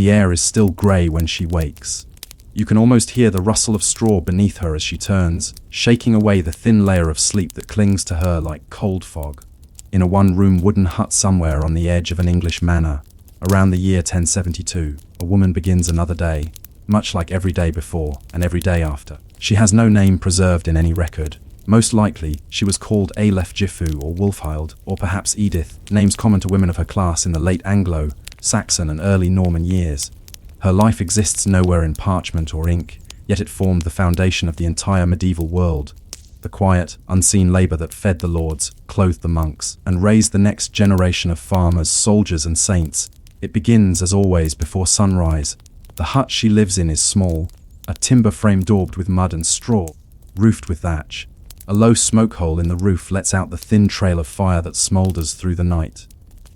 The air is still grey when she wakes. You can almost hear the rustle of straw beneath her as she turns, shaking away the thin layer of sleep that clings to her like cold fog. In a one-room wooden hut somewhere on the edge of an English manor, around the year 1072, a woman begins another day, much like every day before and every day after. She has no name preserved in any record. Most likely, she was called Aleph Gifu or Wulfhild, or perhaps Edith, names common to women of her class in the late Anglo, Saxon and early Norman years. Her life exists nowhere in parchment or ink, yet it formed the foundation of the entire medieval world. The quiet, unseen labour that fed the lords, clothed the monks, and raised the next generation of farmers, soldiers and saints. It begins, as always, before sunrise. The hut she lives in is small, a timber frame daubed with mud and straw, roofed with thatch. A low smoke hole in the roof lets out the thin trail of fire that smoulders through the night.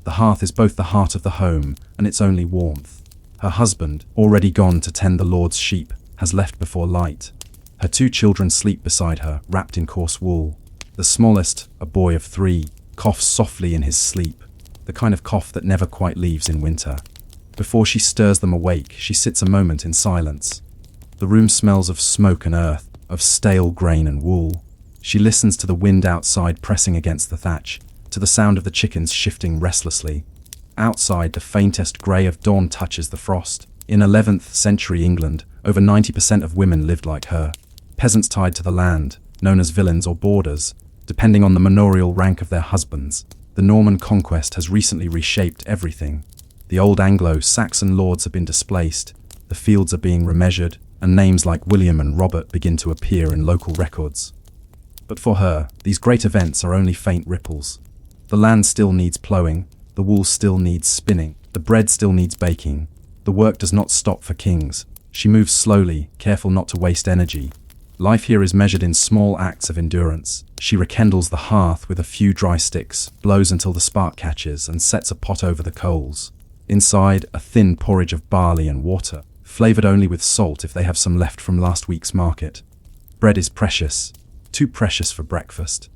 The hearth is both the heart of the home and its only warmth. Her husband, already gone to tend the Lord's sheep, has left before light. Her 2 children sleep beside her, wrapped in coarse wool. The smallest, a boy of 3, coughs softly in his sleep, the kind of cough that never quite leaves in winter. Before she stirs them awake, she sits a moment in silence. The room smells of smoke and earth, of stale grain and wool. She listens to the wind outside pressing against the thatch, to the sound of the chickens shifting restlessly. Outside, the faintest grey of dawn touches the frost. In 11th century England, over 90% of women lived like her. Peasants tied to the land, known as villeins or borders, depending on the manorial rank of their husbands. The Norman conquest has recently reshaped everything. The old Anglo-Saxon lords have been displaced, the fields are being remeasured, and names like William and Robert begin to appear in local records. But for her, these great events are only faint ripples. The land still needs ploughing, the wool still needs spinning, the bread still needs baking. The work does not stop for kings. She moves slowly, careful not to waste energy. Life here is measured in small acts of endurance. She rekindles the hearth with a few dry sticks, blows until the spark catches, and sets a pot over the coals. Inside, a thin porridge of barley and water, flavoured only with salt if they have some left from last week's market. Bread is precious, too precious for breakfast.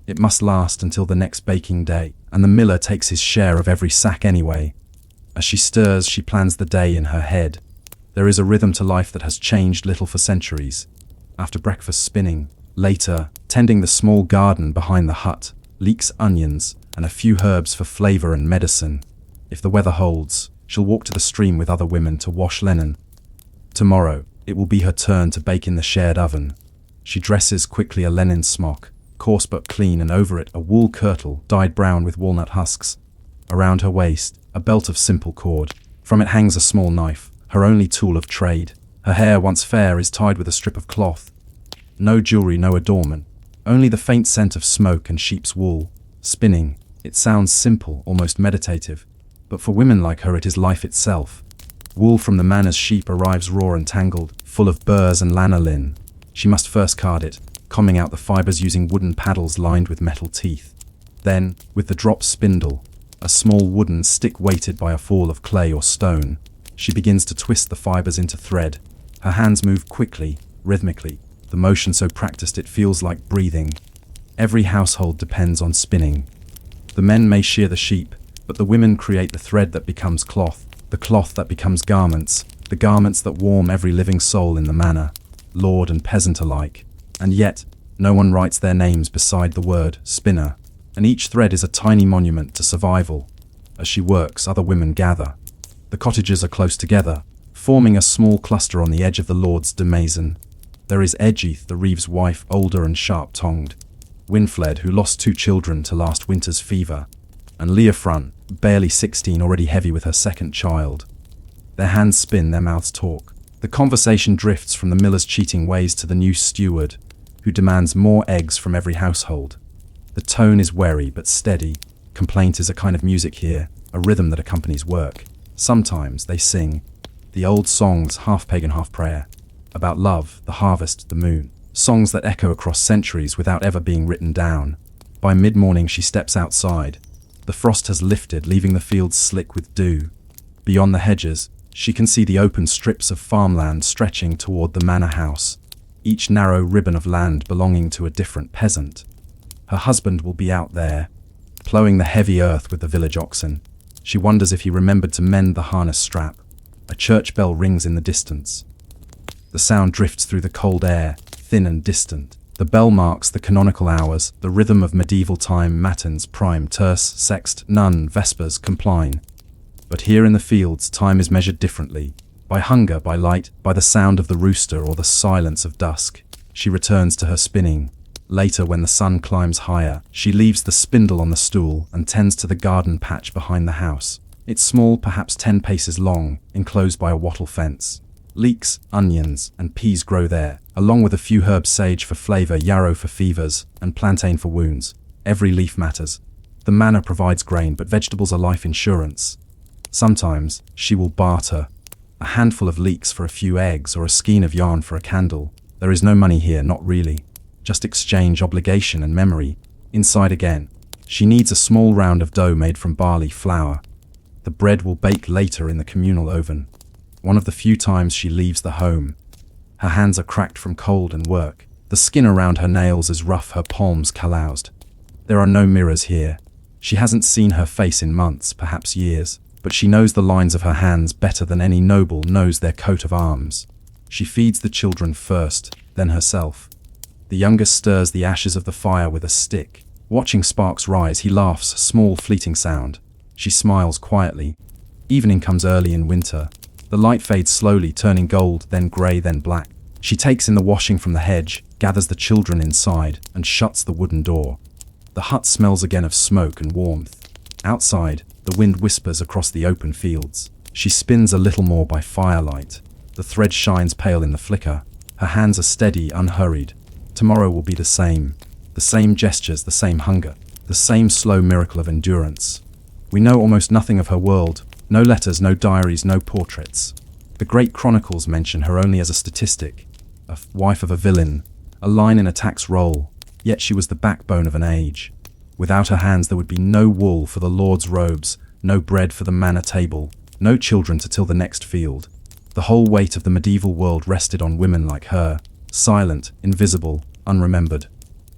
It must last until the next baking day, and the miller takes his share of every sack anyway. As she stirs, she plans the day in her head. There is a rhythm to life that has changed little for centuries. After breakfast, spinning. Later, tending the small garden behind the hut, leeks, onions, and a few herbs for flavour and medicine. If the weather holds, she'll walk to the stream with other women to wash linen. Tomorrow, it will be her turn to bake in the shared oven. She dresses quickly a linen smock, coarse but clean, and over it a wool kirtle dyed brown with walnut husks. Around her waist, a belt of simple cord. From it hangs a small knife, her only tool of trade. Her hair, once fair, is tied with a strip of cloth. No jewelry, no adornment, only the faint scent of smoke and sheep's wool. Spinning, it sounds simple, almost meditative, but for women like her it is life itself. Wool from the manor's sheep arrives raw and tangled, full of burrs and lanolin. She must first card it, combing out the fibres using wooden paddles lined with metal teeth. Then, with the drop spindle, a small wooden stick weighted by a fall of clay or stone, she begins to twist the fibres into thread. Her hands move quickly, rhythmically, the motion so practiced it feels like breathing. Every household depends on spinning. The men may shear the sheep, but the women create the thread that becomes cloth, the cloth that becomes garments, the garments that warm every living soul in the manor, lord and peasant alike. And yet, no one writes their names beside the word spinner, and each thread is a tiny monument to survival. As she works, other women gather. The cottages are close together, forming a small cluster on the edge of the lord's demesne. There is Edgeith, the reeve's wife, older and sharp-tongued, Winfled, who lost 2 children to last winter's fever, and Leofrun, barely 16, already heavy with her second child. Their hands spin, their mouths talk. The conversation drifts from the miller's cheating ways to the new steward, who demands more eggs from every household. The tone is wary but steady. Complaint is a kind of music here, a rhythm that accompanies work. Sometimes they sing the old songs, half pagan, half prayer, about love, the harvest, the moon. Songs that echo across centuries without ever being written down. By mid-morning she steps outside. The frost has lifted, leaving the fields slick with dew. Beyond the hedges, she can see the open strips of farmland stretching toward the manor house, each narrow ribbon of land belonging to a different peasant. Her husband will be out there, ploughing the heavy earth with the village oxen. She wonders if he remembered to mend the harness strap. A church bell rings in the distance. The sound drifts through the cold air, thin and distant. The bell marks the canonical hours, the rhythm of medieval time, matins, prime, terce, sext, none, vespers, compline. But here in the fields, time is measured differently. By hunger, by light, by the sound of the rooster or the silence of dusk. She returns to her spinning. Later, when the sun climbs higher, she leaves the spindle on the stool and tends to the garden patch behind the house. It's small, perhaps 10 paces long, enclosed by a wattle fence. Leeks, onions, and peas grow there, along with a few herbs: sage for flavor, yarrow for fevers, and plantain for wounds. Every leaf matters. The manor provides grain, but vegetables are life insurance. Sometimes she will barter a handful of leeks for a few eggs or a skein of yarn for a candle. There is no money here, not really. Just exchange, obligation, and memory. Inside again. She needs a small round of dough made from barley flour. The bread will bake later in the communal oven. One of the few times she leaves the home. Her hands are cracked from cold and work. The skin around her nails is rough, her palms calloused. There are no mirrors here. She hasn't seen her face in months, perhaps years, but she knows the lines of her hands better than any noble knows their coat of arms. She feeds the children first, then herself. The youngest stirs the ashes of the fire with a stick. Watching sparks rise, he laughs, a small fleeting sound. She smiles quietly. Evening comes early in winter. The light fades slowly, turning gold, then grey, then black. She takes in the washing from the hedge, gathers the children inside, and shuts the wooden door. The hut smells again of smoke and warmth. Outside, the wind whispers across the open fields. She spins a little more by firelight. The thread shines pale in the flicker. Her hands are steady, unhurried. Tomorrow will be the same. The same gestures, the same hunger, the same slow miracle of endurance. We know almost nothing of her world. No letters, no diaries, no portraits. The great chronicles mention her only as a statistic, a wife of a villain, a line in a tax roll. Yet she was the backbone of an age. Without her hands there would be no wool for the Lord's robes, no bread for the manor table, no children to till the next field. The whole weight of the medieval world rested on women like her, silent, invisible, unremembered.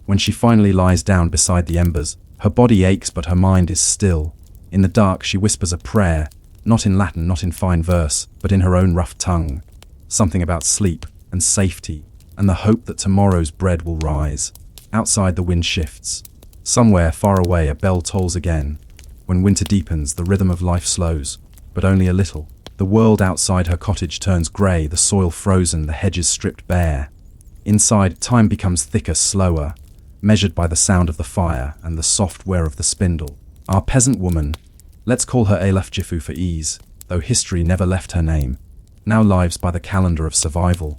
When she finally lies down beside the embers, her body aches but her mind is still. In the dark she whispers a prayer, not in Latin, not in fine verse, but in her own rough tongue. Something about sleep and safety and the hope that tomorrow's bread will rise. Outside the wind shifts. Somewhere far away a bell tolls again. When winter deepens, the rhythm of life slows, but only a little. The world outside her cottage turns grey, the soil frozen, the hedges stripped bare. Inside, time becomes thicker, slower, measured by the sound of the fire and the soft whir of the spindle. Our peasant woman, let's call her Elif Jifu for ease, though history never left her name, now lives by the calendar of survival.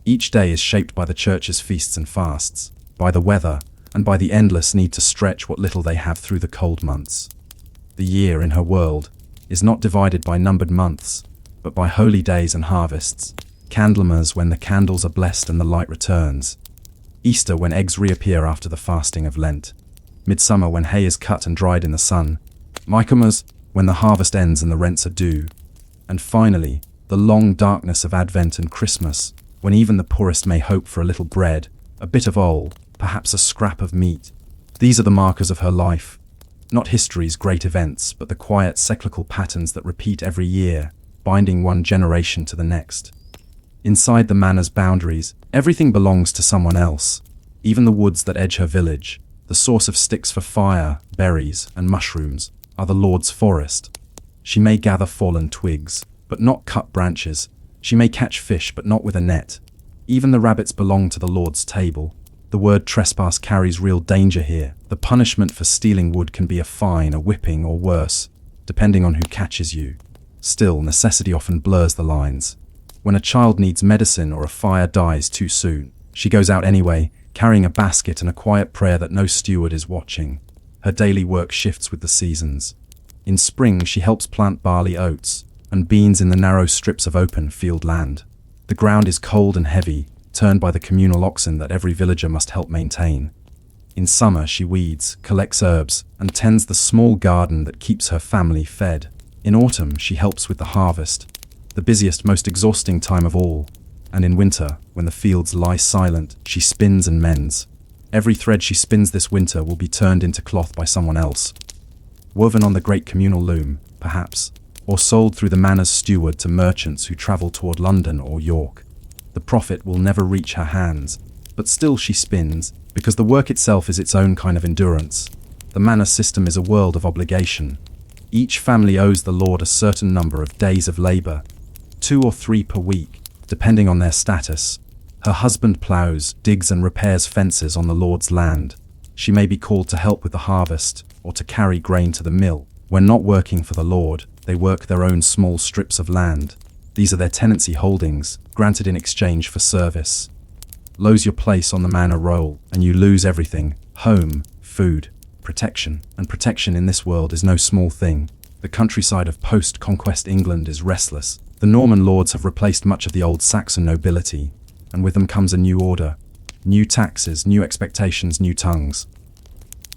Each day is shaped by the church's feasts and fasts, by the weather, and by the endless need to stretch what little they have through the cold months. The year in her world is not divided by numbered months, but by holy days and harvests. Candlemas when the candles are blessed and the light returns. Easter when eggs reappear after the fasting of Lent. Midsummer when hay is cut and dried in the sun. Michaelmas when the harvest ends and the rents are due. And finally, the long darkness of Advent and Christmas, when even the poorest may hope for a little bread, a bit of oil, perhaps a scrap of meat. These are the markers of her life. Not history's great events, but the quiet cyclical patterns that repeat every year, binding one generation to the next. Inside the manor's boundaries, everything belongs to someone else. Even the woods that edge her village, the source of sticks for fire, berries, and mushrooms, are the Lord's forest. She may gather fallen twigs, but not cut branches. She may catch fish, but not with a net. Even the rabbits belong to the Lord's table. The word trespass carries real danger here. The punishment for stealing wood can be a fine, a whipping, or worse, depending on who catches you. Still, necessity often blurs the lines. When a child needs medicine or a fire dies too soon, she goes out anyway, carrying a basket and a quiet prayer that no steward is watching. Her daily work shifts with the seasons. In spring, she helps plant barley, oats, and beans in the narrow strips of open field land. The ground is cold and heavy, turned by the communal oxen that every villager must help maintain. In summer, she weeds, collects herbs, and tends the small garden that keeps her family fed. In autumn, she helps with the harvest, the busiest, most exhausting time of all. And in winter, when the fields lie silent, she spins and mends. Every thread she spins this winter will be turned into cloth by someone else. Woven on the great communal loom, perhaps. or sold through the manor's steward to merchants who travel toward London or York. The profit will never reach her hands, but still she spins, because the work itself is its own kind of endurance. The manor system is a world of obligation. Each family owes the lord a certain number of days of labor, 2 or 3 per week, depending on their status. Her husband plows, digs and repairs fences on the lord's land. She may be called to help with the harvest, or to carry grain to the mill. When not working for the lord, they work their own small strips of land. These are their tenancy holdings, granted in exchange for service. Lose your place on the manor roll, and you lose everything: home, food, protection. And protection in this world is no small thing. The countryside of post-conquest England is restless. The Norman lords have replaced much of the old Saxon nobility, and with them comes a new order. New taxes, new expectations, new tongues.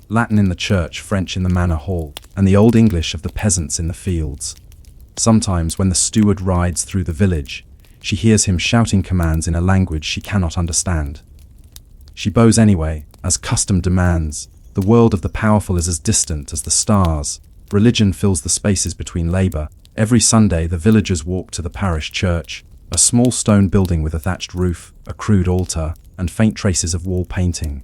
Latin in the church, French in the manor hall, and the Old English of the peasants in the fields. Sometimes when the steward rides through the village, she hears him shouting commands in a language she cannot understand. She bows anyway, as custom demands. The world of the powerful is as distant as the stars. Religion fills the spaces between labor. Every Sunday the villagers walk to the parish church, a small stone building with a thatched roof, a crude altar, and faint traces of wall painting.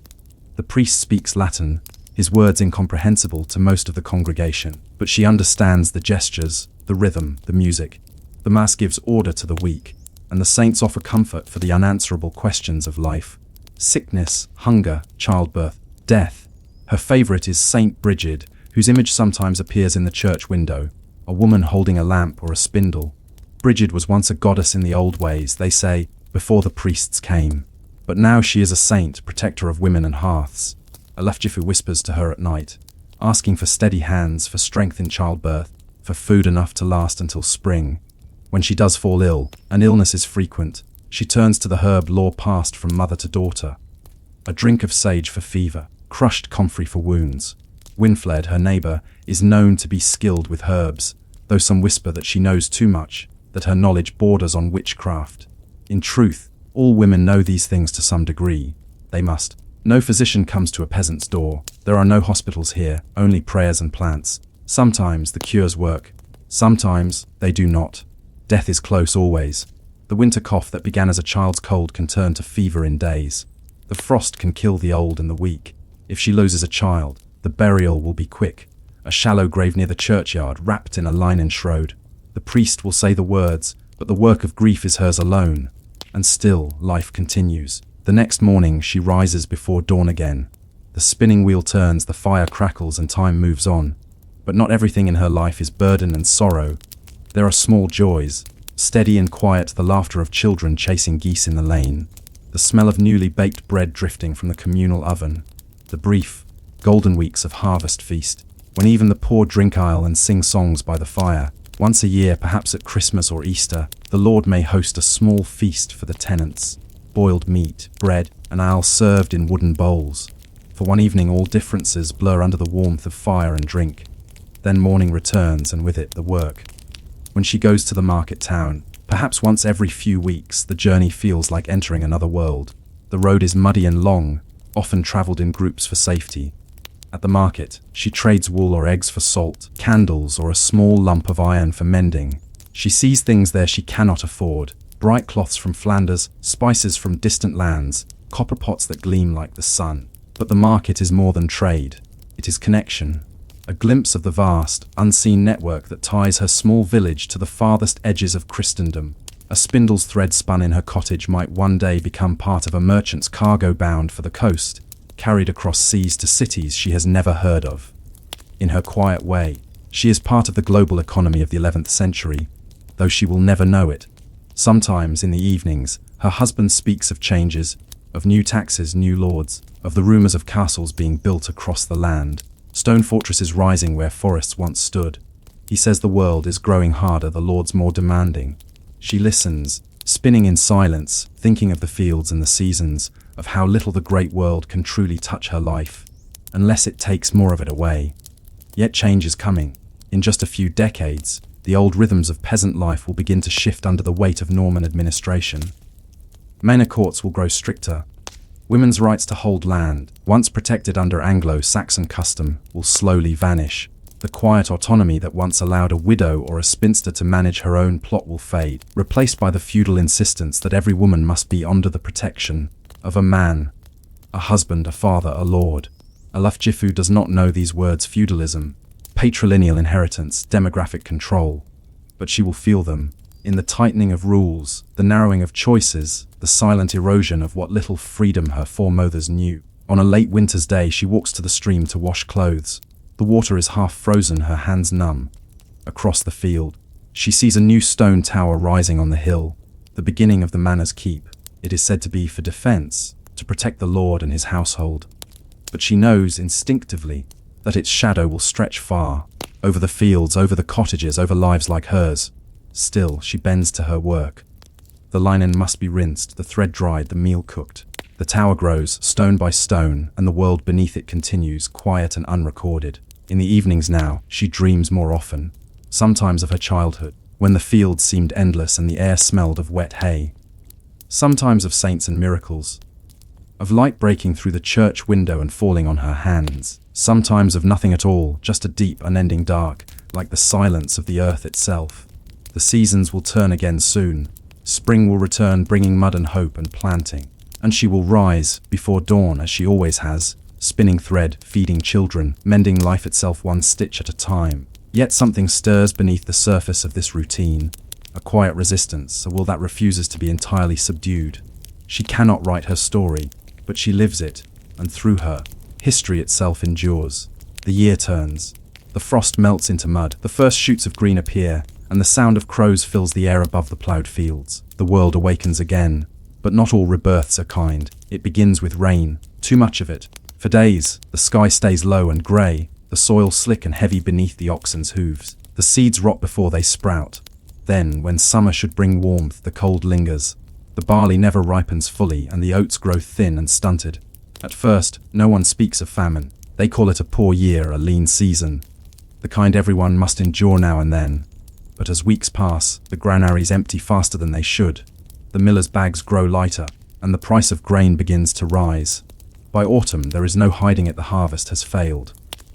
The priest speaks Latin, his words incomprehensible to most of the congregation, but she understands the gestures, the rhythm, the music. The Mass gives order to the weak, and the saints offer comfort for the unanswerable questions of life: sickness, hunger, childbirth, death. Her favorite is Saint Brigid, whose image sometimes appears in the church window, a woman holding a lamp or a spindle. Brigid was once a goddess in the old ways, they say, before the priests came. But now she is a saint, protector of women and hearths. Elefgifu whispers to her at night, asking for steady hands, for strength in childbirth, for food enough to last until spring. When she does fall ill, and illness is frequent, she turns to the herb lore passed from mother to daughter. A drink of sage for fever, crushed comfrey for wounds. Winfled, her neighbour, is known to be skilled with herbs, though some whisper that she knows too much, that her knowledge borders on witchcraft. In truth, all women know these things to some degree. They must. No physician comes to a peasant's door. There are no hospitals here, only prayers and plants. Sometimes the cures work. Sometimes they do not. Death is close always. The winter cough that began as a child's cold can turn to fever in days. The frost can kill the old and the weak. If she loses a child, the burial will be quick. A shallow grave near the churchyard, wrapped in a linen shroud. The priest will say the words, but the work of grief is hers alone. And still, life continues. The next morning she rises before dawn again. The spinning wheel turns, the fire crackles, and time moves on. But not everything in her life is burden and sorrow. There are small joys, steady and quiet, the laughter of children chasing geese in the lane, the smell of newly baked bread drifting from the communal oven, the brief, golden weeks of harvest feast, when even the poor drink ale and sing songs by the fire. Once a year, perhaps at Christmas or Easter, the Lord may host a small feast for the tenants. Boiled meat, bread, and ale served in wooden bowls. For one evening all differences blur under the warmth of fire and drink. Then morning returns, and with it the work. When she goes to the market town, perhaps once every few weeks, the journey feels like entering another world. The road is muddy and long, often travelled in groups for safety. At the market, she trades wool or eggs for salt, candles, or a small lump of iron for mending. She sees things there she cannot afford: bright cloths from Flanders, spices from distant lands, copper pots that gleam like the sun. But the market is more than trade. It is connection. A glimpse of the vast, unseen network that ties her small village to the farthest edges of Christendom. A spindle's thread spun in her cottage might one day become part of a merchant's cargo bound for the coast, carried across seas to cities she has never heard of. In her quiet way, she is part of the global economy of the 11th century, though she will never know it. Sometimes, in the evenings, her husband speaks of changes, of new taxes, new lords, of the rumours of castles being built across the land, stone fortresses rising where forests once stood. He says the world is growing harder, the lords more demanding. She listens, spinning in silence, thinking of the fields and the seasons, of how little the great world can truly touch her life, unless it takes more of it away. Yet change is coming. In just a few decades, the old rhythms of peasant life will begin to shift under the weight of Norman administration. Manor courts will grow stricter. Women's rights to hold land, once protected under Anglo-Saxon custom, will slowly vanish. The quiet autonomy that once allowed a widow or a spinster to manage her own plot will fade, replaced by the feudal insistence that every woman must be under the protection of a man, a husband, a father, a lord. Alufjifu does not know these words: feudalism, patrilineal inheritance, demographic control. But she will feel them, in the tightening of rules, the narrowing of choices, the silent erosion of what little freedom her foremothers knew. On a late winter's day, she walks to the stream to wash clothes. The water is half frozen, her hands numb. Across the field, she sees a new stone tower rising on the hill, the beginning of the manor's keep. It is said to be for defense, to protect the lord and his household. But she knows instinctively that its shadow will stretch far, over the fields, over the cottages, over lives like hers. Still, she bends to her work. The linen must be rinsed, the thread dried, the meal cooked. The tower grows, stone by stone, and the world beneath it continues, quiet and unrecorded. In the evenings now, she dreams more often, sometimes of her childhood, when the fields seemed endless and the air smelled of wet hay. Sometimes of saints and miracles, of light breaking through the church window and falling on her hands. Sometimes of nothing at all, just a deep, unending dark, like the silence of the earth itself. The seasons will turn again soon. Spring will return, bringing mud and hope and planting. And she will rise, before dawn, as she always has, spinning thread, feeding children, mending life itself one stitch at a time. Yet something stirs beneath the surface of this routine, a quiet resistance, a will that refuses to be entirely subdued. She cannot write her story, but she lives it, and through her, history itself endures. The year turns. The frost melts into mud, the first shoots of green appear, and the sound of crows fills the air above the ploughed fields. The world awakens again, but not all rebirths are kind. It begins with rain, too much of it. For days, the sky stays low and grey, the soil slick and heavy beneath the oxen's hooves. The seeds rot before they sprout. Then, when summer should bring warmth, the cold lingers. The barley never ripens fully, and the oats grow thin and stunted. At first, no one speaks of famine. They call it a poor year, a lean season, the kind everyone must endure now and then. But as weeks pass, the granaries empty faster than they should. The miller's bags grow lighter, and the price of grain begins to rise. By autumn, there is no hiding it, the harvest has failed.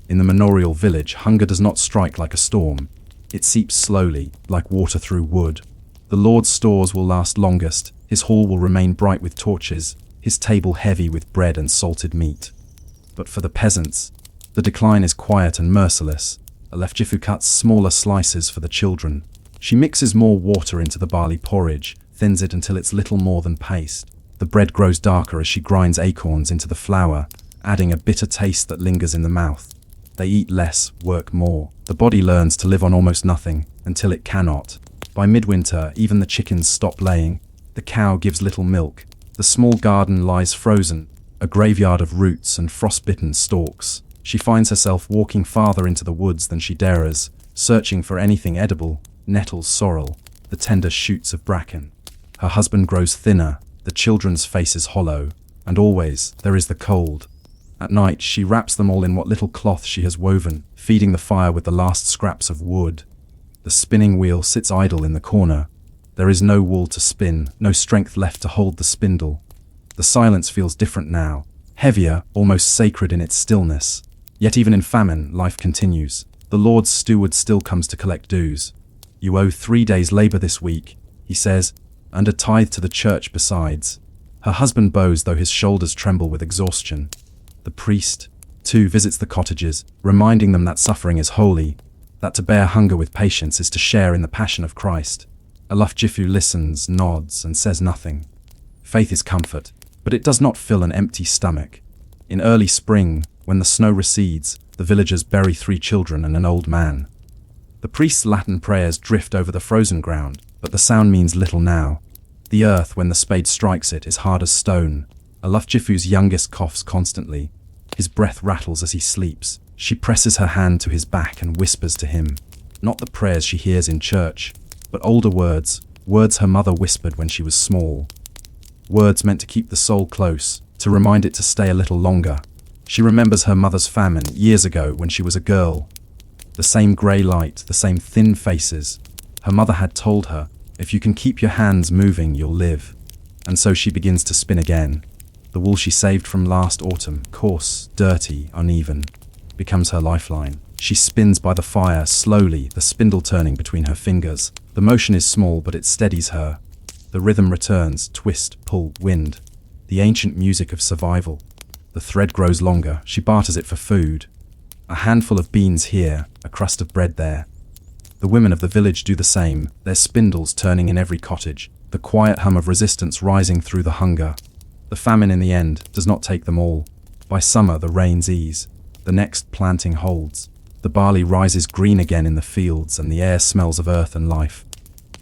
In the manorial village, hunger does not strike like a storm. It seeps slowly, like water through wood. The Lord's stores will last longest, his hall will remain bright with torches, his table heavy with bread and salted meat. But for the peasants, the decline is quiet and merciless. Alufjifu cuts smaller slices for the children. She mixes more water into the barley porridge, thins it until it's little more than paste. The bread grows darker as she grinds acorns into the flour, adding a bitter taste that lingers in the mouth. They eat less, work more. The body learns to live on almost nothing, until it cannot. By midwinter, even the chickens stop laying. The cow gives little milk. The small garden lies frozen, a graveyard of roots and frost-bitten stalks. She finds herself walking farther into the woods than she dares, searching for anything edible: nettles, sorrel, the tender shoots of bracken. Her husband grows thinner, the children's faces hollow, and always there is the cold. At night, she wraps them all in what little cloth she has woven, feeding the fire with the last scraps of wood. The spinning wheel sits idle in the corner. There is no wool to spin, no strength left to hold the spindle. The silence feels different now, heavier, almost sacred in its stillness. Yet even in famine, life continues. The Lord's steward still comes to collect dues. "You owe 3 days' labor this week," he says, "and a tithe to the church besides." Her husband bows, though his shoulders tremble with exhaustion. The priest, too, visits the cottages, reminding them that suffering is holy, that to bear hunger with patience is to share in the passion of Christ. Alufjifu listens, nods, and says nothing. Faith is comfort, but it does not fill an empty stomach. In early spring, when the snow recedes, the villagers bury 3 children and an old man. The priest's Latin prayers drift over the frozen ground, but the sound means little now. The earth, when the spade strikes it, is hard as stone. Alufjifu's youngest coughs constantly. His breath rattles as he sleeps. She presses her hand to his back and whispers to him, not the prayers she hears in church, but older words, words her mother whispered when she was small. Words meant to keep the soul close, to remind it to stay a little longer. She remembers her mother's famine years ago when she was a girl. The same grey light, the same thin faces. Her mother had told her, if you can keep your hands moving, you'll live. And so she begins to spin again. The wool she saved from last autumn, coarse, dirty, uneven, becomes her lifeline. She spins by the fire, slowly, the spindle turning between her fingers. The motion is small, but it steadies her. The rhythm returns, twist, pull, wind. The ancient music of survival. The thread grows longer, she barters it for food. A handful of beans here, a crust of bread there. The women of the village do the same, their spindles turning in every cottage, the quiet hum of resistance rising through the hunger. The famine in the end does not take them all. By summer the rains ease, the next planting holds. The barley rises green again in the fields and the air smells of earth and life.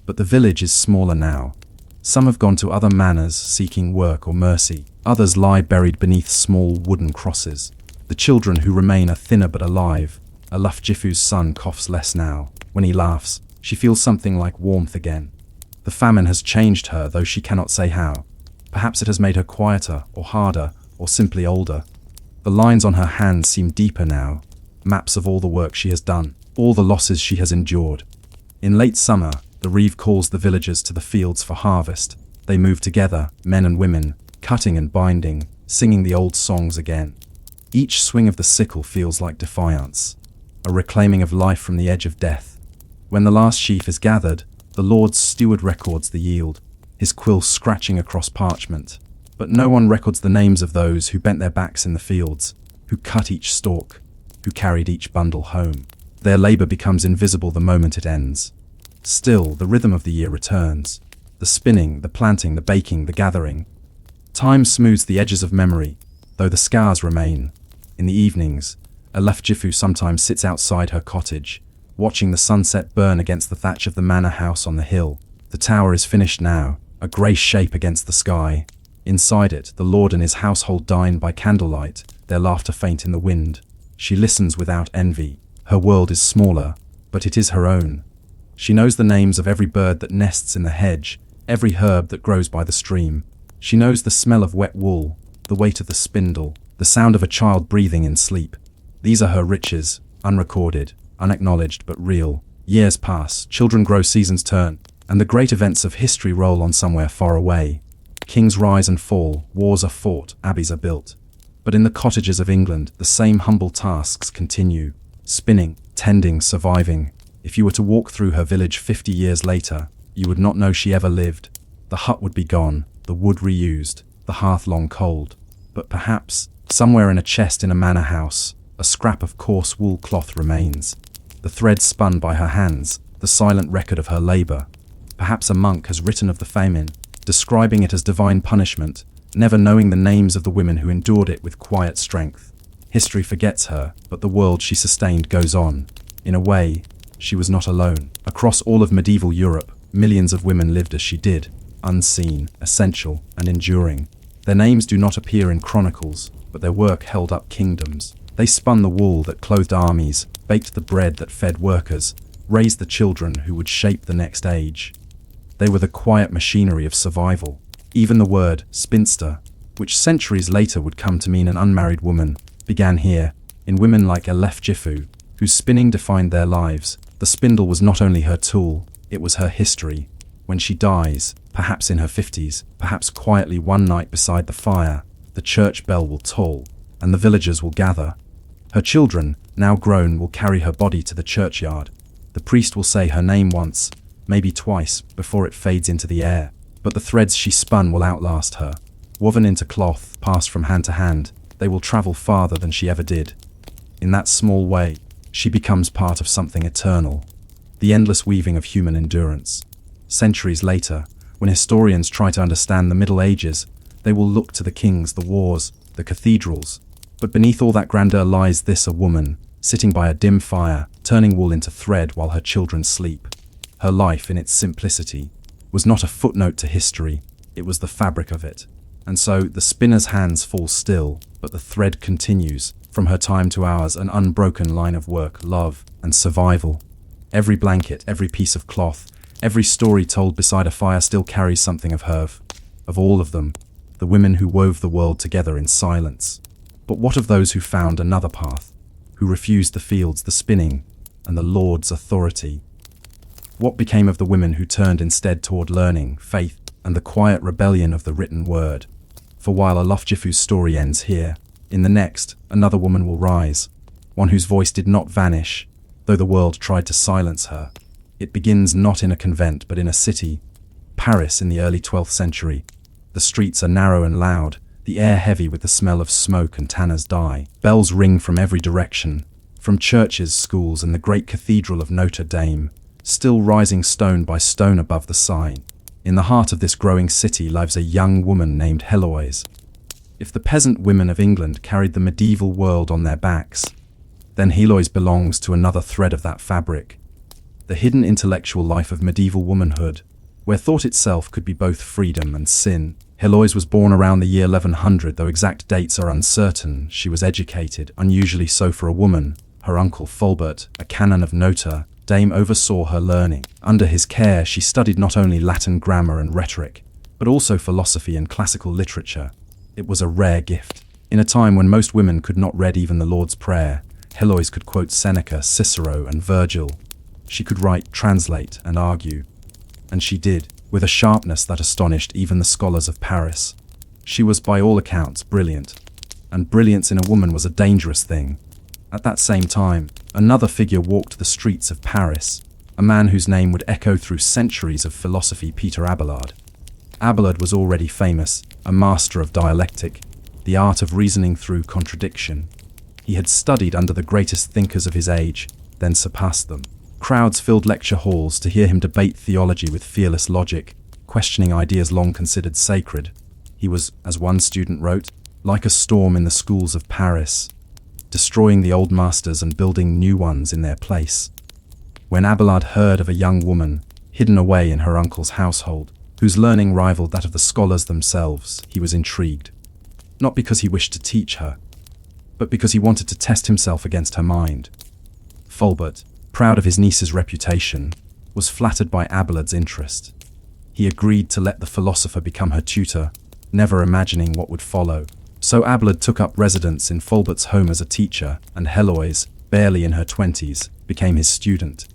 But the village is smaller now. Some have gone to other manors seeking work or mercy. Others lie buried beneath small wooden crosses. The children who remain are thinner but alive. Aluf Jifu's son coughs less now. When he laughs, she feels something like warmth again. The famine has changed her, though she cannot say how. Perhaps it has made her quieter, or harder, or simply older. The lines on her hands seem deeper now, maps of all the work she has done, all the losses she has endured. In late summer, the reeve calls the villagers to the fields for harvest. They move together, men and women, cutting and binding, singing the old songs again. Each swing of the sickle feels like defiance, a reclaiming of life from the edge of death. When the last sheaf is gathered, the Lord's steward records the yield, his quill scratching across parchment. But no one records the names of those who bent their backs in the fields, who cut each stalk, who carried each bundle home. Their labor becomes invisible the moment it ends. Still, the rhythm of the year returns. The spinning, the planting, the baking, the gathering. Time smooths the edges of memory, though the scars remain. In the evenings, Aluf Jifu sometimes sits outside her cottage, watching the sunset burn against the thatch of the manor house on the hill. The tower is finished now, a grey shape against the sky. Inside it, the Lord and his household dine by candlelight, their laughter faint in the wind. She listens without envy. Her world is smaller, but it is her own. She knows the names of every bird that nests in the hedge, every herb that grows by the stream. She knows the smell of wet wool, the weight of the spindle, the sound of a child breathing in sleep. These are her riches, unrecorded, unacknowledged but real. Years pass, children grow, seasons turn, and the great events of history roll on somewhere far away. Kings rise and fall, wars are fought, abbeys are built. But in the cottages of England, the same humble tasks continue. Spinning, tending, surviving. If you were to walk through her village 50 years later, you would not know she ever lived. The hut would be gone, the wood reused, the hearth long cold. But perhaps, somewhere in a chest in a manor house, a scrap of coarse wool cloth remains. The thread spun by her hands, the silent record of her labor. Perhaps a monk has written of the famine, describing it as divine punishment, never knowing the names of the women who endured it with quiet strength. History forgets her, but the world she sustained goes on. In a way, she was not alone. Across all of medieval Europe, millions of women lived as she did, unseen, essential, and enduring. Their names do not appear in chronicles, but their work held up kingdoms. They spun the wool that clothed armies, baked the bread that fed workers, raised the children who would shape the next age. They were the quiet machinery of survival. Even the word spinster, which centuries later would come to mean an unmarried woman, began here, in women like Aluf Jifu, whose spinning defined their lives. The spindle was not only her tool, it was her history. When she dies, perhaps in her 50s, perhaps quietly one night beside the fire, the church bell will toll, and the villagers will gather. Her children, now grown, will carry her body to the churchyard. The priest will say her name once, maybe twice, before it fades into the air. But the threads she spun will outlast her. Woven into cloth, passed from hand to hand, they will travel farther than she ever did. In that small way, she becomes part of something eternal. The endless weaving of human endurance. Centuries later, when historians try to understand the Middle Ages, they will look to the kings, the wars, the cathedrals. But beneath all that grandeur lies this: a woman, sitting by a dim fire, turning wool into thread while her children sleep. Her life, in its simplicity, was not a footnote to history, it was the fabric of it. And so, the spinner's hands fall still, but the thread continues, from her time to ours, an unbroken line of work, love, and survival. Every blanket, every piece of cloth, every story told beside a fire still carries something of her. Of all of them, the women who wove the world together in silence. But what of those who found another path, who refused the fields, the spinning, and the Lord's authority? What became of the women who turned instead toward learning, faith, and the quiet rebellion of the written word? For while Aluf Jifu's story ends here, in the next, another woman will rise. one whose voice did not vanish, though the world tried to silence her. It begins not in a convent but in a city, Paris in the early 12th century. The streets are narrow and loud, the air heavy with the smell of smoke and tanner's dye. Bells ring from every direction, from churches, schools, and the great cathedral of Notre Dame, still rising stone by stone above the Seine. In the heart of this growing city lives a young woman named Heloise. If the peasant women of England carried the medieval world on their backs, then Heloise belongs to another thread of that fabric, the hidden intellectual life of medieval womanhood, where thought itself could be both freedom and sin. Heloise was born around the year 1100, though exact dates are uncertain. She was educated, unusually so for a woman. Her uncle Fulbert, a canon of Notre Dame, oversaw her learning. Under his care, she studied not only Latin grammar and rhetoric, but also philosophy and classical literature. It was a rare gift. In a time when most women could not read even the Lord's Prayer, Heloise could quote Seneca, Cicero, and Virgil. She could write, translate, and argue. And she did, with a sharpness that astonished even the scholars of Paris. She was by all accounts brilliant, and brilliance in a woman was a dangerous thing. At that same time, another figure walked the streets of Paris, a man whose name would echo through centuries of philosophy, Peter Abelard. Abelard was already famous, a master of dialectic, the art of reasoning through contradiction. He had studied under the greatest thinkers of his age, then surpassed them. Crowds filled lecture halls to hear him debate theology with fearless logic, questioning ideas long considered sacred. He was, as one student wrote, like a storm in the schools of Paris, destroying the old masters and building new ones in their place. When Abelard heard of a young woman, hidden away in her uncle's household, whose learning rivaled that of the scholars themselves, he was intrigued. Not because he wished to teach her, but because he wanted to test himself against her mind. Fulbert, proud of his niece's reputation, was flattered by Abelard's interest. He agreed to let the philosopher become her tutor, never imagining what would follow. So Abelard took up residence in Fulbert's home as a teacher, and Heloise, barely in her 20s, became his student.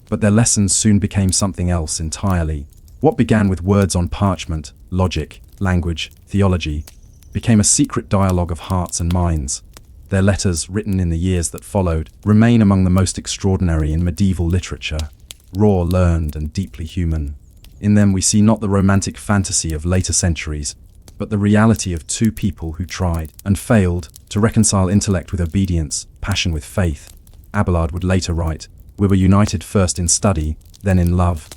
But their lessons soon became something else entirely. What began with words on parchment, logic, language, theology, became a secret dialogue of hearts and minds. Their letters, written in the years that followed, remain among the most extraordinary in medieval literature, raw, learned, and deeply human. In them we see not the romantic fantasy of later centuries, but the reality of two people who tried, and failed, to reconcile intellect with obedience, passion with faith. Abelard would later write, "We were united first in study, then in love."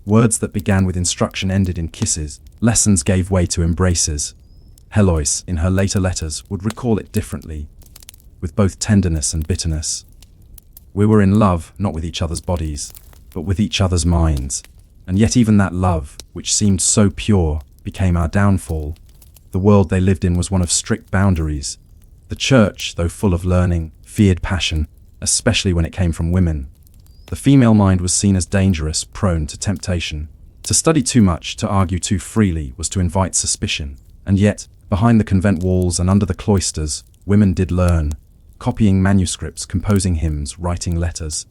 Words that began with instruction ended in kisses, lessons gave way to embraces. Heloise, in her later letters, would recall it differently, with both tenderness and bitterness. We were in love, not with each other's bodies, but with each other's minds. And yet even that love, which seemed so pure, became our downfall. The world they lived in was one of strict boundaries. The church, though full of learning, feared passion, especially when it came from women. The female mind was seen as dangerous, prone to temptation. To study too much, to argue too freely, was to invite suspicion. And yet, behind the convent walls and under the cloisters, women did learn, copying manuscripts, composing hymns, writing letters.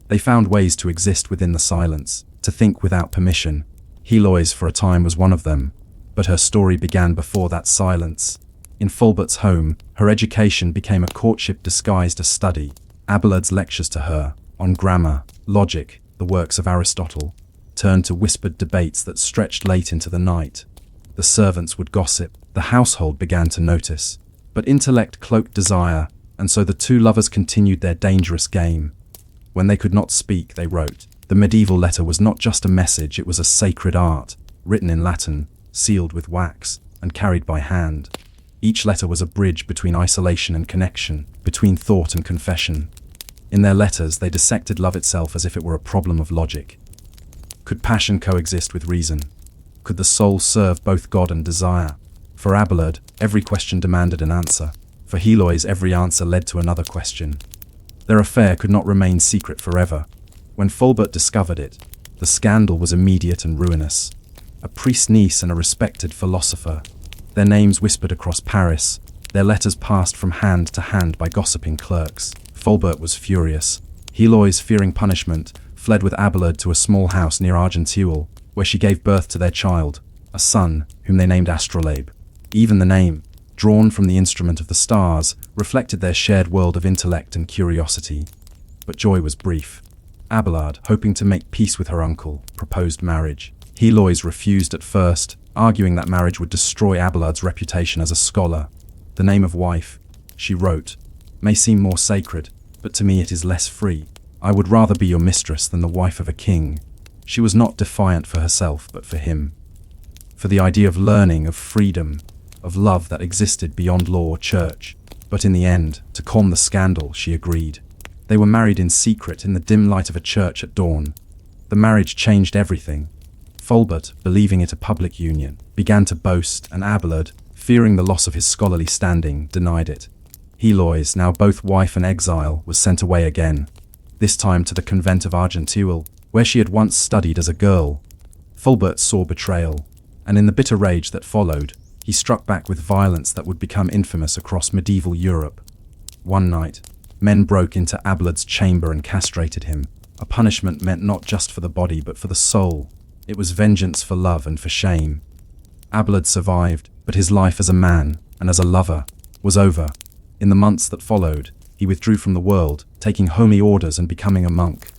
They found ways to exist within the silence, to think without permission. Heloise, for a time, was one of them, but her story began before that silence. In Fulbert's home, her education became a courtship disguised as study. Abelard's lectures to her, on grammar, logic, the works of Aristotle, turned to whispered debates that stretched late into the night. The servants would gossip, the household began to notice. But intellect cloaked desire, and so the two lovers continued their dangerous game. When they could not speak, they wrote. The medieval letter was not just a message, it was a sacred art, written in Latin, sealed with wax, and carried by hand. Each letter was a bridge between isolation and connection, between thought and confession. In their letters, they dissected love itself as if it were a problem of logic. Could passion coexist with reason? Could the soul serve both God and desire? For Abelard, every question demanded an answer. For Heloise, every answer led to another question. Their affair could not remain secret forever. When Fulbert discovered it, the scandal was immediate and ruinous. A priest's niece and a respected philosopher. Their names whispered across Paris, their letters passed from hand to hand by gossiping clerks. Fulbert was furious. Heloise, fearing punishment, fled with Abelard to a small house near Argenteuil, where she gave birth to their child, a son, whom they named Astrolabe. Even the name, drawn from the instrument of the stars, reflected their shared world of intellect and curiosity. But joy was brief. Abelard, hoping to make peace with her uncle, proposed marriage. Heloise refused at first, arguing that marriage would destroy Abelard's reputation as a scholar. "The name of wife," she wrote, "may seem more sacred, but to me it is less free. I would rather be your mistress than the wife of a king." She was not defiant for herself, but for him. For the idea of learning, of freedom, of love that existed beyond law or church. But in the end, to calm the scandal, she agreed. They were married in secret in the dim light of a church at dawn. The marriage changed everything. Fulbert, believing it a public union, began to boast, and Abelard, fearing the loss of his scholarly standing, denied it. Heloise, now both wife and exile, was sent away again, this time to the convent of Argenteuil, where she had once studied as a girl. Fulbert saw betrayal, and in the bitter rage that followed, he struck back with violence that would become infamous across medieval Europe. One night, men broke into Abelard's chamber and castrated him, a punishment meant not just for the body but for the soul. It was vengeance for love and for shame. Abelard survived, but his life as a man, and as a lover, was over. In the months that followed, he withdrew from the world, taking holy orders and becoming a monk.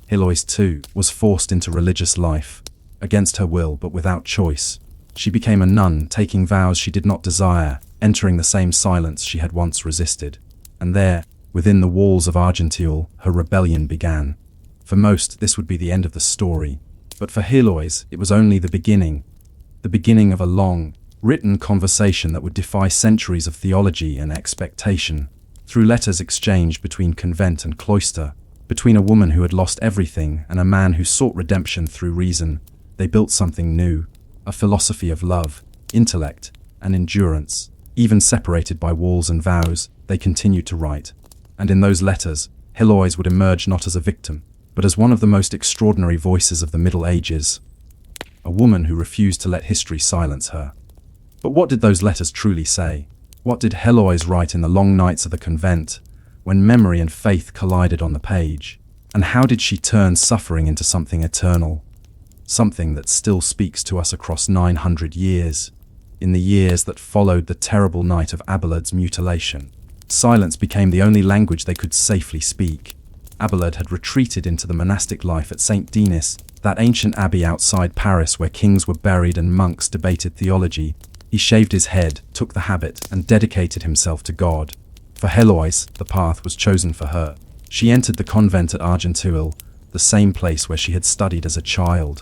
Heloise, too, was forced into religious life, against her will but without choice. She became a nun, taking vows she did not desire, entering the same silence she had once resisted. And there, within the walls of Argenteuil, her rebellion began. For most, this would be the end of the story. But for Heloise, it was only the beginning of a long, written conversation that would defy centuries of theology and expectation. Through letters exchanged between convent and cloister, between a woman who had lost everything and a man who sought redemption through reason, they built something new, a philosophy of love, intellect, and endurance. Even separated by walls and vows, they continued to write. And in those letters, Heloise would emerge not as a victim, but as one of the most extraordinary voices of the Middle Ages. A woman who refused to let history silence her. But what did those letters truly say? What did Heloise write in the long nights of the convent, when memory and faith collided on the page? And how did she turn suffering into something eternal? Something that still speaks to us across 900 years. In the years that followed the terrible night of Abelard's mutilation, silence became the only language they could safely speak. Abelard had retreated into the monastic life at Saint Denis, that ancient abbey outside Paris where kings were buried and monks debated theology. He shaved his head, took the habit, and dedicated himself to God. For Heloise, the path was chosen for her. She entered the convent at Argenteuil, the same place where she had studied as a child.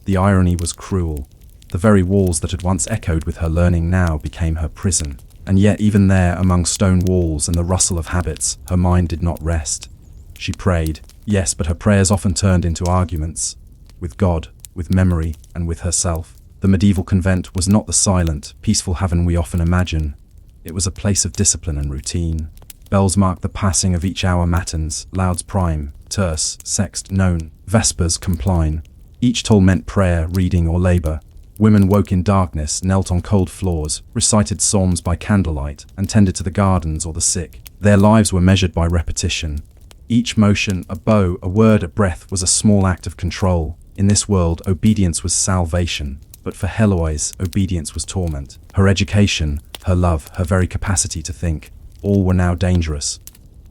The irony was cruel. The very walls that had once echoed with her learning now became her prison. And yet even there, among stone walls and the rustle of habits, her mind did not rest. She prayed, yes, but her prayers often turned into arguments. With God, with memory, and with herself. The medieval convent was not the silent, peaceful haven we often imagine. It was a place of discipline and routine. Bells marked the passing of each hour matins, lauds prime, terce, sext, none, vespers, compline. Each toll meant prayer, reading, or labor. Women woke in darkness, knelt on cold floors, recited psalms by candlelight, and tended to the gardens or the sick. Their lives were measured by repetition. Each motion, a bow, a word, a breath was a small act of control. In this world, obedience was salvation, but for Heloise, obedience was torment. Her education, her love, her very capacity to think, all were now dangerous.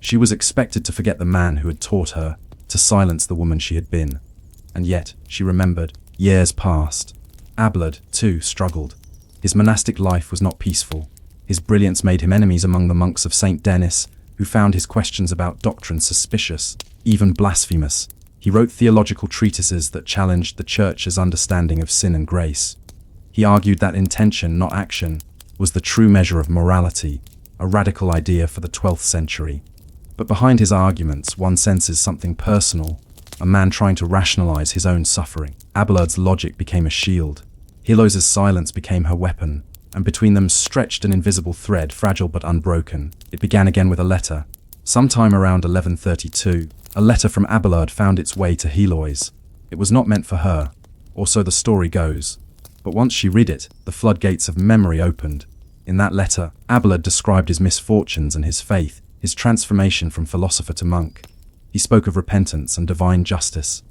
She was expected to forget the man who had taught her, to silence the woman she had been. And yet, she remembered, years passed. Abelard, too, struggled. His monastic life was not peaceful. His brilliance made him enemies among the monks of Saint Denis, who found his questions about doctrine suspicious, even blasphemous. He wrote theological treatises that challenged the Church's understanding of sin and grace. He argued that intention, not action, was the true measure of morality, a radical idea for the 12th century. But behind his arguments, one senses something personal, a man trying to rationalize his own suffering. Abelard's logic became a shield. Heloise's silence became her weapon, and between them stretched an invisible thread, fragile but unbroken. It began again with a letter. Sometime around 1132, a letter from Abelard found its way to Heloise. It was not meant for her, or so the story goes. But once she read it, the floodgates of memory opened. In that letter, Abelard described his misfortunes and his faith, his transformation from philosopher to monk. He spoke of repentance and divine justice.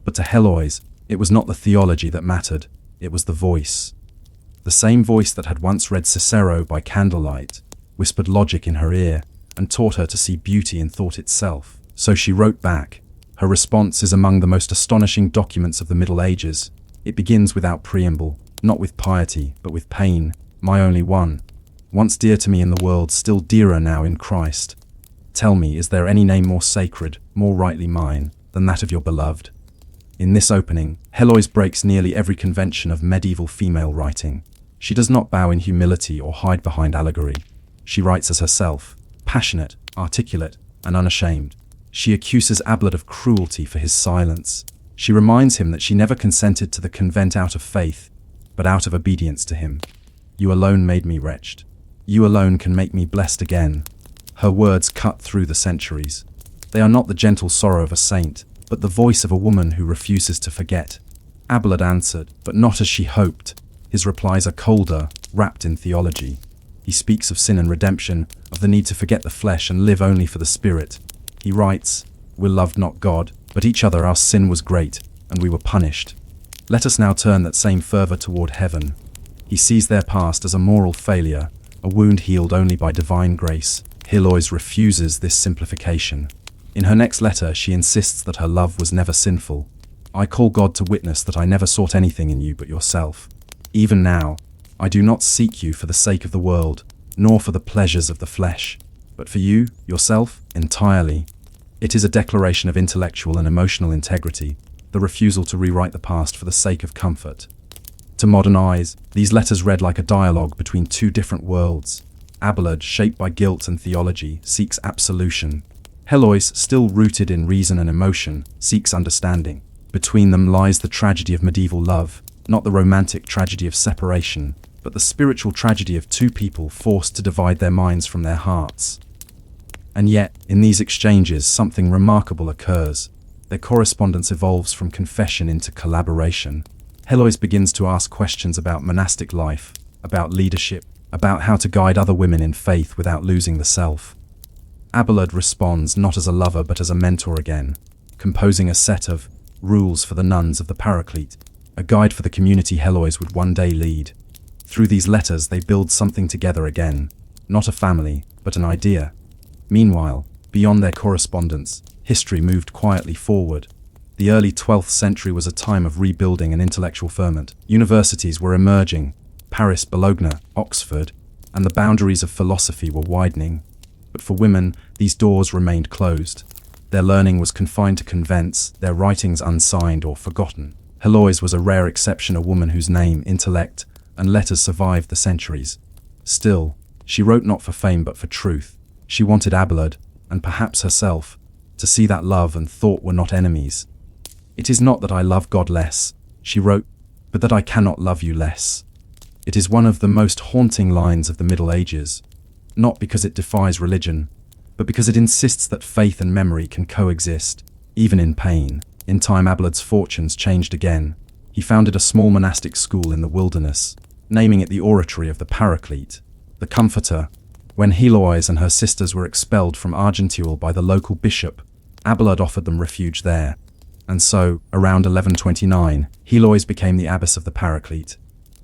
But to Heloise, it was not the theology that mattered, it was the voice. The same voice that had once read Cicero by candlelight whispered logic in her ear and taught her to see beauty in thought itself. So she wrote back. Her response is among the most astonishing documents of the Middle Ages. It begins without preamble, not with piety, but with pain. My only one, once dear to me in the world, still dearer now in Christ. Tell me, is there any name more sacred, more rightly mine, than that of your beloved? In this opening, Heloise breaks nearly every convention of medieval female writing. She does not bow in humility or hide behind allegory. She writes as herself, passionate, articulate, and unashamed. She accuses Abelard of cruelty for his silence. She reminds him that she never consented to the convent out of faith, but out of obedience to him. You alone made me wretched. You alone can make me blessed again. Her words cut through the centuries. They are not the gentle sorrow of a saint, but the voice of a woman who refuses to forget. Abelard answered, but not as she hoped. His replies are colder, wrapped in theology. He speaks of sin and redemption, of the need to forget the flesh and live only for the spirit. He writes, "We loved not God, but each other. Our sin was great, and we were punished. Let us now turn that same fervor toward heaven." He sees their past as a moral failure, a wound healed only by divine grace. Heloise refuses this simplification. In her next letter, she insists that her love was never sinful. "I call God to witness that I never sought anything in you but yourself. Even now, I do not seek you for the sake of the world, nor for the pleasures of the flesh, but for you, yourself, entirely." It is a declaration of intellectual and emotional integrity, the refusal to rewrite the past for the sake of comfort. To modern eyes, these letters read like a dialogue between two different worlds. Abelard, shaped by guilt and theology, seeks absolution. Heloise, still rooted in reason and emotion, seeks understanding. Between them lies the tragedy of medieval love, not the romantic tragedy of separation, but the spiritual tragedy of two people forced to divide their minds from their hearts. And yet, in these exchanges, something remarkable occurs. Their correspondence evolves from confession into collaboration. Heloise begins to ask questions about monastic life, about leadership, about how to guide other women in faith without losing the self. Abelard responds not as a lover but as a mentor again, composing a set of rules for the nuns of the Paraclete, a guide for the community Heloise would one day lead. Through these letters they build something together again, not a family, but an idea. Meanwhile, beyond their correspondence, history moved quietly forward. The early 12th century was a time of rebuilding and intellectual ferment. Universities were emerging, Paris, Bologna, Oxford, and the boundaries of philosophy were widening. But for women, these doors remained closed. Their learning was confined to convents, their writings unsigned or forgotten. Heloise was a rare exception, a woman whose name, intellect, and letters survived the centuries. Still, she wrote not for fame but for truth. She wanted Abelard, and perhaps herself, to see that love and thought were not enemies. "It is not that I love God less," she wrote, "but that I cannot love you less." It is one of the most haunting lines of the Middle Ages, not because it defies religion, but because it insists that faith and memory can coexist, even in pain. In time, Abelard's fortunes changed again. He founded a small monastic school in the wilderness, naming it the Oratory of the Paraclete, the Comforter. When Heloise and her sisters were expelled from Argenteuil by the local bishop, Abelard offered them refuge there. And so, around 1129, Heloise became the abbess of the Paraclete.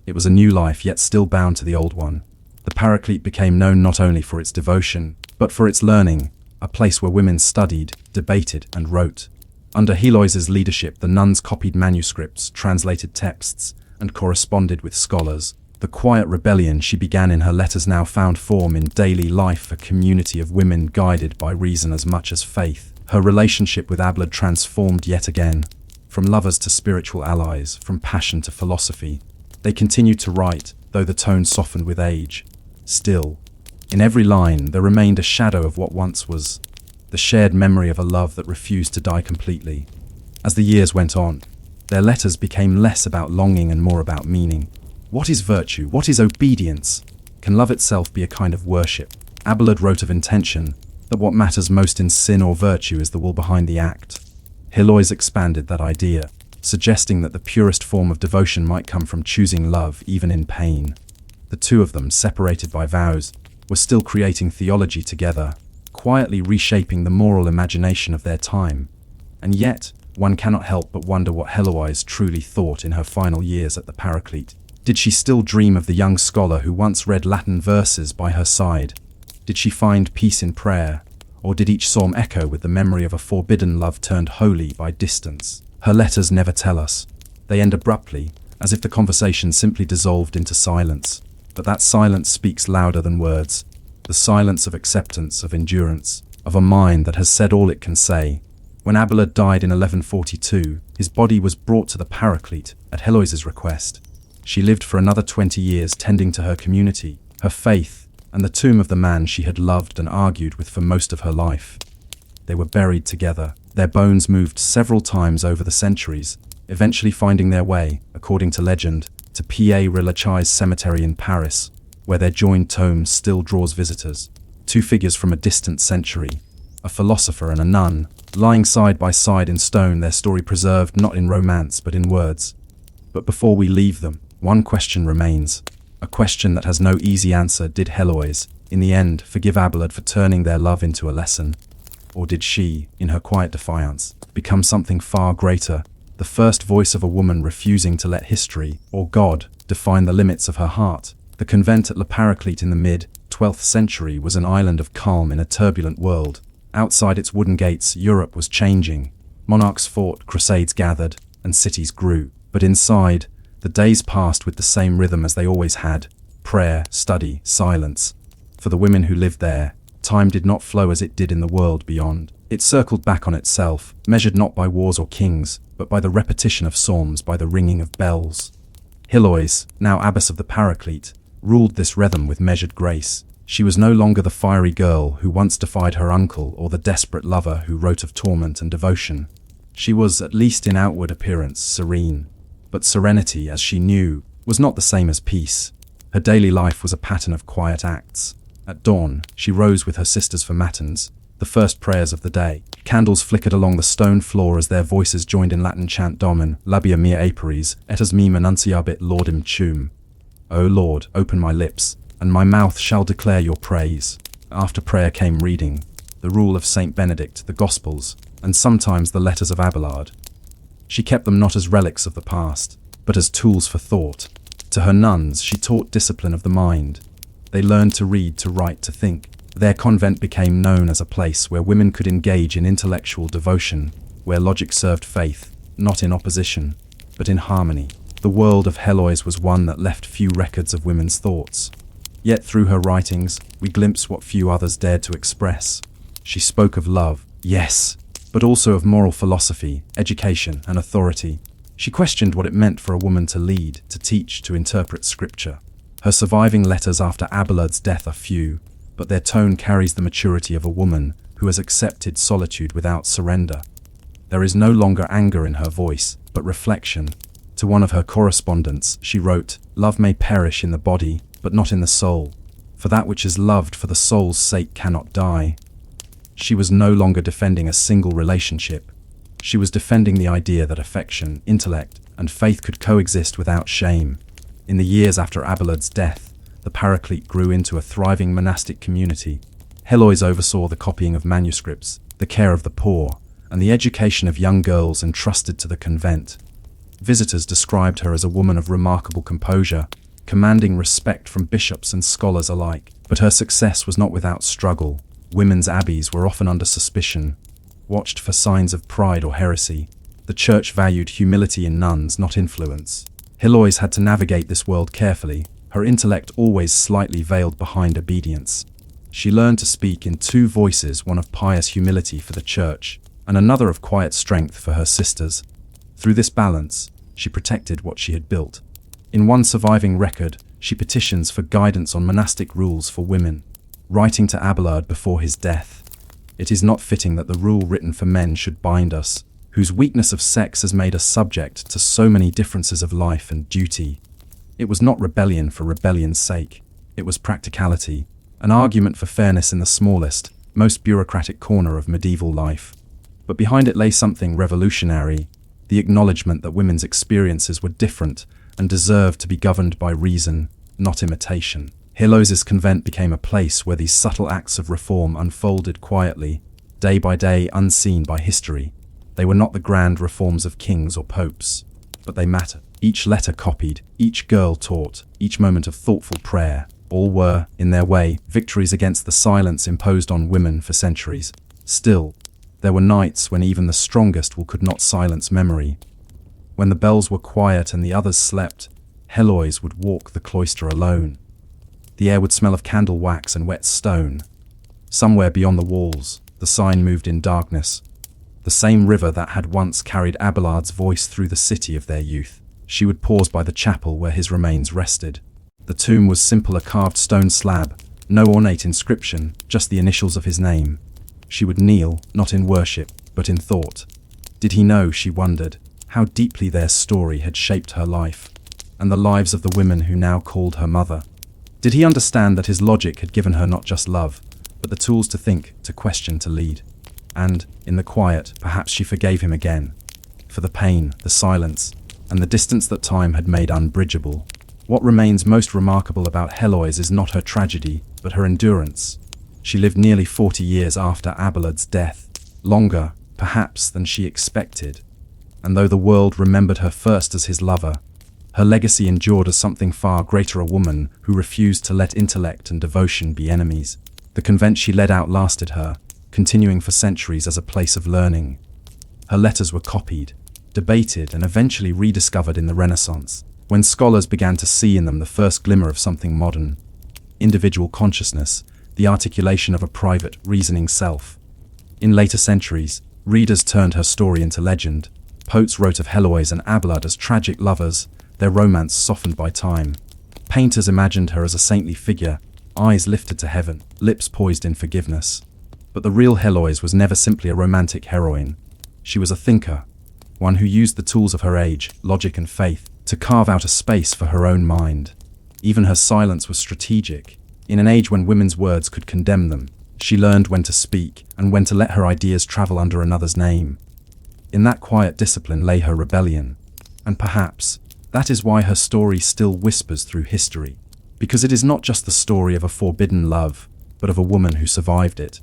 It was a new life, yet still bound to the old one. The Paraclete became known not only for its devotion, but for its learning, a place where women studied, debated, and wrote. Under Heloise's leadership, the nuns copied manuscripts, translated texts, and corresponded with scholars. The quiet rebellion she began in her letters now found form in daily life, a community of women guided by reason as much as faith. Her relationship with Abelard transformed yet again. From lovers to spiritual allies, from passion to philosophy. They continued to write, though the tone softened with age. Still, in every line there remained a shadow of what once was, the shared memory of a love that refused to die completely. As the years went on, their letters became less about longing and more about meaning. What is virtue? What is obedience? Can love itself be a kind of worship? Abelard wrote of intention, that what matters most in sin or virtue is the will behind the act. Heloise expanded that idea, suggesting that the purest form of devotion might come from choosing love even in pain. The two of them, separated by vows, were still creating theology together, quietly reshaping the moral imagination of their time. And yet, one cannot help but wonder what Heloise truly thought in her final years at the Paraclete. Did she still dream of the young scholar who once read Latin verses by her side? Did she find peace in prayer, or did each psalm echo with the memory of a forbidden love turned holy by distance? Her letters never tell us. They end abruptly, as if the conversation simply dissolved into silence. But that silence speaks louder than words. The silence of acceptance, of endurance, of a mind that has said all it can say. When Abelard died in 1142, his body was brought to the Paraclete at Heloise's request. She lived for another 20 years tending to her community, her faith, and the tomb of the man she had loved and argued with for most of her life. They were buried together. Their bones moved several times over the centuries, eventually finding their way, according to legend, to Père-Lachaise Cemetery in Paris, where their joined tomb still draws visitors. Two figures from a distant century, a philosopher and a nun, lying side by side in stone, their story preserved not in romance but in words. But before we leave them, one question remains. A question that has no easy answer. Did Heloise, in the end, forgive Abelard for turning their love into a lesson? Or did she, in her quiet defiance, become something far greater, the first voice of a woman refusing to let history, or God, define the limits of her heart? The convent at Le Paraclete in the mid-12th century was an island of calm in a turbulent world. Outside its wooden gates, Europe was changing. Monarchs fought, crusades gathered, and cities grew. But inside, the days passed with the same rhythm as they always had: prayer, study, silence. For the women who lived there, time did not flow as it did in the world beyond. It circled back on itself, measured not by wars or kings, but by the repetition of psalms, by the ringing of bells. Heloise, now abbess of the Paraclete, ruled this rhythm with measured grace. She was no longer the fiery girl who once defied her uncle or the desperate lover who wrote of torment and devotion. She was, at least in outward appearance, serene. But serenity, as she knew, was not the same as peace. Her daily life was a pattern of quiet acts. At dawn, she rose with her sisters for matins, the first prayers of the day. Candles flickered along the stone floor as their voices joined in Latin chant: Domen, labia mea aperis, et as mem annunciabit laudem tuum. O Lord, open my lips, and my mouth shall declare your praise. After prayer came reading, the rule of Saint Benedict, the Gospels, and sometimes the letters of Abelard. She kept them not as relics of the past, but as tools for thought. To her nuns, she taught discipline of the mind. They learned to read, to write, to think. Their convent became known as a place where women could engage in intellectual devotion, where logic served faith, not in opposition, but in harmony. The world of Heloise was one that left few records of women's thoughts. Yet through her writings, we glimpse what few others dared to express. She spoke of love, yes, but also of moral philosophy, education, and authority. She questioned what it meant for a woman to lead, to teach, to interpret scripture. Her surviving letters after Abelard's death are few, but their tone carries the maturity of a woman who has accepted solitude without surrender. There is no longer anger in her voice, but reflection. To one of her correspondents, she wrote, "Love may perish in the body, but not in the soul. For that which is loved for the soul's sake cannot die." She was no longer defending a single relationship. She was defending the idea that affection, intellect, and faith could coexist without shame. In the years after Abelard's death, the Paraclete grew into a thriving monastic community. Heloise oversaw the copying of manuscripts, the care of the poor, and the education of young girls entrusted to the convent. Visitors described her as a woman of remarkable composure, commanding respect from bishops and scholars alike. But her success was not without struggle. Women's abbeys were often under suspicion, watched for signs of pride or heresy. The church valued humility in nuns, not influence. Heloise had to navigate this world carefully, her intellect always slightly veiled behind obedience. She learned to speak in two voices, one of pious humility for the church, and another of quiet strength for her sisters. Through this balance, she protected what she had built. In one surviving record, she petitions for guidance on monastic rules for women, writing to Abelard before his death. "It is not fitting that the rule written for men should bind us, whose weakness of sex has made us subject to so many differences of life and duty." It was not rebellion for rebellion's sake. It was practicality, an argument for fairness in the smallest, most bureaucratic corner of medieval life. But behind it lay something revolutionary, the acknowledgement that women's experiences were different and deserved to be governed by reason, not imitation. Heloise's convent became a place where these subtle acts of reform unfolded quietly, day by day, unseen by history. They were not the grand reforms of kings or popes, but they mattered. Each letter copied, each girl taught, each moment of thoughtful prayer, all were, in their way, victories against the silence imposed on women for centuries. Still, there were nights when even the strongest will could not silence memory. When the bells were quiet and the others slept, Heloise would walk the cloister alone. The air would smell of candle wax and wet stone. Somewhere beyond the walls, the sign moved in darkness. The same river that had once carried Abelard's voice through the city of their youth. She would pause by the chapel where his remains rested. The tomb was simple, a carved stone slab, no ornate inscription, just the initials of his name. She would kneel, not in worship, but in thought. Did he know, she wondered, how deeply their story had shaped her life, and the lives of the women who now called her mother? Did he understand that his logic had given her not just love, but the tools to think, to question, to lead? And, in the quiet, perhaps she forgave him again, for the pain, the silence, and the distance that time had made unbridgeable. What remains most remarkable about Heloise is not her tragedy, but her endurance. She lived nearly 40 years after Abelard's death, longer, perhaps, than she expected. And though the world remembered her first as his lover, her legacy endured as something far greater, a woman who refused to let intellect and devotion be enemies. The convent she led outlasted her, continuing for centuries as a place of learning. Her letters were copied, debated, and eventually rediscovered in the Renaissance, when scholars began to see in them the first glimmer of something modern. Individual consciousness, the articulation of a private, reasoning self. In later centuries, readers turned her story into legend. Poets wrote of Heloise and Abelard as tragic lovers, their romance softened by time. Painters imagined her as a saintly figure, eyes lifted to heaven, lips poised in forgiveness. But the real Heloise was never simply a romantic heroine. She was a thinker, one who used the tools of her age, logic and faith, to carve out a space for her own mind. Even her silence was strategic. In an age when women's words could condemn them, she learned when to speak and when to let her ideas travel under another's name. In that quiet discipline lay her rebellion, and perhaps that is why her story still whispers through history, because it is not just the story of a forbidden love, but of a woman who survived it,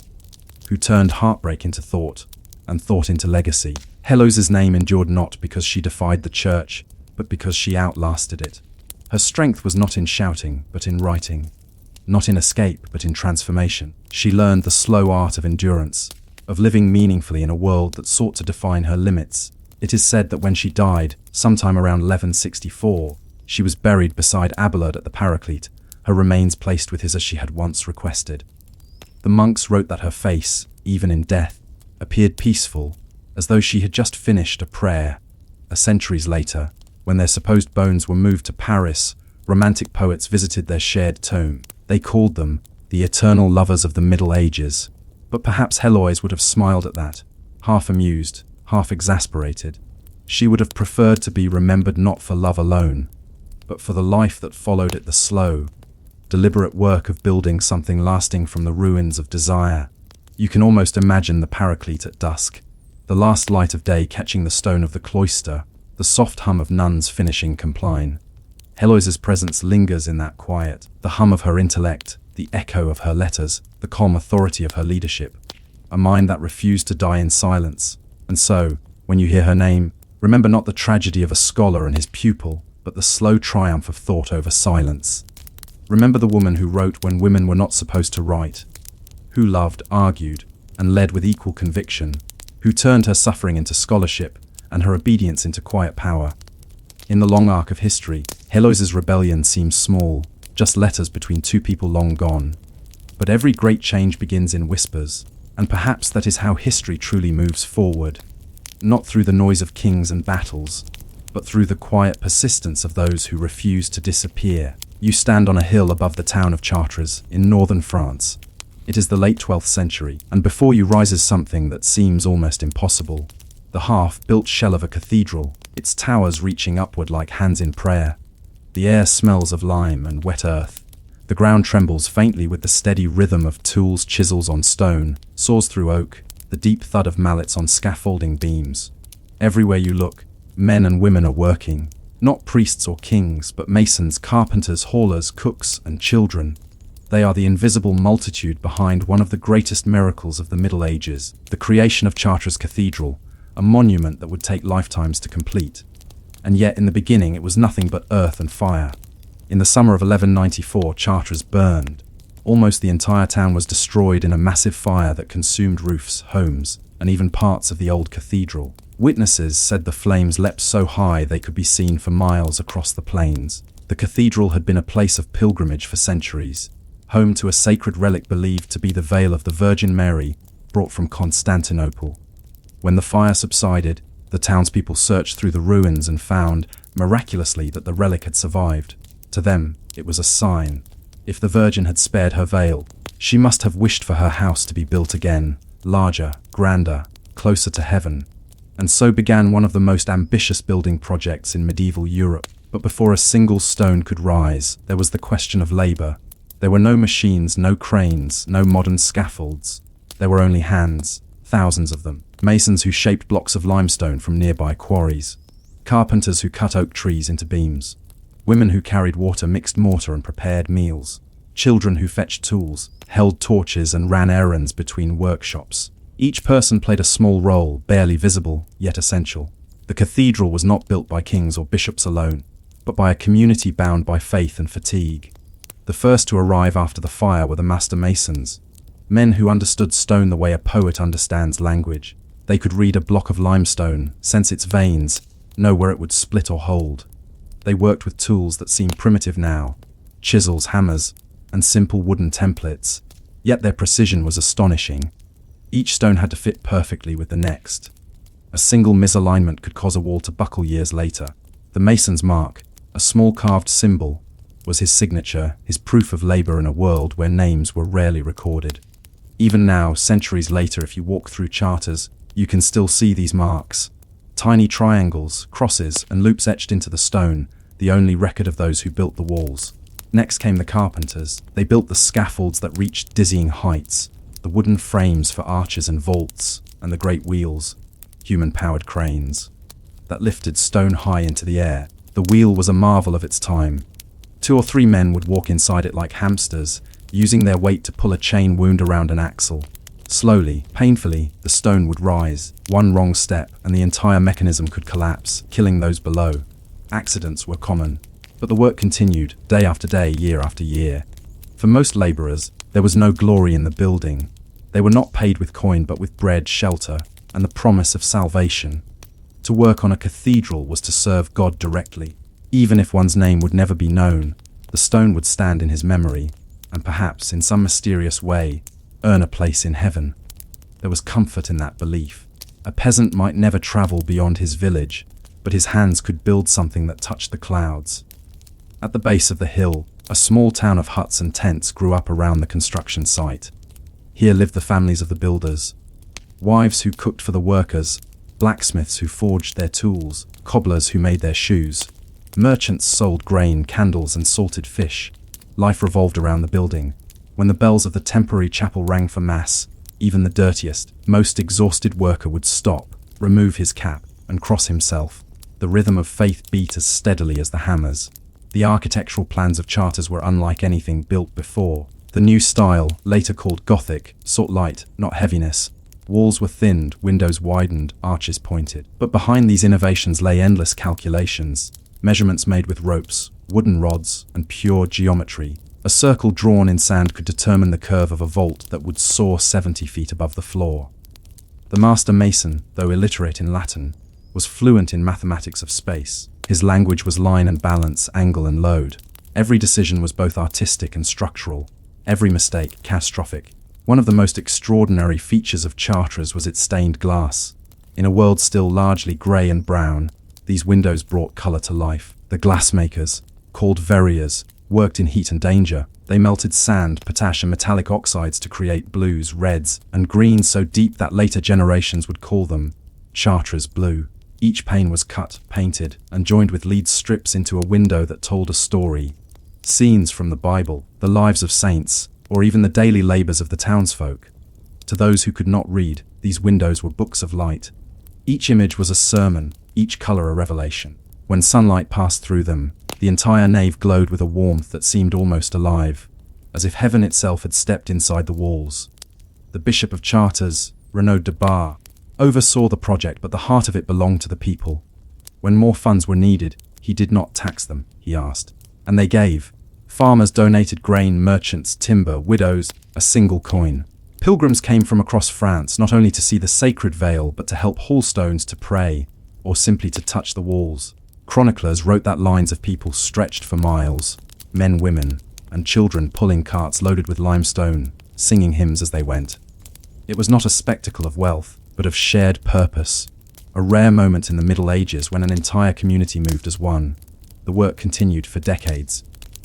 who turned heartbreak into thought, and thought into legacy. Heloise's name endured not because she defied the church, but because she outlasted it. Her strength was not in shouting, but in writing. Not in escape, but in transformation. She learned the slow art of endurance, of living meaningfully in a world that sought to define her limits. It is said that when she died, sometime around 1164, she was buried beside Abelard at the Paraclete, her remains placed with his as she had once requested. The monks wrote that her face, even in death, appeared peaceful, as though she had just finished a prayer. Centuries later, when their supposed bones were moved to Paris, romantic poets visited their shared tomb. They called them the eternal lovers of the Middle Ages. But perhaps Heloise would have smiled at that, half amused, half exasperated. She would have preferred to be remembered not for love alone, but for the life that followed it, the slow, deliberate work of building something lasting from the ruins of desire. You can almost imagine the Paraclete at dusk, the last light of day catching the stone of the cloister, the soft hum of nuns finishing compline. Heloise's presence lingers in that quiet, the hum of her intellect, the echo of her letters, the calm authority of her leadership, a mind that refused to die in silence. And so, when you hear her name, remember not the tragedy of a scholar and his pupil, but the slow triumph of thought over silence. Remember the woman who wrote when women were not supposed to write, who loved, argued, and led with equal conviction, who turned her suffering into scholarship and her obedience into quiet power. In the long arc of history, Heloise's rebellion seems small, just letters between two people long gone. But every great change begins in whispers, and perhaps that is how history truly moves forward. Not through the noise of kings and battles, but through the quiet persistence of those who refuse to disappear. You stand on a hill above the town of Chartres, in northern France. It is the late 12th century, and before you rises something that seems almost impossible. The half-built shell of a cathedral, its towers reaching upward like hands in prayer. The air smells of lime and wet earth. The ground trembles faintly with the steady rhythm of tools, chisels on stone, saws through oak, the deep thud of mallets on scaffolding beams. Everywhere you look, men and women are working, not priests or kings, but masons, carpenters, haulers, cooks, and children. They are the invisible multitude behind one of the greatest miracles of the Middle Ages, the creation of Chartres Cathedral, a monument that would take lifetimes to complete. and yet in the beginning it was nothing but earth and fire. In the summer of 1194, Chartres burned. Almost the entire town was destroyed in a massive fire that consumed roofs, homes, and even parts of the old cathedral. Witnesses said the flames leapt so high they could be seen for miles across the plains. The cathedral had been a place of pilgrimage for centuries, home to a sacred relic believed to be the veil of the Virgin Mary, brought from Constantinople. When the fire subsided, the townspeople searched through the ruins and found, miraculously, that the relic had survived. To them, it was a sign. If the Virgin had spared her veil, she must have wished for her house to be built again, larger, grander, closer to heaven. And so began one of the most ambitious building projects in medieval Europe. But before a single stone could rise, there was the question of labor. There were no machines, no cranes, no modern scaffolds. There were only hands, thousands of them. Masons who shaped blocks of limestone from nearby quarries. Carpenters who cut oak trees into beams. Women who carried water, mixed mortar, and prepared meals. Children who fetched tools, held torches, and ran errands between workshops. Each person played a small role, barely visible, yet essential. The cathedral was not built by kings or bishops alone, but by a community bound by faith and fatigue. The first to arrive after the fire were the master masons, men who understood stone the way a poet understands language. They could read a block of limestone, sense its veins, know where it would split or hold. They worked with tools that seem primitive now, chisels, hammers, and simple wooden templates, yet their precision was astonishing. Each stone had to fit perfectly with the next. A single misalignment could cause a wall to buckle years later. The mason's mark, a small carved symbol, was his signature, his proof of labor in a world where names were rarely recorded. Even now, centuries later, if you walk through Chartres, you can still see these marks. Tiny triangles, crosses, and loops etched into the stone, the only record of those who built the walls. Next came the carpenters. They built the scaffolds that reached dizzying heights, the wooden frames for arches and vaults, and the great wheels, human-powered cranes, that lifted stone high into the air. The wheel was a marvel of its time. 2 or 3 men would walk inside it like hamsters, using their weight to pull a chain wound around an axle. Slowly, painfully, the stone would rise. One wrong step, and the entire mechanism could collapse, killing those below. Accidents were common, but the work continued, day after day, year after year. For most laborers, there was no glory in the building. They were not paid with coin but with bread, shelter, and the promise of salvation. To work on a cathedral was to serve God directly. Even if one's name would never be known, the stone would stand in his memory, and perhaps, in some mysterious way, earn a place in heaven. There was comfort in that belief. A peasant might never travel beyond his village, but his hands could build something that touched the clouds. At the base of the hill, a small town of huts and tents grew up around the construction site. Here lived the families of the builders, wives who cooked for the workers, blacksmiths who forged their tools, cobblers who made their shoes. Merchants sold grain, candles, and salted fish. Life revolved around the building. When the bells of the temporary chapel rang for mass, even the dirtiest, most exhausted worker would stop, remove his cap, and cross himself. The rhythm of faith beat as steadily as the hammers. The architectural plans of Chartres were unlike anything built before. The new style, later called Gothic, sought light, not heaviness. Walls were thinned, windows widened, arches pointed. But behind these innovations lay endless calculations, measurements made with ropes, wooden rods, and pure geometry. A circle drawn in sand could determine the curve of a vault that would soar 70 feet above the floor. The master mason, though illiterate in Latin, was fluent in mathematics of space. His language was line and balance, angle and load. Every decision was both artistic and structural, every mistake catastrophic. One of the most extraordinary features of Chartres was its stained glass. In a world still largely grey and brown, these windows brought colour to life. The glassmakers, called verriers, worked in heat and danger. They melted sand, potash and metallic oxides to create blues, reds, and greens so deep that later generations would call them Chartres blue. Each pane was cut, painted, and joined with lead strips into a window that told a story. Scenes from the Bible, the lives of saints, or even the daily labours of the townsfolk. To those who could not read, these windows were books of light. Each image was a sermon, each colour a revelation. When sunlight passed through them, the entire nave glowed with a warmth that seemed almost alive, as if heaven itself had stepped inside the walls. The Bishop of Chartres, Renaud de Bar, oversaw the project, but the heart of it belonged to the people. When more funds were needed, he did not tax them, he asked. And they gave. Farmers donated grain, merchants, timber, widows, a single coin. Pilgrims came from across France not only to see the sacred veil but to help haul stones to pray, or simply to touch the walls. Chroniclers wrote that lines of people stretched for miles, men, women, and children pulling carts loaded with limestone, singing hymns as they went. It was not a spectacle of wealth, but of shared purpose, a rare moment in the Middle Ages when an entire community moved as one. The work continued for decades.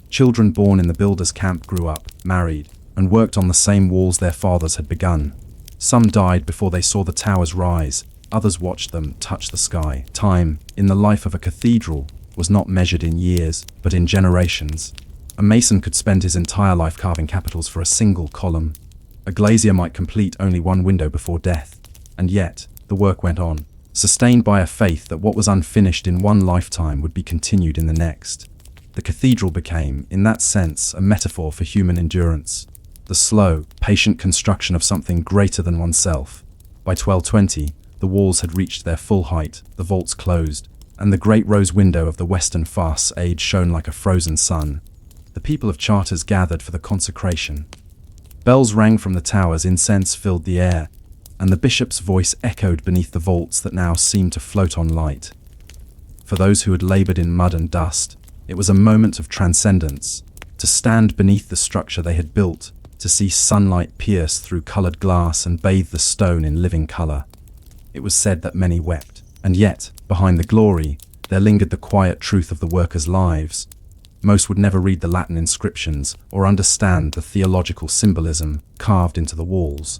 Children born in the builders' camp grew up, married, and worked on the same walls their fathers had begun. Some died before they saw the towers rise, others watched them touch the sky. Time, in the life of a cathedral, was not measured in years, but in generations. A mason could spend his entire life carving capitals for a single column. A glazier might complete only one window before death. And yet, the work went on, sustained by a faith that what was unfinished in one lifetime would be continued in the next. The cathedral became, in that sense, a metaphor for human endurance, the slow, patient construction of something greater than oneself. By 1220, the walls had reached their full height, the vaults closed, and the great rose window of the western facade shone like a frozen sun. The people of Chartres gathered for the consecration. Bells rang from the towers, incense filled the air, and the bishop's voice echoed beneath the vaults that now seemed to float on light. For those who had labored in mud and dust, it was a moment of transcendence, to stand beneath the structure they had built, to see sunlight pierce through colored glass and bathe the stone in living color. It was said that many wept, and yet, behind the glory, there lingered the quiet truth of the workers' lives. Most would never read the Latin inscriptions or understand the theological symbolism carved into the walls.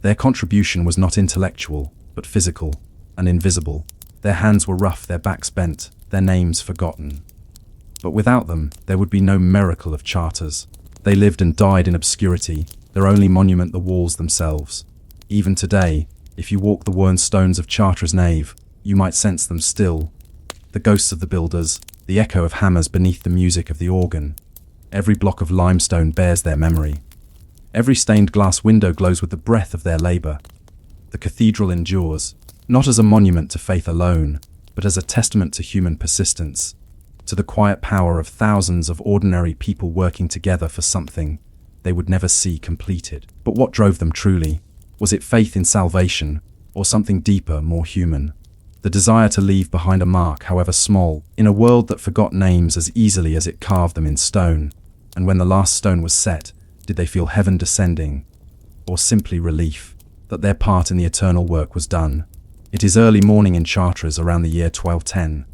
Their contribution was not intellectual, but physical and invisible. Their hands were rough, their backs bent, their names forgotten. But without them, there would be no miracle of Chartres. They lived and died in obscurity, their only monument the walls themselves. Even today, if you walk the worn stones of Chartres nave, you might sense them still. The ghosts of the builders, the echo of hammers beneath the music of the organ. Every block of limestone bears their memory. Every stained glass window glows with the breath of their labor. The cathedral endures, not as a monument to faith alone, but as a testament to human persistence, to the quiet power of thousands of ordinary people working together for something they would never see completed. But what drove them truly? Was it faith in salvation, or something deeper, more human? The desire to leave behind a mark, however small, in a world that forgot names as easily as it carved them in stone. And when the last stone was set, did they feel heaven descending, or simply relief that their part in the eternal work was done? It is early morning in Chartres around the year 1210.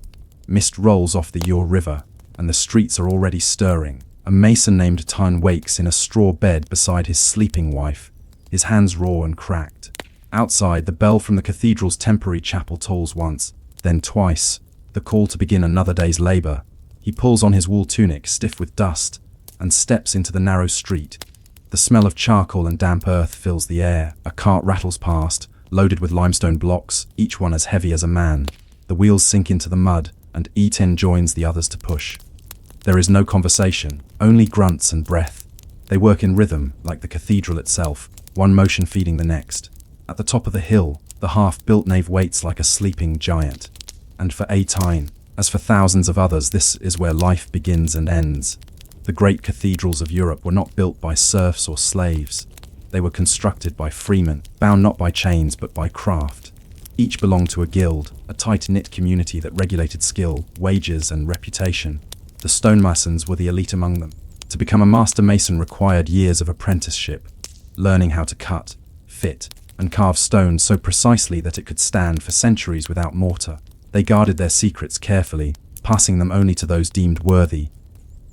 Mist rolls off the Eure River, and the streets are already stirring. A mason named Tarn wakes in a straw bed beside his sleeping wife, his hands raw and cracked. Outside, the bell from the cathedral's temporary chapel tolls once, then twice, the call to begin another day's labor. He pulls on his wool tunic, stiff with dust, and steps into the narrow street. The smell of charcoal and damp earth fills the air. A cart rattles past, loaded with limestone blocks, each one as heavy as a man. The wheels sink into the mud, and Etienne joins the others to push. There is no conversation, only grunts and breath. They work in rhythm, like the cathedral itself, one motion feeding the next. At the top of the hill, the half-built nave waits like a sleeping giant. And for Etienne, as for thousands of others, this is where life begins and ends. The great cathedrals of Europe were not built by serfs or slaves. They were constructed by freemen, bound not by chains but by craft. Each belonged to a guild, a tight-knit community that regulated skill, wages, and reputation. The stonemasons were the elite among them. To become a master mason required years of apprenticeship, learning how to cut, fit, and carve stone so precisely that it could stand for centuries without mortar. They guarded their secrets carefully, passing them only to those deemed worthy.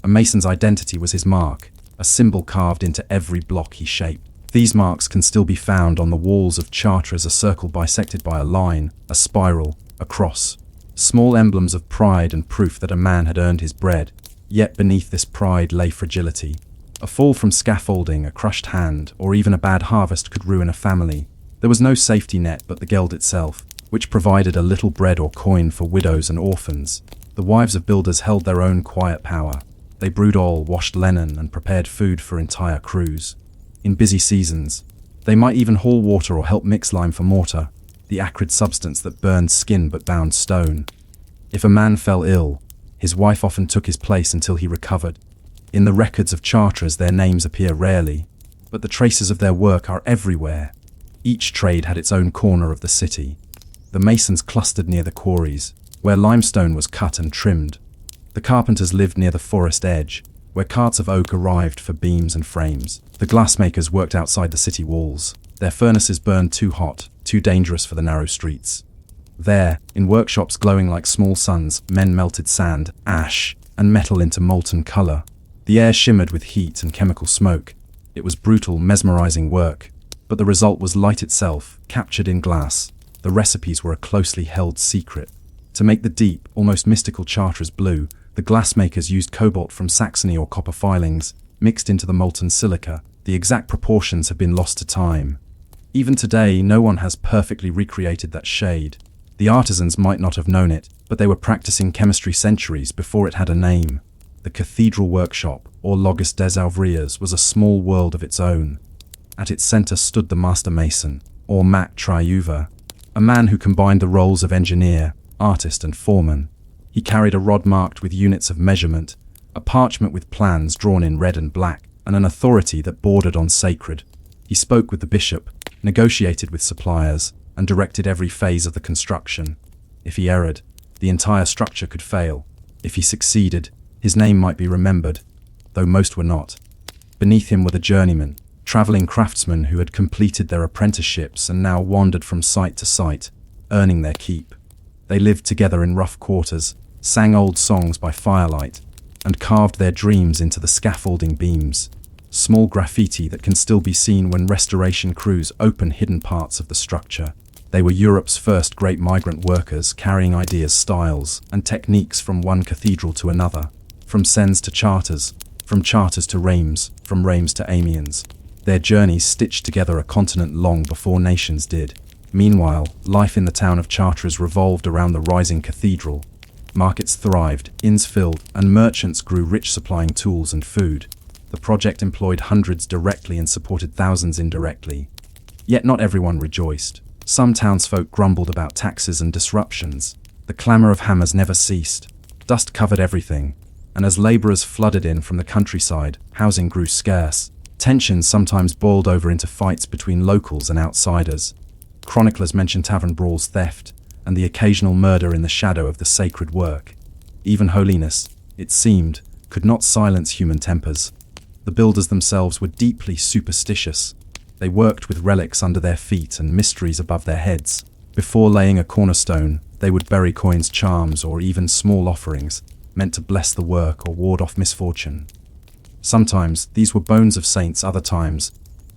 A mason's identity was his mark, a symbol carved into every block he shaped. These marks can still be found on the walls of Chartres, a circle bisected by a line, a spiral, a cross. Small emblems of pride and proof that a man had earned his bread. Yet beneath this pride lay fragility. A fall from scaffolding, a crushed hand, or even a bad harvest could ruin a family. There was no safety net but the guild itself, which provided a little bread or coin for widows and orphans. The wives of builders held their own quiet power. They brewed oil, washed linen, and prepared food for entire crews. In busy seasons, they might even haul water or help mix lime for mortar, the acrid substance that burned skin but bound stone. If a man fell ill, his wife often took his place until he recovered. In the records of Chartres their names appear rarely, but the traces of their work are everywhere. Each trade had its own corner of the city. The masons clustered near the quarries, where limestone was cut and trimmed. The carpenters lived near the forest edge, where carts of oak arrived for beams and frames. The glassmakers worked outside the city walls. Their furnaces burned too hot, too dangerous for the narrow streets. There, in workshops glowing like small suns, men melted sand, ash, and metal into molten color. The air shimmered with heat and chemical smoke. It was brutal, mesmerizing work, but the result was light itself, captured in glass. The recipes were a closely held secret. To make the deep, almost mystical Chartres blue, the glassmakers used cobalt from Saxony or copper filings, mixed into the molten silica. The exact proportions have been lost to time. Even today, no one has perfectly recreated that shade. The artisans might not have known it, but they were practicing chemistry centuries before it had a name. The Cathedral Workshop, or Logis des Ouvriers, was a small world of its own. At its center stood the master mason, or maître trieuver, a man who combined the roles of engineer, artist and foreman. He carried a rod marked with units of measurement, a parchment with plans drawn in red and black, and an authority that bordered on sacred. He spoke with the bishop, negotiated with suppliers, and directed every phase of the construction. If he erred, the entire structure could fail. If he succeeded, his name might be remembered, though most were not. Beneath him were the journeymen, traveling craftsmen who had completed their apprenticeships and now wandered from site to site, earning their keep. They lived together in rough quarters, sang old songs by firelight, and carved their dreams into the scaffolding beams. Small graffiti that can still be seen when restoration crews open hidden parts of the structure. They were Europe's first great migrant workers, carrying ideas, styles, and techniques from one cathedral to another, from Sens to Chartres, from Chartres to Reims, from Reims to Amiens. Their journeys stitched together a continent long before nations did. Meanwhile, life in the town of Chartres revolved around the rising cathedral. Markets thrived, inns filled, and merchants grew rich, supplying tools and food. The project employed hundreds directly and supported thousands indirectly. Yet not everyone rejoiced. Some townsfolk grumbled about taxes and disruptions. The clamor of hammers never ceased. Dust covered everything, and as laborers flooded in from the countryside, housing grew scarce. Tensions sometimes boiled over into fights between locals and outsiders. Chroniclers mention tavern brawls, theft, and the occasional murder in the shadow of the sacred work. Even holiness, it seemed, could not silence human tempers. The builders themselves were deeply superstitious. They worked with relics under their feet and mysteries above their heads. Before laying a cornerstone, they would bury coins, charms, or even small offerings, meant to bless the work or ward off misfortune. Sometimes these were bones of saints, other times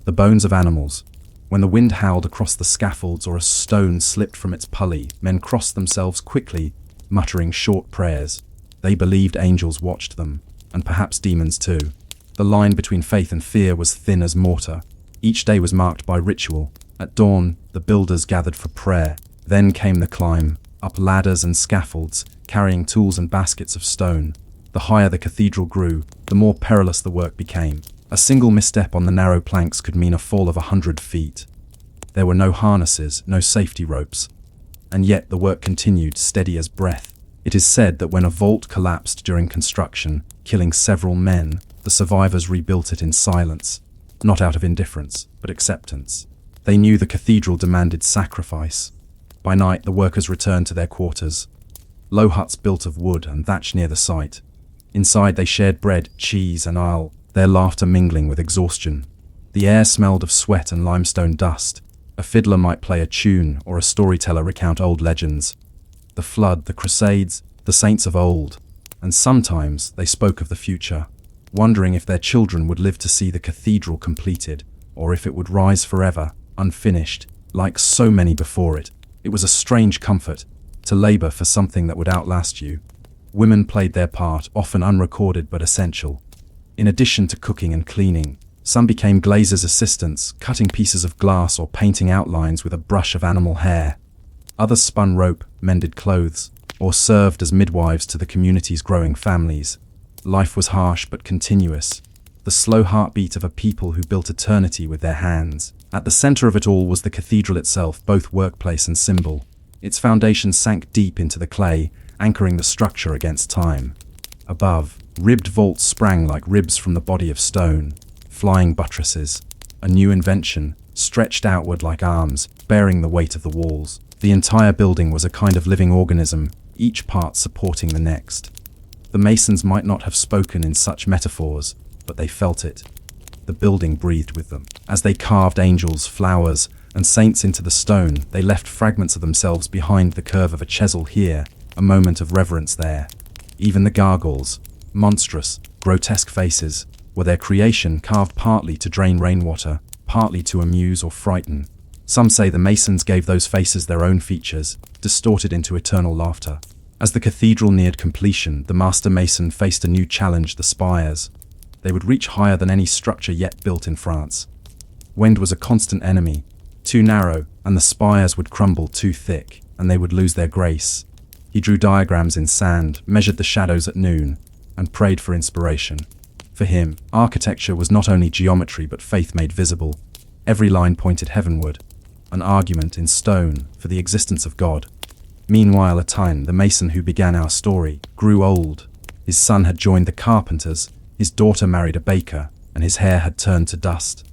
the bones of animals. When the wind howled across the scaffolds or a stone slipped from its pulley, men crossed themselves quickly, muttering short prayers. They believed angels watched them, and perhaps demons too. The line between faith and fear was thin as mortar. Each day was marked by ritual. At dawn, the builders gathered for prayer. Then came the climb, up ladders and scaffolds, carrying tools and baskets of stone. The higher the cathedral grew, the more perilous the work became. A single misstep on the narrow planks could mean a fall of 100 feet. There were no harnesses, no safety ropes. And yet the work continued, steady as breath. It is said that when a vault collapsed during construction, killing several men, the survivors rebuilt it in silence. Not out of indifference, but acceptance. They knew the cathedral demanded sacrifice. By night, the workers returned to their quarters. Low huts built of wood and thatch near the site. Inside they shared bread, cheese, and ale, their laughter mingling with exhaustion. The air smelled of sweat and limestone dust. A fiddler might play a tune, or a storyteller recount old legends. The flood, the crusades, the saints of old. And sometimes they spoke of the future, wondering if their children would live to see the cathedral completed, or if it would rise forever, unfinished, like so many before it. It was a strange comfort, to labor for something that would outlast you. Women played their part, often unrecorded but essential. In addition to cooking and cleaning, some became glazers' assistants, cutting pieces of glass or painting outlines with a brush of animal hair. Others spun rope, mended clothes, or served as midwives to the community's growing families. Life was harsh but continuous, the slow heartbeat of a people who built eternity with their hands. At the center of it all was the cathedral itself, both workplace and symbol. Its foundations sank deep into the clay, anchoring the structure against time. Above, ribbed vaults sprang like ribs from the body of stone, flying buttresses, a new invention, stretched outward like arms, bearing the weight of the walls. The entire building was a kind of living organism, each part supporting the next. The masons might not have spoken in such metaphors, but they felt it. The building breathed with them. As they carved angels, flowers, and saints into the stone, they left fragments of themselves behind the curve of a chisel here, a moment of reverence there. Even the gargoyles, monstrous, grotesque faces, were their creation, carved partly to drain rainwater, partly to amuse or frighten. Some say the masons gave those faces their own features, distorted into eternal laughter. As the cathedral neared completion, the master mason faced a new challenge: the spires. They would reach higher than any structure yet built in France. Wind was a constant enemy, too narrow, and the spires would crumble too thick, and they would lose their grace. He drew diagrams in sand, measured the shadows at noon, and prayed for inspiration. For him, architecture was not only geometry but faith made visible. Every line pointed heavenward, an argument in stone for the existence of God. Meanwhile, Etienne, the mason who began our story, grew old. His son had joined the carpenters, his daughter married a baker, and his hair had turned to dust.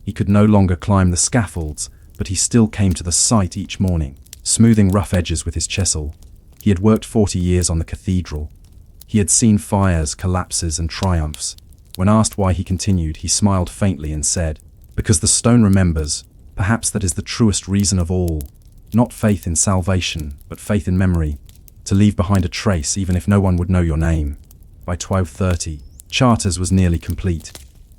He could no longer climb the scaffolds, but he still came to the site each morning, smoothing rough edges with his chisel. He had worked 40 years on the cathedral. He had seen fires, collapses, and triumphs. When asked why he continued, he smiled faintly and said, "Because the stone remembers. Perhaps that is the truest reason of all. Not faith in salvation, but faith in memory. To leave behind a trace even if no one would know your name." By 1230, Chartres was nearly complete.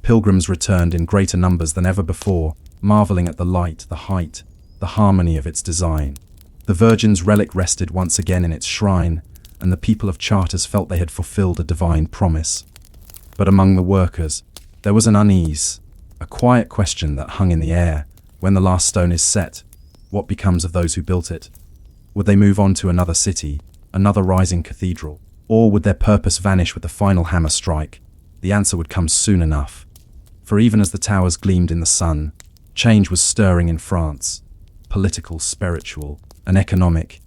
Pilgrims returned in greater numbers than ever before, marveling at the light, the height, the harmony of its design. The Virgin's relic rested once again in its shrine, and the people of Chartres felt they had fulfilled a divine promise. But among the workers, there was an unease, a quiet question that hung in the air. When the last stone is set, what becomes of those who built it? Would they move on to another city, another rising cathedral? Or would their purpose vanish with the final hammer strike? The answer would come soon enough. For even as the towers gleamed in the sun, change was stirring in France. Political, spiritual, and economic.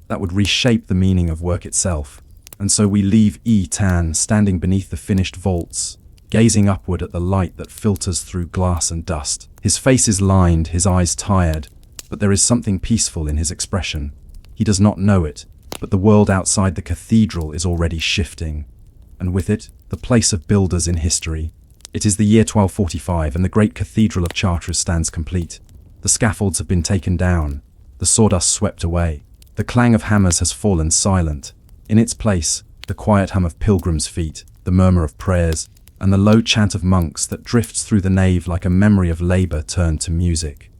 That would reshape the meaning of work itself. And so we leave Etienne standing beneath the finished vaults, gazing upward at the light that filters through glass and dust. His face is lined, his eyes tired, but there is something peaceful in his expression. He does not know it, but the world outside the cathedral is already shifting, and with it, the place of builders in history. It is the year 1245, and the great cathedral of Chartres stands complete. The scaffolds have been taken down, the sawdust swept away. The clang of hammers has fallen silent. In its place, the quiet hum of pilgrims' feet, the murmur of prayers, and the low chant of monks that drifts through the nave like a memory of labor turned to music.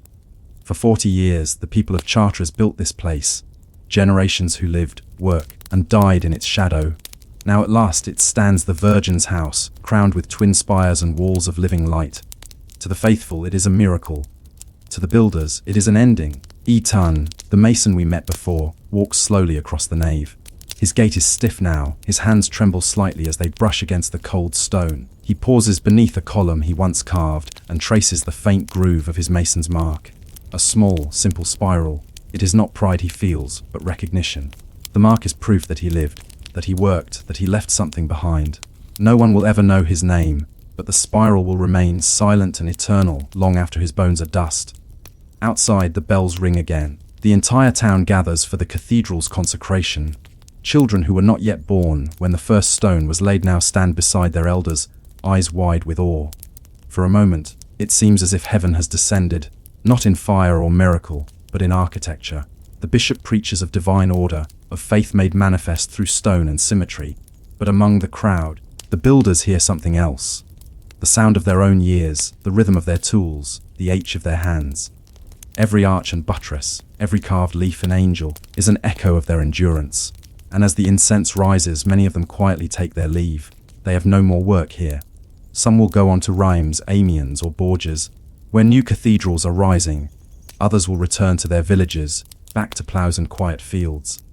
For 40 years, the people of Chartres built this place, generations who lived, worked, and died in its shadow. Now at last it stands, the Virgin's house, crowned with twin spires and walls of living light. To the faithful, it is a miracle. To the builders, it is an ending. Etienne, the mason we met before, walks slowly across the nave. His gait is stiff now, his hands tremble slightly as they brush against the cold stone. He pauses beneath a column he once carved and traces the faint groove of his mason's mark. A small, simple spiral. It is not pride he feels, but recognition. The mark is proof that he lived, that he worked, that he left something behind. No one will ever know his name, but the spiral will remain silent and eternal long after his bones are dust. Outside, the bells ring again. The entire town gathers for the cathedral's consecration. Children who were not yet born when the first stone was laid now stand beside their elders, eyes wide with awe. For a moment, it seems as if heaven has descended, not in fire or miracle, but in architecture. The bishop preaches of divine order, of faith made manifest through stone and symmetry. But among the crowd, the builders hear something else. The sound of their own years, the rhythm of their tools, the ache of their hands. Every arch and buttress, every carved leaf and angel is an echo of their endurance. And as the incense rises, many of them quietly take their leave. They have no more work here. Some will go on to Reims, Amiens, or Bourges. Where new cathedrals are rising, others will return to their villages, back to ploughs and quiet fields.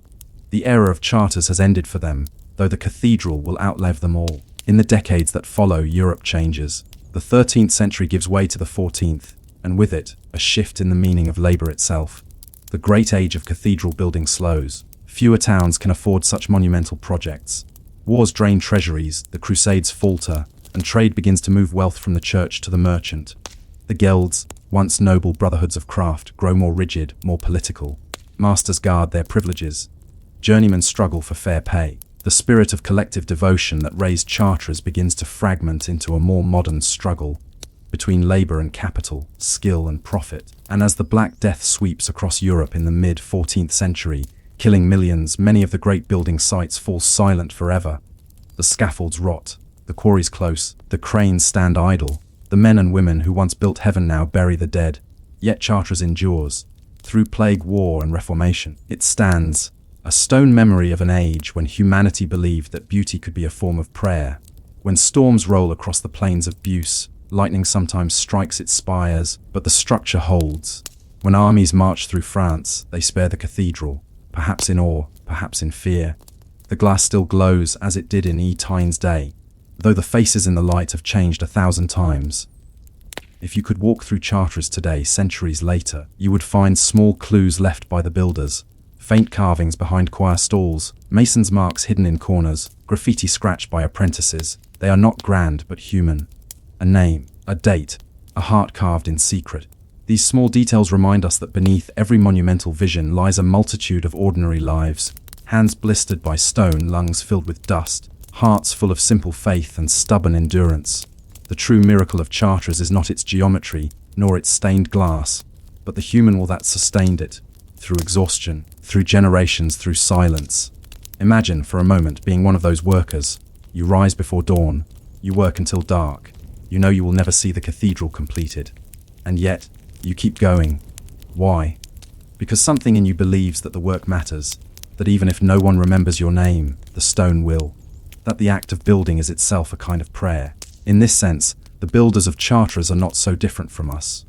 The era of Chartres has ended for them, though the cathedral will outlive them all. In the decades that follow, Europe changes. The 13th century gives way to the 14th, and with it, a shift in the meaning of labor itself. The great age of cathedral building slows, Fewer towns can afford such monumental projects. Wars drain treasuries, the crusades falter, and trade begins to move wealth from the church to the merchant. The guilds, once noble brotherhoods of craft, grow more rigid, more political. Masters guard their privileges. Journeymen struggle for fair pay. The spirit of collective devotion that raised charterers begins to fragment into a more modern struggle between labor and capital, skill and profit. And as the Black Death sweeps across Europe in the mid-14th century, killing millions, many of the great building sites fall silent forever. The scaffolds rot, the quarries close, the cranes stand idle. The men and women who once built heaven now bury the dead. Yet Chartres endures. Through plague, war and reformation, it stands, a stone memory of an age when humanity believed that beauty could be a form of prayer. When storms roll across the plains of Beauce, lightning sometimes strikes its spires, but the structure holds. When armies march through France, they spare the cathedral, perhaps in awe, perhaps in fear. The glass still glows as it did in Etienne's day, though the faces in the light have changed 1,000 times. If you could walk through Chartres today, centuries later, you would find small clues left by the builders. Faint carvings behind choir stalls, masons' marks hidden in corners, graffiti scratched by apprentices. They are not grand but human. A name, a date, a heart carved in secret. These small details remind us that beneath every monumental vision lies a multitude of ordinary lives. Hands blistered by stone, lungs filled with dust, hearts full of simple faith and stubborn endurance. The true miracle of Chartres is not its geometry, nor its stained glass, but the human will that sustained it, through exhaustion, through generations, through silence. Imagine, for a moment, being one of those workers. You rise before dawn, you work until dark, you know you will never see the cathedral completed. And yet, you keep going. Why? Because something in you believes that the work matters, that even if no one remembers your name, the stone will. That the act of building is itself a kind of prayer. In this sense, the builders of Chartres are not so different from us.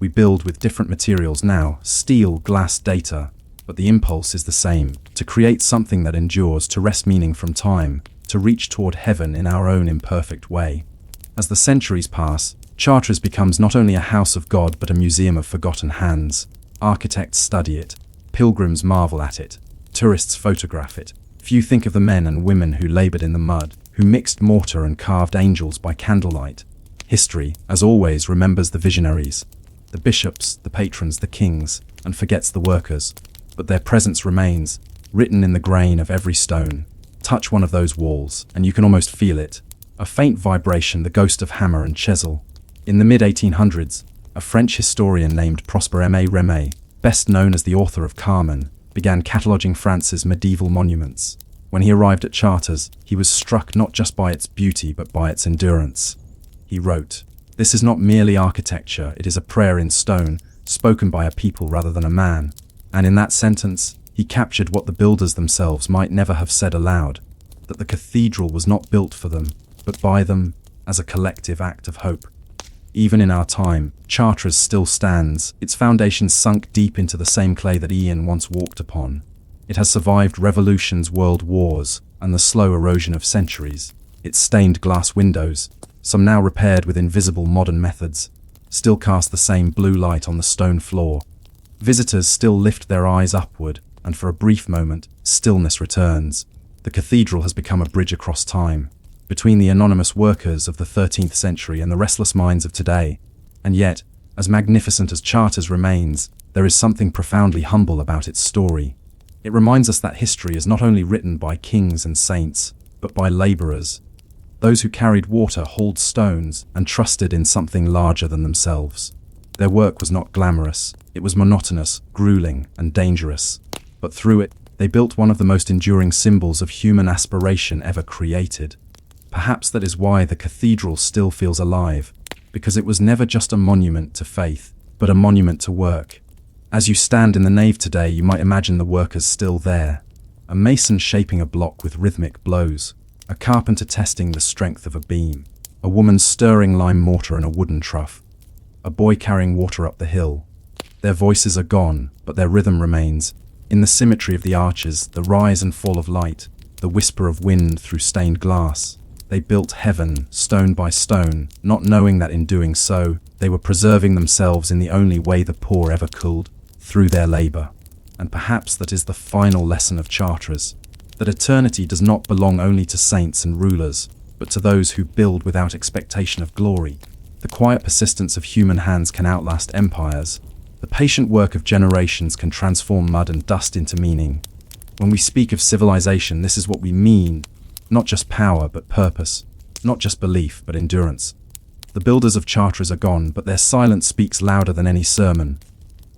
We build with different materials now, steel, glass, data, but the impulse is the same, to create something that endures, to wrest meaning from time, to reach toward heaven in our own imperfect way. As the centuries pass, Chartres becomes not only a house of God but a museum of forgotten hands. Architects study it, pilgrims marvel at it, tourists photograph it. Few think of the men and women who labored in the mud, who mixed mortar and carved angels by candlelight. History, as always, remembers the visionaries, the bishops, the patrons, the kings, and forgets the workers. But their presence remains, written in the grain of every stone. Touch one of those walls, and you can almost feel it. A faint vibration, the ghost of hammer and chisel. In the mid-1800s, a French historian named Prosper Aimé Rémy, best known as the author of Carmen, began cataloguing France's medieval monuments. When he arrived at Chartres, he was struck not just by its beauty but by its endurance. He wrote, "This is not merely architecture, it is a prayer in stone, spoken by a people rather than a man." And in that sentence, he captured what the builders themselves might never have said aloud, that the cathedral was not built for them, but by them as a collective act of hope. Even in our time, Chartres still stands, its foundations sunk deep into the same clay that Ian once walked upon. It has survived revolutions, world wars, and the slow erosion of centuries. Its stained glass windows, some now repaired with invisible modern methods, still cast the same blue light on the stone floor. Visitors still lift their eyes upward, and for a brief moment, stillness returns. The cathedral has become a bridge across time, between the anonymous workers of the 13th century and the restless minds of today. And yet, as magnificent as Chartres remains, there is something profoundly humble about its story. It reminds us that history is not only written by kings and saints, but by laborers, those who carried water, hauled stones, and trusted in something larger than themselves. Their work was not glamorous, it was monotonous, grueling, and dangerous. But through it, they built one of the most enduring symbols of human aspiration ever created. Perhaps that is why the cathedral still feels alive, because it was never just a monument to faith, but a monument to work. As you stand in the nave today, you might imagine the workers still there. A mason shaping a block with rhythmic blows, a carpenter testing the strength of a beam, a woman stirring lime mortar in a wooden trough, a boy carrying water up the hill. Their voices are gone, but their rhythm remains. In the symmetry of the arches, the rise and fall of light, the whisper of wind through stained glass. They built heaven, stone by stone, not knowing that in doing so, they were preserving themselves in the only way the poor ever could, through their labor. And perhaps that is the final lesson of Chartres, that eternity does not belong only to saints and rulers, but to those who build without expectation of glory. The quiet persistence of human hands can outlast empires. The patient work of generations can transform mud and dust into meaning. When we speak of civilization, this is what we mean. Not just power, but purpose. Not just belief, but endurance. The builders of Chartres are gone, but their silence speaks louder than any sermon.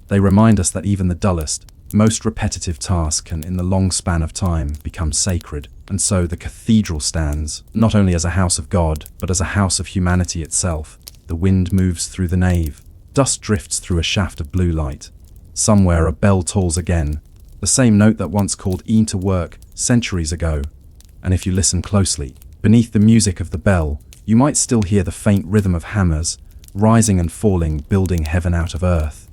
They remind us that even the dullest, most repetitive task can, in the long span of time, become sacred. And so the cathedral stands, not only as a house of God, but as a house of humanity itself. The wind moves through the nave. Dust drifts through a shaft of blue light. Somewhere a bell tolls again, the same note that once called Ian to work centuries ago. And if you listen closely, beneath the music of the bell, you might still hear the faint rhythm of hammers, rising and falling, building heaven out of earth.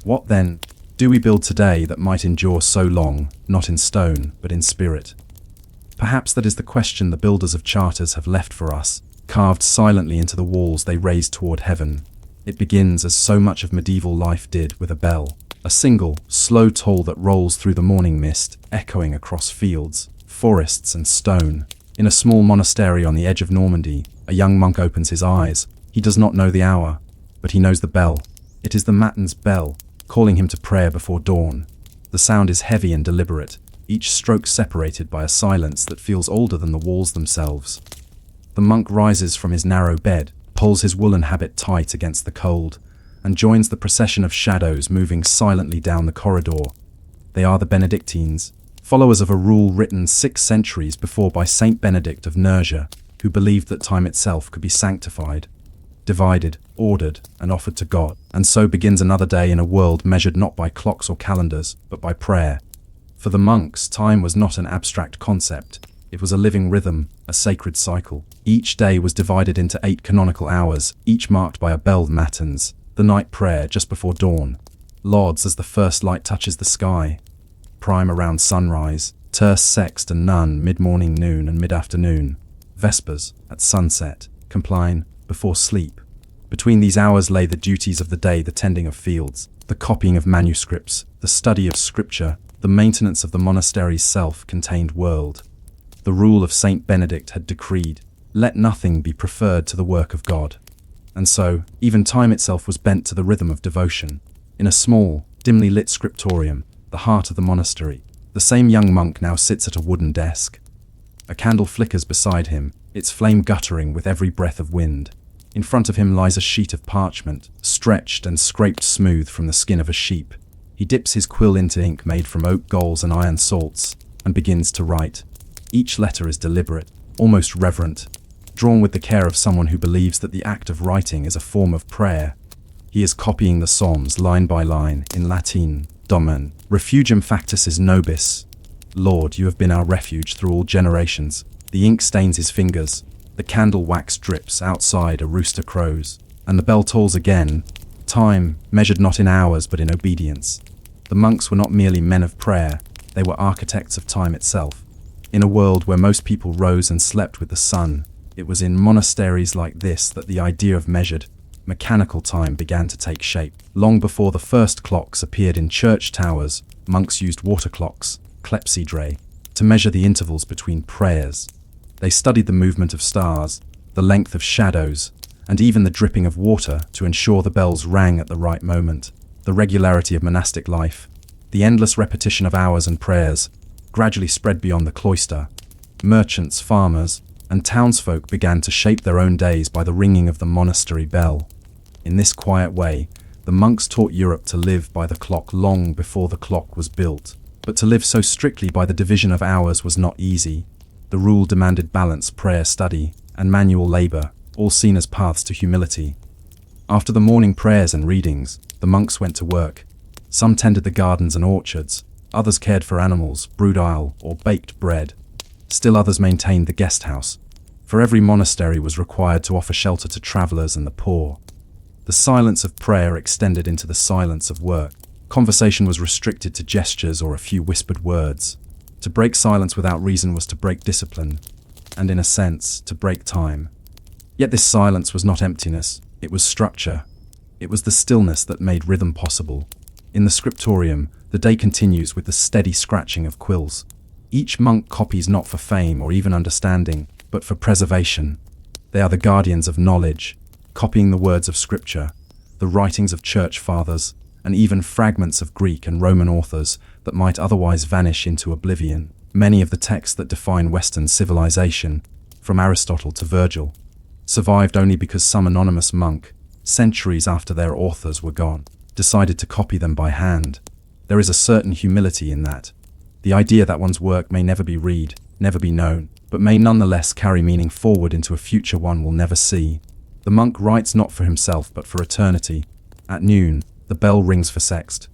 What then do we build today that might endure so long, not in stone, but in spirit? Perhaps that is the question the builders of Chartres have left for us, carved silently into the walls they raised toward heaven. It begins as so much of medieval life did, with a bell, a single, slow toll that rolls through the morning mist, echoing across fields, forests and stone. In a small monastery on the edge of Normandy, a young monk opens his eyes. He does not know the hour, but he knows the bell. It is the Matins bell, calling him to prayer before dawn. The sound is heavy and deliberate, each stroke separated by a silence that feels older than the walls themselves. The monk rises from his narrow bed, pulls his woolen habit tight against the cold, and joins the procession of shadows moving silently down the corridor. They are the Benedictines, followers of a rule written 6 centuries before by Saint Benedict of Nursia, who believed that time itself could be sanctified, divided, ordered, and offered to God. And so begins another day in a world measured not by clocks or calendars, but by prayer. For the monks, time was not an abstract concept. It was a living rhythm, a sacred cycle. Each day was divided into 8 canonical hours, each marked by a bell matins, the night prayer just before dawn, lauds as the first light touches the sky, prime around sunrise, terce sext and none mid-morning, noon and mid-afternoon, vespers at sunset, compline before sleep. Between these hours lay the duties of the day, the tending of fields, the copying of manuscripts, the study of scripture, the maintenance of the monastery's self-contained world. The rule of Saint Benedict had decreed, let nothing be preferred to the work of God. And so, even time itself was bent to the rhythm of devotion. In a small, dimly lit scriptorium, the heart of the monastery, the same young monk now sits at a wooden desk. A candle flickers beside him, its flame guttering with every breath of wind. In front of him lies a sheet of parchment, stretched and scraped smooth from the skin of a sheep. He dips his quill into ink made from oak galls and iron salts, and begins to write. Each letter is deliberate, almost reverent, drawn with the care of someone who believes that the act of writing is a form of prayer. He is copying the Psalms line by line, in Latin, Domen, refugium factis nobis. Lord, you have been our refuge through all generations. The ink stains his fingers, the candle wax drips, outside a rooster crows, and the bell tolls again, time measured not in hours but in obedience. The monks were not merely men of prayer, they were architects of time itself. In a world where most people rose and slept with the sun, it was in monasteries like this that the idea of measured, mechanical time began to take shape. Long before the first clocks appeared in church towers, monks used water clocks, clepsydrae, to measure the intervals between prayers. They studied the movement of stars, the length of shadows, and even the dripping of water to ensure the bells rang at the right moment. The regularity of monastic life, the endless repetition of hours and prayers, gradually spread beyond the cloister. Merchants, farmers, and townsfolk began to shape their own days by the ringing of the monastery bell. In this quiet way, the monks taught Europe to live by the clock long before the clock was built. But to live so strictly by the division of hours was not easy. The rule demanded balance, prayer, study, and manual labor, all seen as paths to humility. After the morning prayers and readings, the monks went to work. Some tended the gardens and orchards, others cared for animals, brewed ale, or baked bread. Still others maintained the guest house, for every monastery was required to offer shelter to travelers and the poor. The silence of prayer extended into the silence of work. Conversation was restricted to gestures or a few whispered words. To break silence without reason was to break discipline, and in a sense, to break time. Yet this silence was not emptiness, it was structure. It was the stillness that made rhythm possible. In the scriptorium, The day continues with the steady scratching of quills. Each monk copies not for fame or even understanding, but for preservation. They are the guardians of knowledge, copying the words of scripture, the writings of church fathers, and even fragments of Greek and Roman authors that might otherwise vanish into oblivion. Many of the texts that define Western civilization, from Aristotle to Virgil, survived only because some anonymous monk, centuries after their authors were gone, decided to copy them by hand. There is a certain humility in that. The idea that one's work may never be read, never be known, but may nonetheless carry meaning forward into a future one will never see. The monk writes not for himself but for eternity. At noon, the bell rings for sext.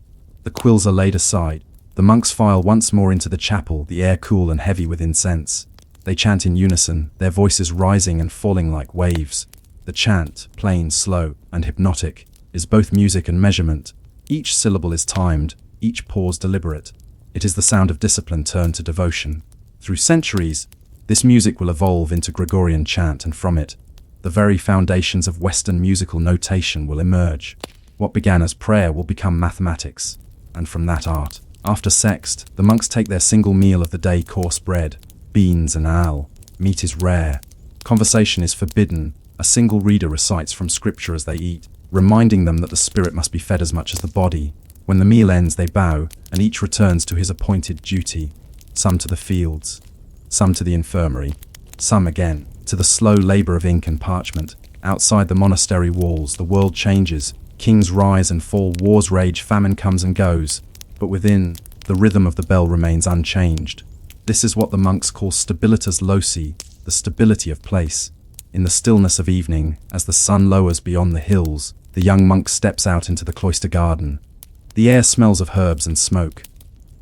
The quills are laid aside. The monks file once more into the chapel, the air cool and heavy with incense. They chant in unison, their voices rising and falling like waves. The chant, plain, slow, and hypnotic, is both music and measurement. Each syllable is timed, each pause deliberate. It is the sound of discipline turned to devotion. Through centuries, this music will evolve into Gregorian chant, and from it, the very foundations of Western musical notation will emerge. What began as prayer will become mathematics, and from that art. After sext, the monks take their single meal of the day: coarse bread, beans and ale. Meat is rare. Conversation is forbidden. A single reader recites from scripture as they eat, reminding them that the spirit must be fed as much as the body. When the meal ends, they bow, and each returns to his appointed duty. Some to the fields, some to the infirmary, some again to the slow labor of ink and parchment. Outside the monastery walls, the world changes. Kings rise and fall, wars rage, famine comes and goes. But within, the rhythm of the bell remains unchanged. This is what the monks call stabilitas loci, the stability of place. In the stillness of evening, as the sun lowers beyond the hills, the young monk steps out into the cloister garden. The air smells of herbs and smoke.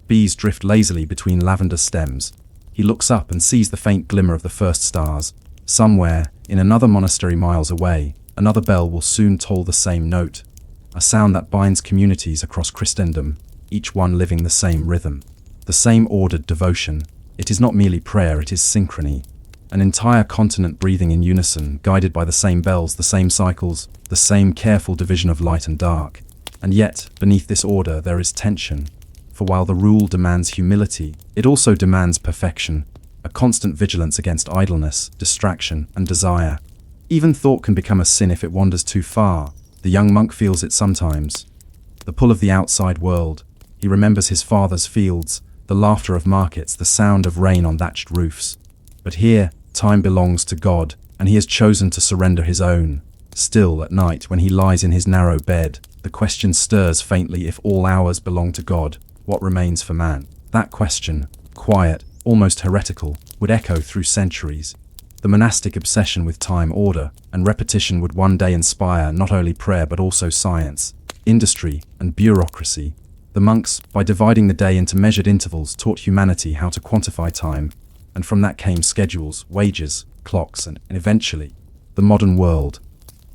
Bees drift lazily between lavender stems. He looks up and sees the faint glimmer of the first stars. Somewhere, in another monastery miles away, another bell will soon toll the same note. A sound that binds communities across Christendom, each one living the same rhythm, the same ordered devotion. It is not merely prayer, it is synchrony. An entire continent breathing in unison, guided by the same bells, the same cycles, the same careful division of light and dark. And yet, beneath this order, there is tension. For while the rule demands humility, it also demands perfection, a constant vigilance against idleness, distraction, and desire. Even thought can become a sin if it wanders too far. The young monk feels it sometimes. The pull of the outside world. He remembers his father's fields, the laughter of markets, the sound of rain on thatched roofs. But here, time belongs to God, and he has chosen to surrender his own. Still, at night, when he lies in his narrow bed, the question stirs faintly: if all hours belong to God, what remains for man? That question, quiet, almost heretical, would echo through centuries. The monastic obsession with time, order, and repetition would one day inspire not only prayer but also science, industry, and bureaucracy. The monks, by dividing the day into measured intervals, taught humanity how to quantify time, and from that came schedules, wages, clocks, and eventually, the modern world.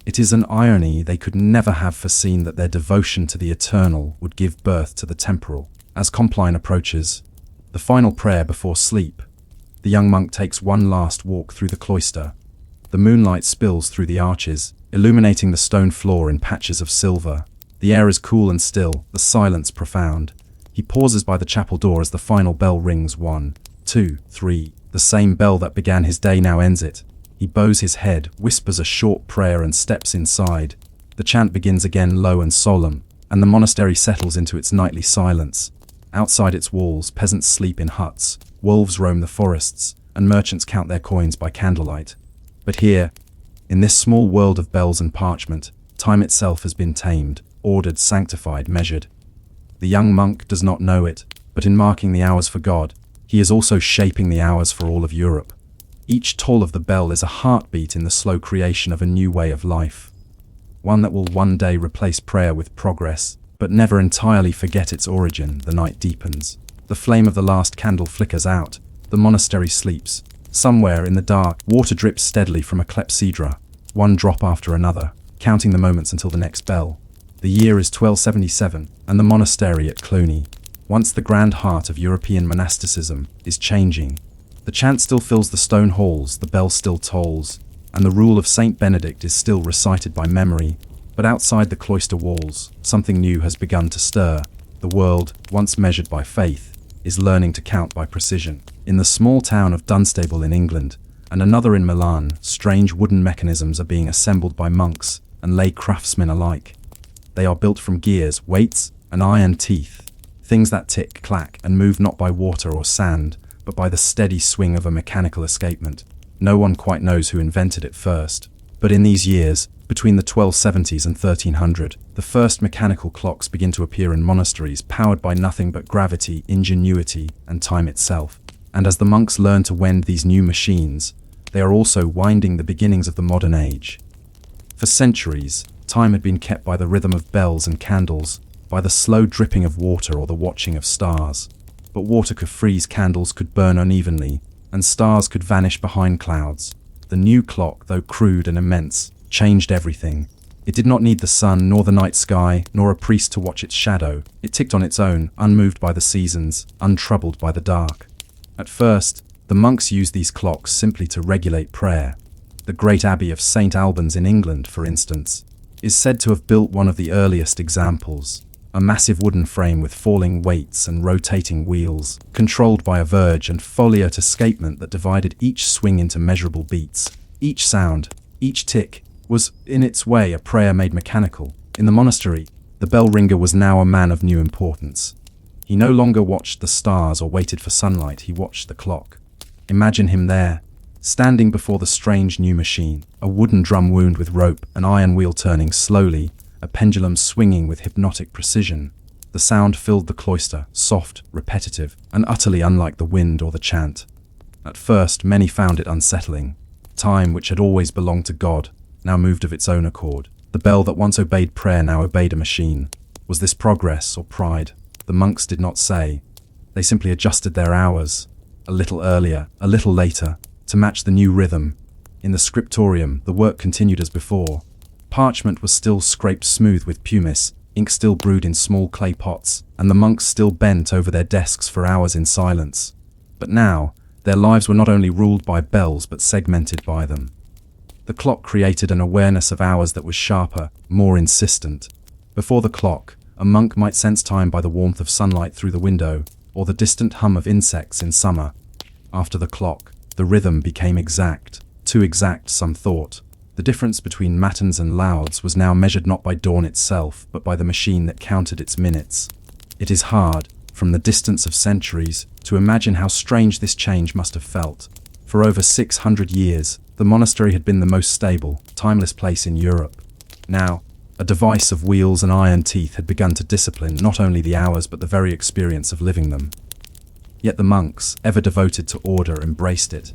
It is an irony they could never have foreseen that their devotion to the eternal would give birth to the temporal. As Compline approaches, the final prayer before sleep, the young monk takes one last walk through the cloister. The moonlight spills through the arches, illuminating the stone floor in patches of silver. The air is cool and still, the silence profound. He pauses by the chapel door as the final bell rings. 1, 2, 3. The same bell that began his day now ends it. He bows his head, whispers a short prayer, and steps inside. The chant begins again, low and solemn, and the monastery settles into its nightly silence. Outside its walls, peasants sleep in huts, wolves roam the forests, and merchants count their coins by candlelight. But here, in this small world of bells and parchment, time itself has been tamed, ordered, sanctified, measured. The young monk does not know it, but in marking the hours for God, he is also shaping the hours for all of Europe. Each toll of the bell is a heartbeat in the slow creation of a new way of life, one that will one day replace prayer with progress, but never entirely forget its origin. The night deepens. The flame of the last candle flickers out. The monastery sleeps. Somewhere in the dark, water drips steadily from a clepsydra, one drop after another, counting the moments until the next bell. The year is 1277, and the monastery at Cluny, once the grand heart of European monasticism, is changing. The chant still fills the stone halls, the bell still tolls, and the rule of Saint Benedict is still recited by memory. But outside the cloister walls, something new has begun to stir. The world, once measured by faith, is learning to count by precision. In the small town of Dunstable in England, and another in Milan, strange wooden mechanisms are being assembled by monks and lay craftsmen alike. They are built from gears, weights, and iron teeth, things that tick, clack, and move not by water or sand, but by the steady swing of a mechanical escapement. No one quite knows who invented it first, but in these years, between the 1270s and 1300, the first mechanical clocks begin to appear in monasteries powered by nothing but gravity, ingenuity, and time itself. And as the monks learn to wend these new machines, they are also winding the beginnings of the modern age. For centuries, time had been kept by the rhythm of bells and candles, by the slow dripping of water or the watching of stars. But water could freeze, candles could burn unevenly, and stars could vanish behind clouds. The new clock, though crude and immense, changed everything. It did not need the sun, nor the night sky, nor a priest to watch its shadow. It ticked on its own, unmoved by the seasons, untroubled by the dark. At first, the monks used these clocks simply to regulate prayer. The great abbey of St. Albans in England, for instance, is said to have built one of the earliest examples. A massive wooden frame with falling weights and rotating wheels, controlled by a verge and foliot escapement that divided each swing into measurable beats. Each sound, each tick, was, in its way, a prayer made mechanical. In the monastery, the bell ringer was now a man of new importance. He no longer watched the stars or waited for sunlight, he watched the clock. Imagine him there, standing before the strange new machine, a wooden drum wound with rope, an iron wheel turning slowly, a pendulum swinging with hypnotic precision. The sound filled the cloister, soft, repetitive, and utterly unlike the wind or the chant. At first, many found it unsettling. Time, which had always belonged to God, now moved of its own accord. The bell that once obeyed prayer now obeyed a machine. Was this progress or pride? The monks did not say. They simply adjusted their hours, a little earlier, a little later, to match the new rhythm. In the scriptorium, the work continued as before. Parchment was still scraped smooth with pumice, ink still brewed in small clay pots, and the monks still bent over their desks for hours in silence. But now, their lives were not only ruled by bells but segmented by them. The clock created an awareness of hours that was sharper, more insistent. Before the clock, a monk might sense time by the warmth of sunlight through the window, or the distant hum of insects in summer. After the clock, the rhythm became exact, too exact, some thought. The difference between matins and lauds was now measured not by dawn itself, but by the machine that counted its minutes. It is hard, from the distance of centuries, to imagine how strange this change must have felt. For over 600 years, the monastery had been the most stable, timeless place in Europe. Now, a device of wheels and iron teeth had begun to discipline not only the hours but the very experience of living them. Yet the monks, ever devoted to order, embraced it.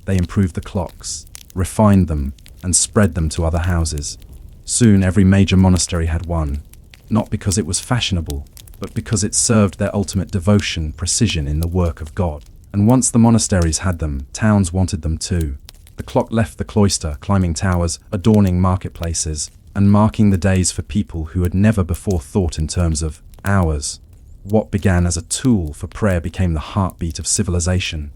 They improved the clocks, refined them, and spread them to other houses. Soon every major monastery had one, not because it was fashionable, but because it served their ultimate devotion, precision in the work of God. And once the monasteries had them, towns wanted them too. The clock left the cloister, climbing towers, adorning marketplaces, and marking the days for people who had never before thought in terms of hours. What began as a tool for prayer became the heartbeat of civilization.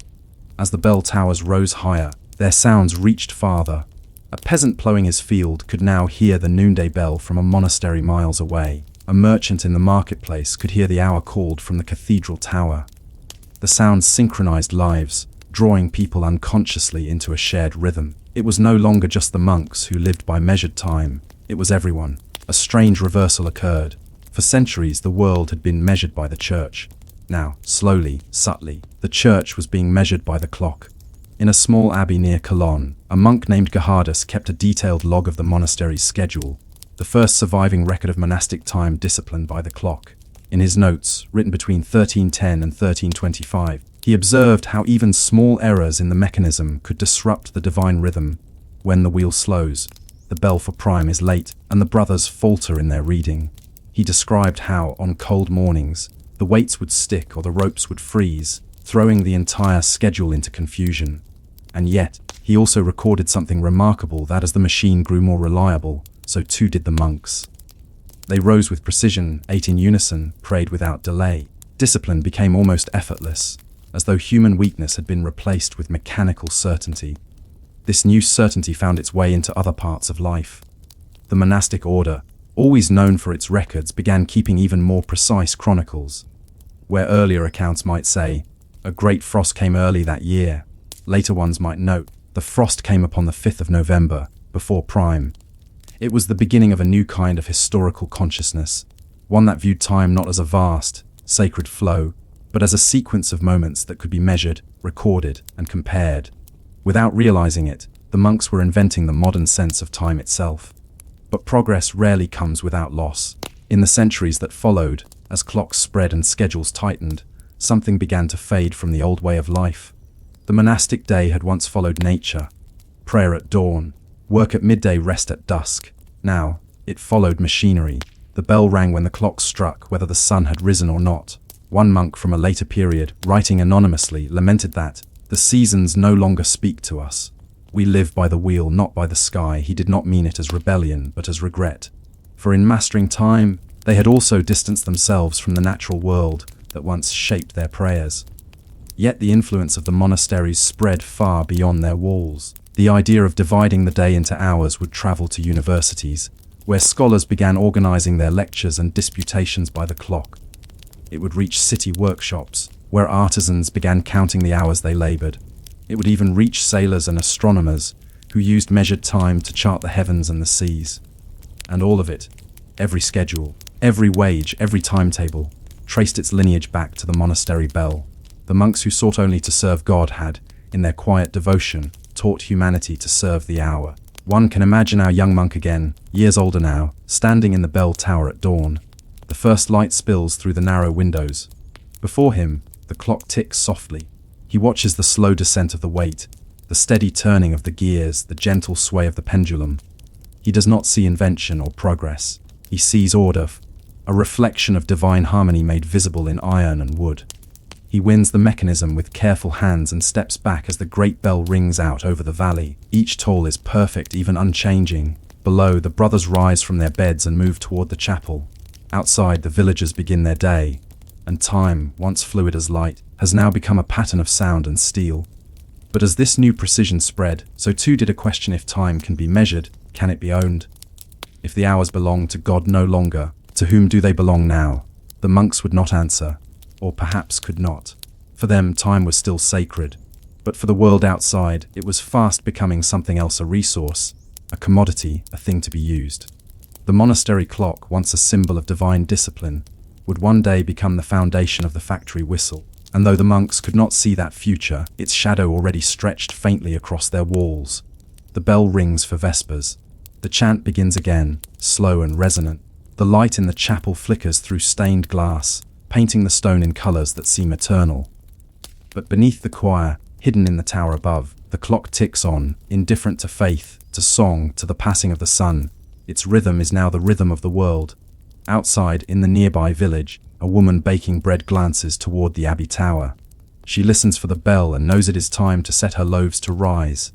As the bell towers rose higher, their sounds reached farther. A peasant ploughing his field could now hear the noonday bell from a monastery miles away. A merchant in the marketplace could hear the hour called from the cathedral tower. The sounds synchronized lives, drawing people unconsciously into a shared rhythm. It was no longer just the monks who lived by measured time. It was everyone. A strange reversal occurred. For centuries, the world had been measured by the church. Now, slowly, subtly, the church was being measured by the clock. In a small abbey near Cologne, a monk named Gerhardus kept a detailed log of the monastery's schedule, the first surviving record of monastic time disciplined by the clock. In his notes, written between 1310 and 1325, he observed how even small errors in the mechanism could disrupt the divine rhythm. When the wheel slows, the bell for prime is late, and the brothers falter in their reading. He described how, on cold mornings, the weights would stick or the ropes would freeze, throwing the entire schedule into confusion. And yet, he also recorded something remarkable, that as the machine grew more reliable, so too did the monks. They rose with precision, ate in unison, prayed without delay. Discipline became almost effortless, as though human weakness had been replaced with mechanical certainty. This new certainty found its way into other parts of life. The monastic order, always known for its records, began keeping even more precise chronicles. Where earlier accounts might say, "A great frost came early that year," later ones might note, "The frost came upon the 5th of November, before prime." It was the beginning of a new kind of historical consciousness, one that viewed time not as a vast, sacred flow, but as a sequence of moments that could be measured, recorded, and compared. Without realizing it, the monks were inventing the modern sense of time itself. But progress rarely comes without loss. In the centuries that followed, as clocks spread and schedules tightened, something began to fade from the old way of life. The monastic day had once followed nature. Prayer at dawn, work at midday, rest at dusk. Now, it followed machinery. The bell rang when the clock struck, whether the sun had risen or not. One monk from a later period, writing anonymously, lamented that, "The seasons no longer speak to us. We live by the wheel, not by the sky." He did not mean it as rebellion, but as regret. For in mastering time, they had also distanced themselves from the natural world that once shaped their prayers. Yet the influence of the monasteries spread far beyond their walls. The idea of dividing the day into hours would travel to universities, where scholars began organizing their lectures and disputations by the clock. It would reach city workshops, where artisans began counting the hours they labored. It would even reach sailors and astronomers, who used measured time to chart the heavens and the seas. And all of it, every schedule, every wage, every timetable, traced its lineage back to the monastery bell. The monks who sought only to serve God had, in their quiet devotion, taught humanity to serve the hour. One can imagine our young monk again, years older now, standing in the bell tower at dawn. The first light spills through the narrow windows. Before him, the clock ticks softly. He watches the slow descent of the weight, the steady turning of the gears, the gentle sway of the pendulum. He does not see invention or progress. He sees order, a reflection of divine harmony made visible in iron and wood. He winds the mechanism with careful hands and steps back as the great bell rings out over the valley. Each toll is perfect, even unchanging. Below, the brothers rise from their beds and move toward the chapel. Outside, the villagers begin their day, and time, once fluid as light, has now become a pattern of sound and steel. But as this new precision spread, so too did a question: if time can be measured, can it be owned? If the hours belong to God no longer, to whom do they belong now? The monks would not answer, or perhaps could not. For them, time was still sacred. But for the world outside, it was fast becoming something else, a resource, a commodity, a thing to be used. The monastery clock, once a symbol of divine discipline, would one day become the foundation of the factory whistle. And though the monks could not see that future, its shadow already stretched faintly across their walls. The bell rings for vespers. The chant begins again, slow and resonant. The light in the chapel flickers through stained glass, painting the stone in colors that seem eternal. But beneath the choir, hidden in the tower above, the clock ticks on, indifferent to faith, to song, to the passing of the sun. Its rhythm is now the rhythm of the world. Outside, in the nearby village, a woman baking bread glances toward the abbey tower. She listens for the bell and knows it is time to set her loaves to rise.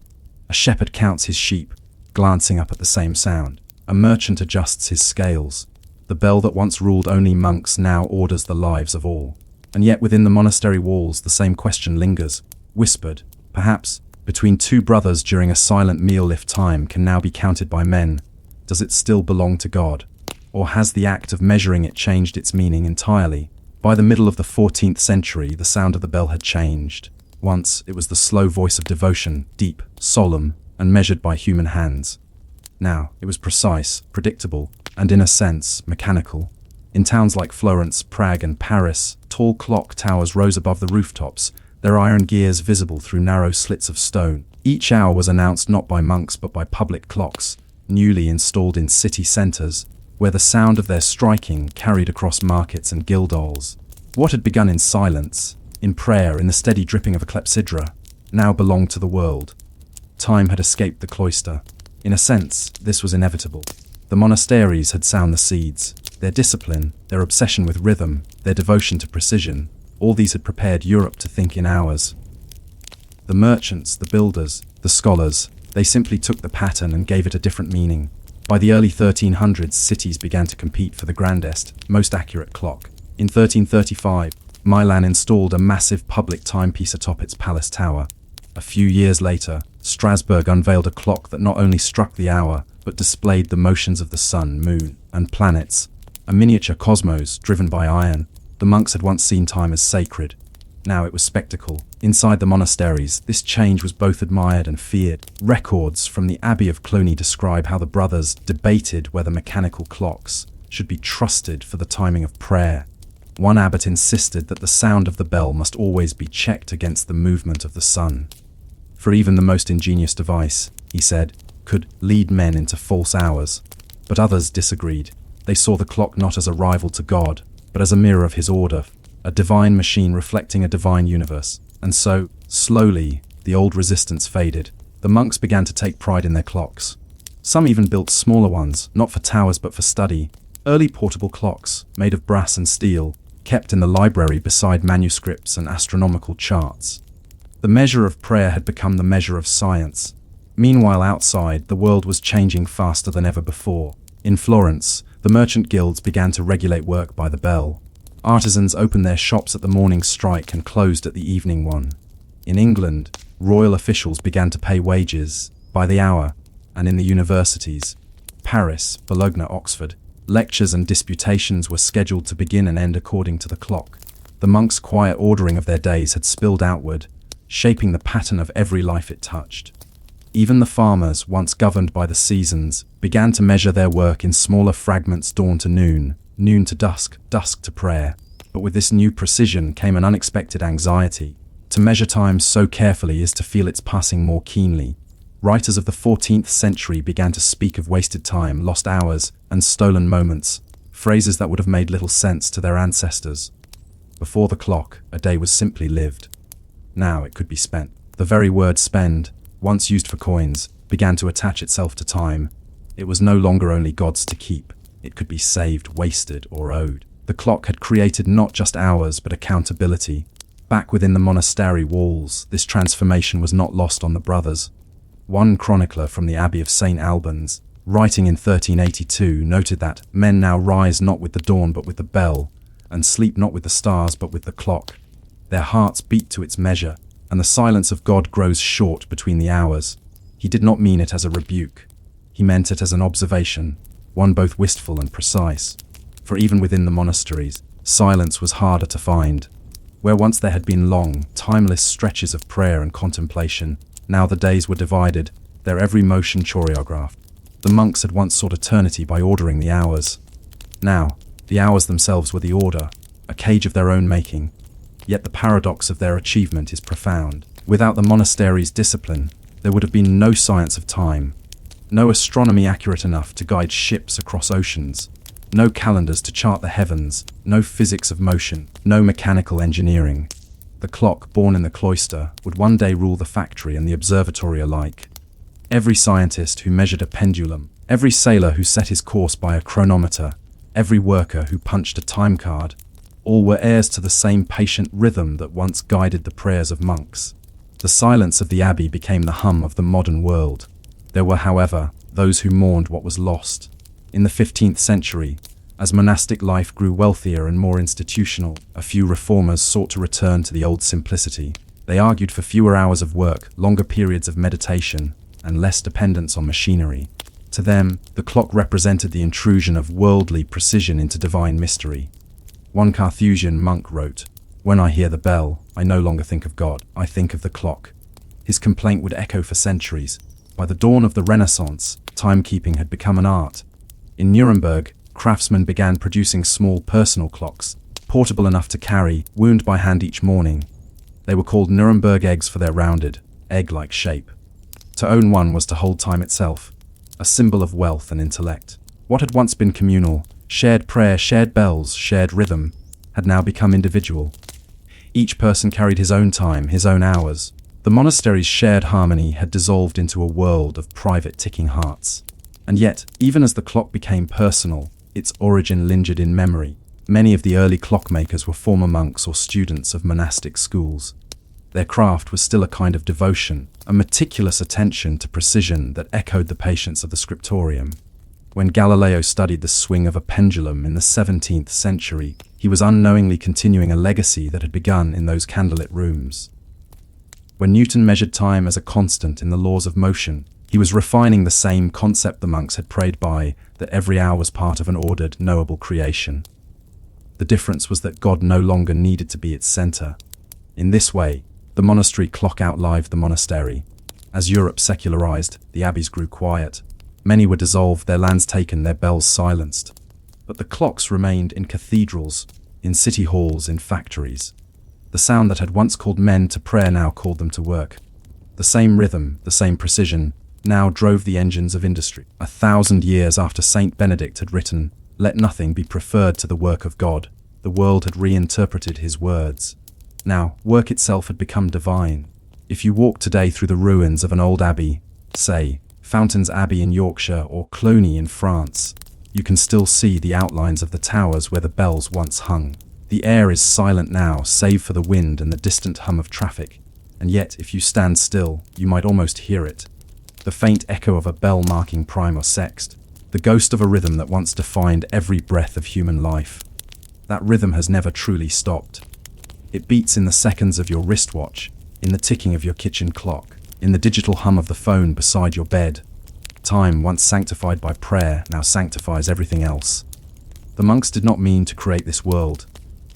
A shepherd counts his sheep, glancing up at the same sound. A merchant adjusts his scales. The bell that once ruled only monks now orders the lives of all. And yet within the monastery walls the same question lingers, whispered, perhaps, between two brothers during a silent meal: if time can now be counted by men, does it still belong to God? Or has the act of measuring it changed its meaning entirely? By the middle of the 14th century, the sound of the bell had changed. Once, it was the slow voice of devotion, deep, solemn, and measured by human hands. Now, it was precise, predictable, and in a sense, mechanical. In towns like Florence, Prague, and Paris, tall clock towers rose above the rooftops, their iron gears visible through narrow slits of stone. Each hour was announced not by monks but by public clocks, newly installed in city centers, where the sound of their striking carried across markets and guildhalls. What had begun in silence, in prayer, in the steady dripping of a clepsydra, now belonged to the world. Time had escaped the cloister. In a sense, this was inevitable. The monasteries had sown the seeds. Their discipline, their obsession with rhythm, their devotion to precision, all these had prepared Europe to think in hours. The merchants, the builders, the scholars, they simply took the pattern and gave it a different meaning. By the early 1300s, cities began to compete for the grandest, most accurate clock. In 1335, Milan installed a massive public timepiece atop its palace tower. A few years later, Strasbourg unveiled a clock that not only struck the hour, but displayed the motions of the sun, moon, and planets, a miniature cosmos driven by iron. The monks had once seen time as sacred. Now it was spectacle. Inside the monasteries, this change was both admired and feared. Records from the Abbey of Cluny describe how the brothers debated whether mechanical clocks should be trusted for the timing of prayer. One abbot insisted that the sound of the bell must always be checked against the movement of the sun. For even the most ingenious device, he said, could lead men into false hours. But others disagreed. They saw the clock not as a rival to God, but as a mirror of his order, a divine machine reflecting a divine universe. And so, slowly, the old resistance faded. The monks began to take pride in their clocks. Some even built smaller ones, not for towers but for study. Early portable clocks, made of brass and steel, kept in the library beside manuscripts and astronomical charts. The measure of prayer had become the measure of science. Meanwhile, outside, the world was changing faster than ever before. In Florence, the merchant guilds began to regulate work by the bell. Artisans opened their shops at the morning strike and closed at the evening one. In England, royal officials began to pay wages by the hour, and in the universities, Paris, Bologna, Oxford, lectures and disputations were scheduled to begin and end according to the clock. The monks' quiet ordering of their days had spilled outward, shaping the pattern of every life it touched. Even the farmers, once governed by the seasons, began to measure their work in smaller fragments: dawn to noon, noon to dusk, dusk to prayer. But with this new precision came an unexpected anxiety. To measure time so carefully is to feel its passing more keenly. Writers of the 14th century began to speak of wasted time, lost hours, and stolen moments, phrases that would have made little sense to their ancestors. Before the clock, a day was simply lived. Now it could be spent. The very word spend, once used for coins, began to attach itself to time. It was no longer only God's to keep. It could be saved, wasted, or owed. The clock had created not just hours, but accountability. Back within the monastery walls, this transformation was not lost on the brothers. One chronicler from the Abbey of St. Albans, writing in 1382, noted that men now rise not with the dawn but with the bell, and sleep not with the stars but with the clock. Their hearts beat to its measure, and the silence of God grows short between the hours. He did not mean it as a rebuke. He meant it as an observation, one both wistful and precise. For even within the monasteries, silence was harder to find. Where once there had been long, timeless stretches of prayer and contemplation, now the days were divided, their every motion choreographed. The monks had once sought eternity by ordering the hours. Now, the hours themselves were the order, a cage of their own making. Yet the paradox of their achievement is profound. Without the monastery's discipline, there would have been no science of time, no astronomy accurate enough to guide ships across oceans, no calendars to chart the heavens, no physics of motion, no mechanical engineering. The clock, born in the cloister, would one day rule the factory and the observatory alike. Every scientist who measured a pendulum, every sailor who set his course by a chronometer, every worker who punched a time card, all were heirs to the same patient rhythm that once guided the prayers of monks. The silence of the abbey became the hum of the modern world. There were, however, those who mourned what was lost. In the 15th century, as monastic life grew wealthier and more institutional, a few reformers sought to return to the old simplicity. They argued for fewer hours of work, longer periods of meditation, and less dependence on machinery. To them, the clock represented the intrusion of worldly precision into divine mystery. One Carthusian monk wrote, "When I hear the bell, I no longer think of God, I think of the clock." His complaint would echo for centuries. By the dawn of the Renaissance, timekeeping had become an art. In Nuremberg, craftsmen began producing small personal clocks, portable enough to carry, wound by hand each morning. They were called Nuremberg eggs for their rounded, egg-like shape. To own one was to hold time itself, a symbol of wealth and intellect. What had once been communal, shared prayer, shared bells, shared rhythm, had now become individual. Each person carried his own time, his own hours. The monastery's shared harmony had dissolved into a world of private ticking hearts. And yet, even as the clock became personal, its origin lingered in memory. Many of the early clockmakers were former monks or students of monastic schools. Their craft was still a kind of devotion, a meticulous attention to precision that echoed the patience of the scriptorium. When Galileo studied the swing of a pendulum in the 17th century, he was unknowingly continuing a legacy that had begun in those candlelit rooms. When Newton measured time as a constant in the laws of motion, He was refining the same concept the monks had prayed by, that every hour was part of an ordered, knowable creation. The difference was that God no longer needed to be its center. In this way, the monastery clock outlived the monastery. As Europe secularized, the abbeys grew quiet. Many were dissolved, their lands taken, their bells silenced. But the clocks remained in cathedrals, in city halls, in factories. The sound that had once called men to prayer now called them to work. The same rhythm, the same precision, now drove the engines of industry. 1,000 years after Saint Benedict had written, "Let nothing be preferred to the work of God," the world had reinterpreted his words. Now, work itself had become divine. If you walk today through the ruins of an old abbey, say, Fountains Abbey in Yorkshire or Cluny in France, you can still see the outlines of the towers where the bells once hung. The air is silent now, save for the wind and the distant hum of traffic, and yet if you stand still, you might almost hear it. The faint echo of a bell marking prime or sext, the ghost of a rhythm that once defined every breath of human life. That rhythm has never truly stopped. It beats in the seconds of your wristwatch, in the ticking of your kitchen clock, in the digital hum of the phone beside your bed. Time, once sanctified by prayer, now sanctifies everything else. The monks did not mean to create this world.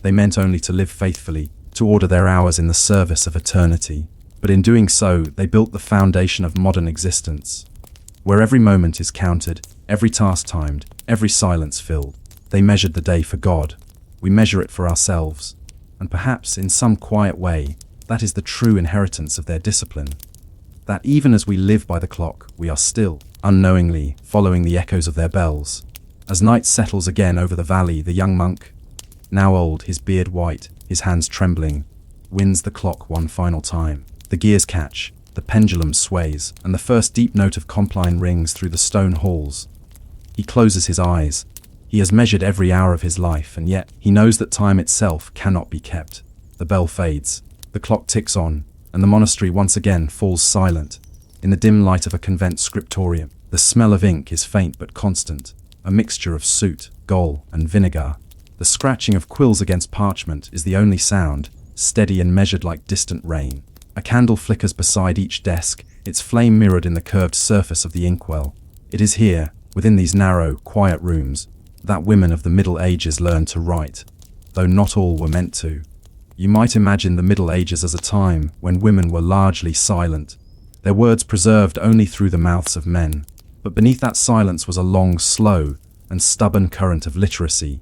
They meant only to live faithfully, to order their hours in the service of eternity. But in doing so, they built the foundation of modern existence, where every moment is counted, every task timed, every silence filled. They measured the day for God. We measure it for ourselves. And perhaps, in some quiet way, that is the true inheritance of their discipline. That even as we live by the clock, we are still, unknowingly, following the echoes of their bells. As night settles again over the valley, the young monk, now old, his beard white, his hands trembling, winds the clock one final time. The gears catch, the pendulum sways, and the first deep note of Compline rings through the stone halls. He closes his eyes. He has measured every hour of his life, and yet he knows that time itself cannot be kept. The bell fades, the clock ticks on, and the monastery once again falls silent. In the dim light of a convent scriptorium, the smell of ink is faint but constant, a mixture of soot, gall, and vinegar. The scratching of quills against parchment is the only sound, steady and measured like distant rain. A candle flickers beside each desk, its flame mirrored in the curved surface of the inkwell. It is here, within these narrow, quiet rooms, that women of the Middle Ages learned to write, though not all were meant to. You might imagine the Middle Ages as a time when women were largely silent, their words preserved only through the mouths of men. But beneath that silence was a long, slow, and stubborn current of literacy,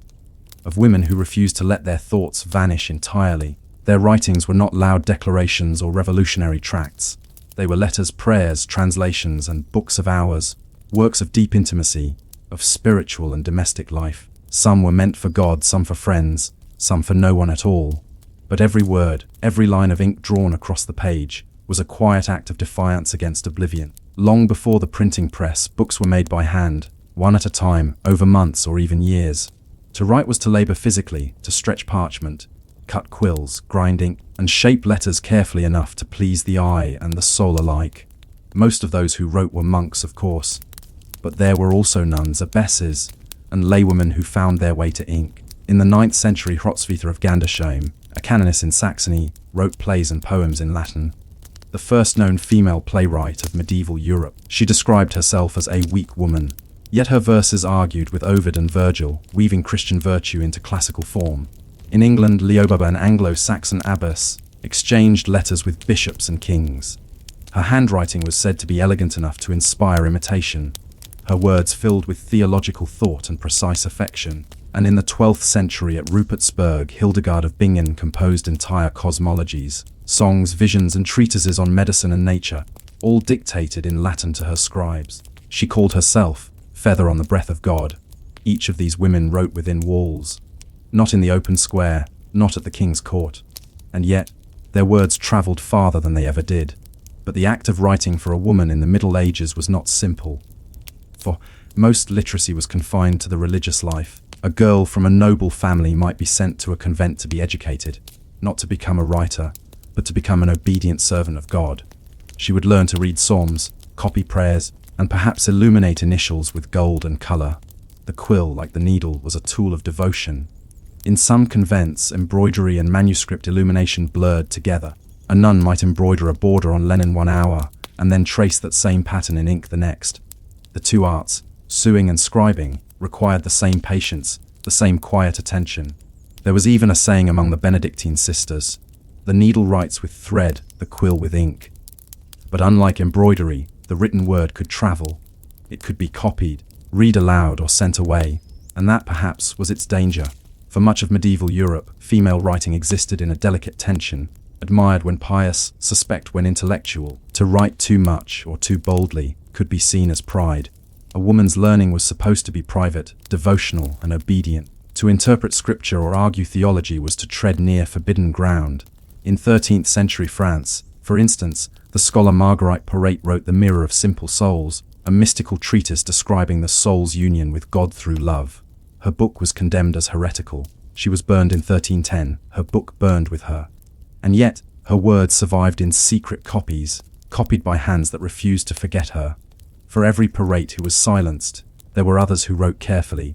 of women who refused to let their thoughts vanish entirely. Their writings were not loud declarations or revolutionary tracts. They were letters, prayers, translations, and books of hours, works of deep intimacy, of spiritual and domestic life. Some were meant for God, some for friends, some for no one at all. But every word, every line of ink drawn across the page, was a quiet act of defiance against oblivion. Long before the printing press, books were made by hand, one at a time, over months or even years. To write was to labor physically, to stretch parchment, cut quills, grind ink, and shape letters carefully enough to please the eye and the soul alike. Most of those who wrote were monks, of course, but there were also nuns, abbesses, and laywomen who found their way to ink. In the 9th century, Hrotsvita of Gandersheim, a canoness in Saxony, wrote plays and poems in Latin. The first known female playwright of medieval Europe, she described herself as a weak woman, yet her verses argued with Ovid and Virgil, weaving Christian virtue into classical form. In England, Leobaba, an Anglo-Saxon abbess, exchanged letters with bishops and kings. Her handwriting was said to be elegant enough to inspire imitation, her words filled with theological thought and precise affection. And in the 12th century at Rupertsberg, Hildegard of Bingen composed entire cosmologies, songs, visions, and treatises on medicine and nature, all dictated in Latin to her scribes. She called herself Feather on the Breath of God. Each of these women wrote within walls, not in the open square, not at the king's court. And yet, their words travelled farther than they ever did. But the act of writing for a woman in the Middle Ages was not simple. For most literacy was confined to the religious life. A girl from a noble family might be sent to a convent to be educated, not to become a writer, but to become an obedient servant of God. She would learn to read psalms, copy prayers, and perhaps illuminate initials with gold and colour. The quill, like the needle, was a tool of devotion. In some convents, embroidery and manuscript illumination blurred together. A nun might embroider a border on linen 1 hour, and then trace that same pattern in ink the next. The two arts, sewing and scribing, required the same patience, the same quiet attention. There was even a saying among the Benedictine sisters: the needle writes with thread, the quill with ink. But unlike embroidery, the written word could travel. It could be copied, read aloud, or sent away, and that perhaps was its danger. For much of medieval Europe, female writing existed in a delicate tension, admired when pious, suspect when intellectual. To write too much or too boldly could be seen as pride. A woman's learning was supposed to be private, devotional, and obedient. To interpret scripture or argue theology was to tread near forbidden ground. In 13th century France, for instance, the scholar Marguerite Porete wrote The Mirror of Simple Souls, a mystical treatise describing the soul's union with God through love. Her book was condemned as heretical. She was burned in 1310, her book burned with her. And yet, her words survived in secret copies, copied by hands that refused to forget her. For every Porete who was silenced, there were others who wrote carefully,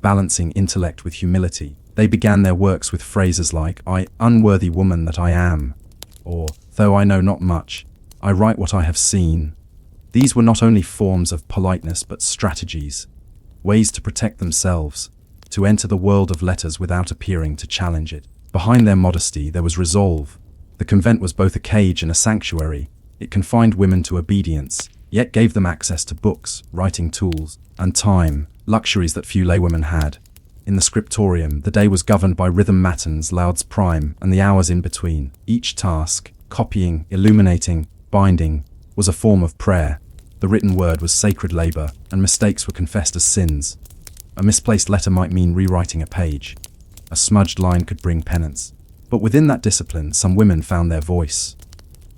balancing intellect with humility. They began their works with phrases like, "I, unworthy woman that I am," or, "Though I know not much, I write what I have seen." These were not only forms of politeness but strategies, ways to protect themselves, to enter the world of letters without appearing to challenge it. Behind their modesty there was resolve. The convent was both a cage and a sanctuary. It confined women to obedience, yet gave them access to books, writing tools, and time, luxuries that few laywomen had. In the scriptorium, the day was governed by rhythm matins, lauds prime, and the hours in between. Each task, copying, illuminating, binding, was a form of prayer. The written word was sacred labor, and mistakes were confessed as sins. A misplaced letter might mean rewriting a page. A smudged line could bring penance. But within that discipline, some women found their voice.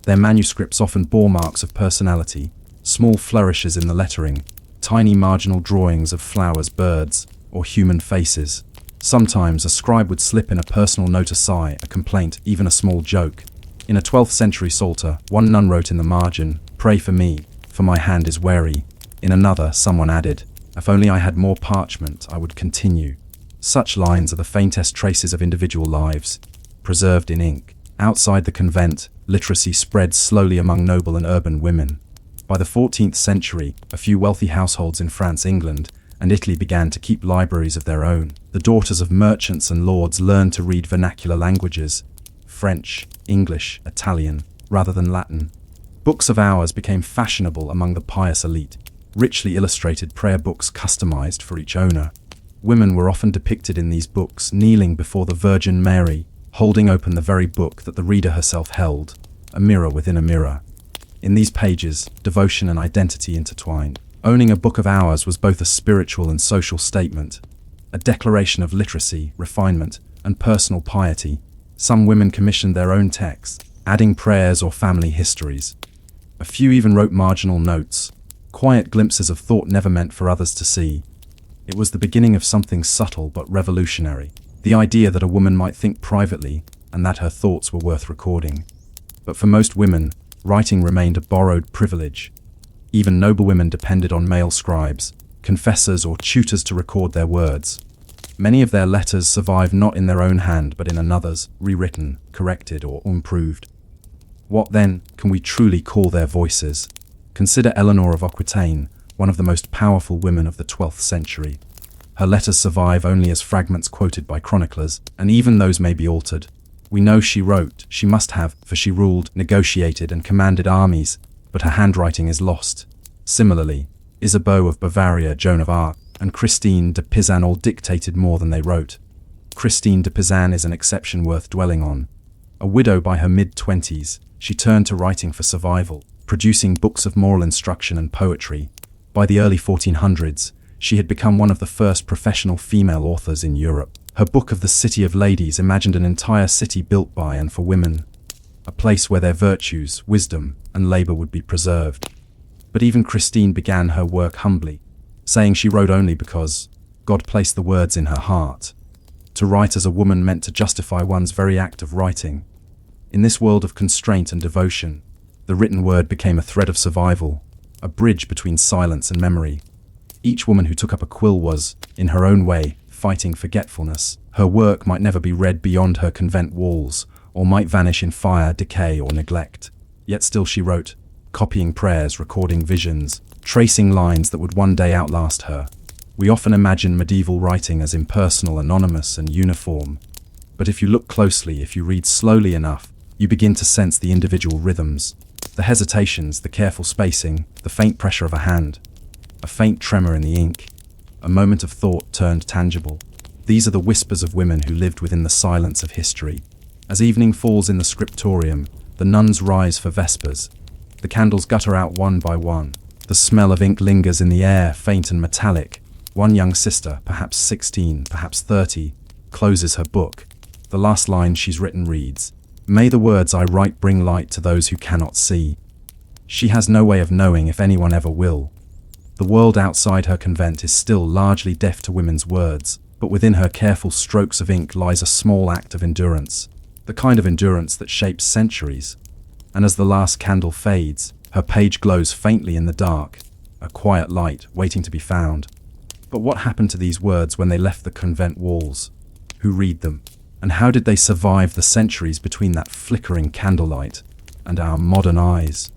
Their manuscripts often bore marks of personality, small flourishes in the lettering, tiny marginal drawings of flowers, birds, or human faces. Sometimes a scribe would slip in a personal note, a sigh, a complaint, even a small joke. In a 12th century psalter, one nun wrote in the margin, "Pray for me, for my hand is weary." In another, someone added, "If only I had more parchment, I would continue." Such lines are the faintest traces of individual lives, preserved in ink. Outside the convent, literacy spread slowly among noble and urban women. By the 14th century, a few wealthy households in France, England, and Italy began to keep libraries of their own. The daughters of merchants and lords learned to read vernacular languages, French, English, Italian, rather than Latin. Books of hours became fashionable among the pious elite, richly illustrated prayer books customized for each owner. Women were often depicted in these books kneeling before the Virgin Mary, holding open the very book that the reader herself held, a mirror within a mirror. In these pages, devotion and identity intertwined. Owning a book of hours was both a spiritual and social statement, a declaration of literacy, refinement, and personal piety. Some women commissioned their own texts, adding prayers or family histories. A few even wrote marginal notes, quiet glimpses of thought never meant for others to see. It was the beginning of something subtle but revolutionary, the idea that a woman might think privately and that her thoughts were worth recording. But for most women, writing remained a borrowed privilege. Even noblewomen depended on male scribes, confessors, or tutors to record their words. Many of their letters survive not in their own hand but in another's, rewritten, corrected, or improved. What then can we truly call their voices? Consider Eleanor of Aquitaine, one of the most powerful women of the 12th century. Her letters survive only as fragments quoted by chroniclers, and even those may be altered. We know she wrote, she must have, for she ruled, negotiated, and commanded armies, but her handwriting is lost. Similarly, Isabeau of Bavaria, Joan of Arc, and Christine de Pizan all dictated more than they wrote. Christine de Pizan is an exception worth dwelling on. A widow by her mid-20s, she turned to writing for survival, producing books of moral instruction and poetry. By the early 1400s, she had become one of the first professional female authors in Europe. Her book of The City of Ladies imagined an entire city built by and for women, a place where their virtues, wisdom, and labor would be preserved. But even Christine began her work humbly, saying she wrote only because God placed the words in her heart. To write as a woman meant to justify one's very act of writing. In this world of constraint and devotion, the written word became a thread of survival, a bridge between silence and memory. Each woman who took up a quill was, in her own way, fighting forgetfulness. Her work might never be read beyond her convent walls, or might vanish in fire, decay, or neglect. Yet still she wrote, copying prayers, recording visions, tracing lines that would one day outlast her. We often imagine medieval writing as impersonal, anonymous, and uniform. But if you look closely, if you read slowly enough, you begin to sense the individual rhythms, the hesitations, the careful spacing, the faint pressure of a hand, a faint tremor in the ink, a moment of thought turned tangible. These are the whispers of women who lived within the silence of history. As evening falls in the scriptorium, the nuns rise for vespers. The candles gutter out one by one. The smell of ink lingers in the air, faint and metallic. One young sister, perhaps 16, perhaps 30, closes her book. The last line she's written reads, "May the words I write bring light to those who cannot see." She has no way of knowing if anyone ever will. The world outside her convent is still largely deaf to women's words, but within her careful strokes of ink lies a small act of endurance, the kind of endurance that shapes centuries. And as the last candle fades, her page glows faintly in the dark, a quiet light waiting to be found. But what happened to these words when they left the convent walls? Who read them? And how did they survive the centuries between that flickering candlelight and our modern eyes?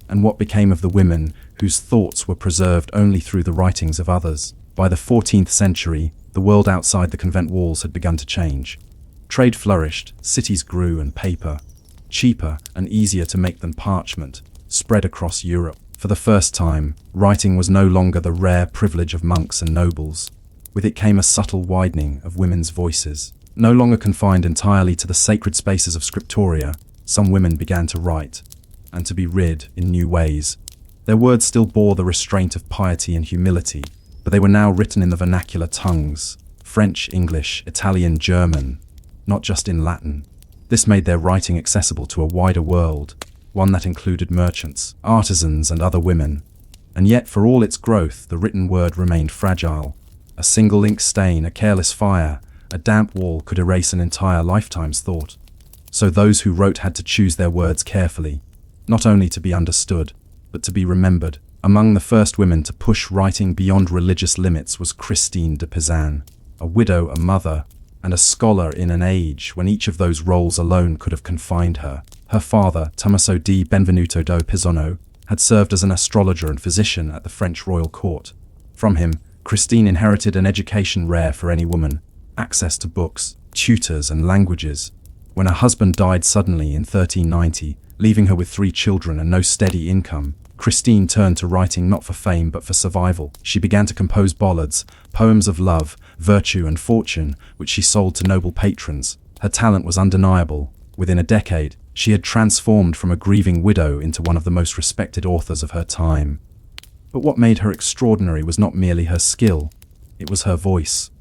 And what became of the women whose thoughts were preserved only through the writings of others? By the 14th century, the world outside the convent walls had begun to change. Trade flourished, cities grew, and paper, cheaper and easier to make than parchment, spread across Europe. For the first time, writing was no longer the rare privilege of monks and nobles. With it came a subtle widening of women's voices. No longer confined entirely to the sacred spaces of scriptoria, some women began to write, and to be read in new ways. Their words still bore the restraint of piety and humility, but they were now written in the vernacular tongues, French, English, Italian, German, not just in Latin. This made their writing accessible to a wider world, one that included merchants, artisans, and other women. And yet, for all its growth, the written word remained fragile. A single ink stain, a careless fire, a damp wall could erase an entire lifetime's thought. So those who wrote had to choose their words carefully, not only to be understood, but to be remembered. Among the first women to push writing beyond religious limits was Christine de Pizan, a widow, a mother, and a scholar in an age when each of those roles alone could have confined her. Her father, Tommaso di Benvenuto do Pisano, had served as an astrologer and physician at the French royal court. From him, Christine inherited an education rare for any woman, access to books, tutors, and languages. When her husband died suddenly in 1390, leaving her with 3 children and no steady income, Christine turned to writing not for fame but for survival. She began to compose ballads, poems of love, virtue, and fortune, which she sold to noble patrons. Her talent was undeniable. Within a decade, she had transformed from a grieving widow into one of the most respected authors of her time. But what made her extraordinary was not merely her skill, it was her voice,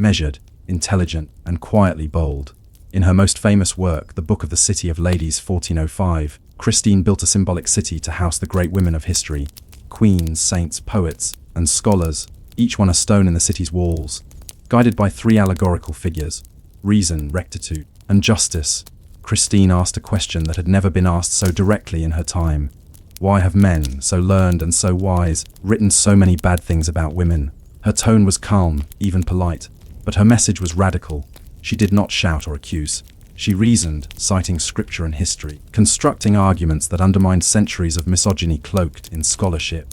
measured, intelligent, and quietly bold. In her most famous work, The Book of the City of Ladies 1405, Christine built a symbolic city to house the great women of history, queens, saints, poets, and scholars, each one a stone in the city's walls. Guided by 3 allegorical figures, reason, rectitude, and justice, Christine asked a question that had never been asked so directly in her time. Why have men, so learned and so wise, written so many bad things about women? Her tone was calm, even polite, but her message was radical. She did not shout or accuse. She reasoned, citing scripture and history, constructing arguments that undermined centuries of misogyny cloaked in scholarship.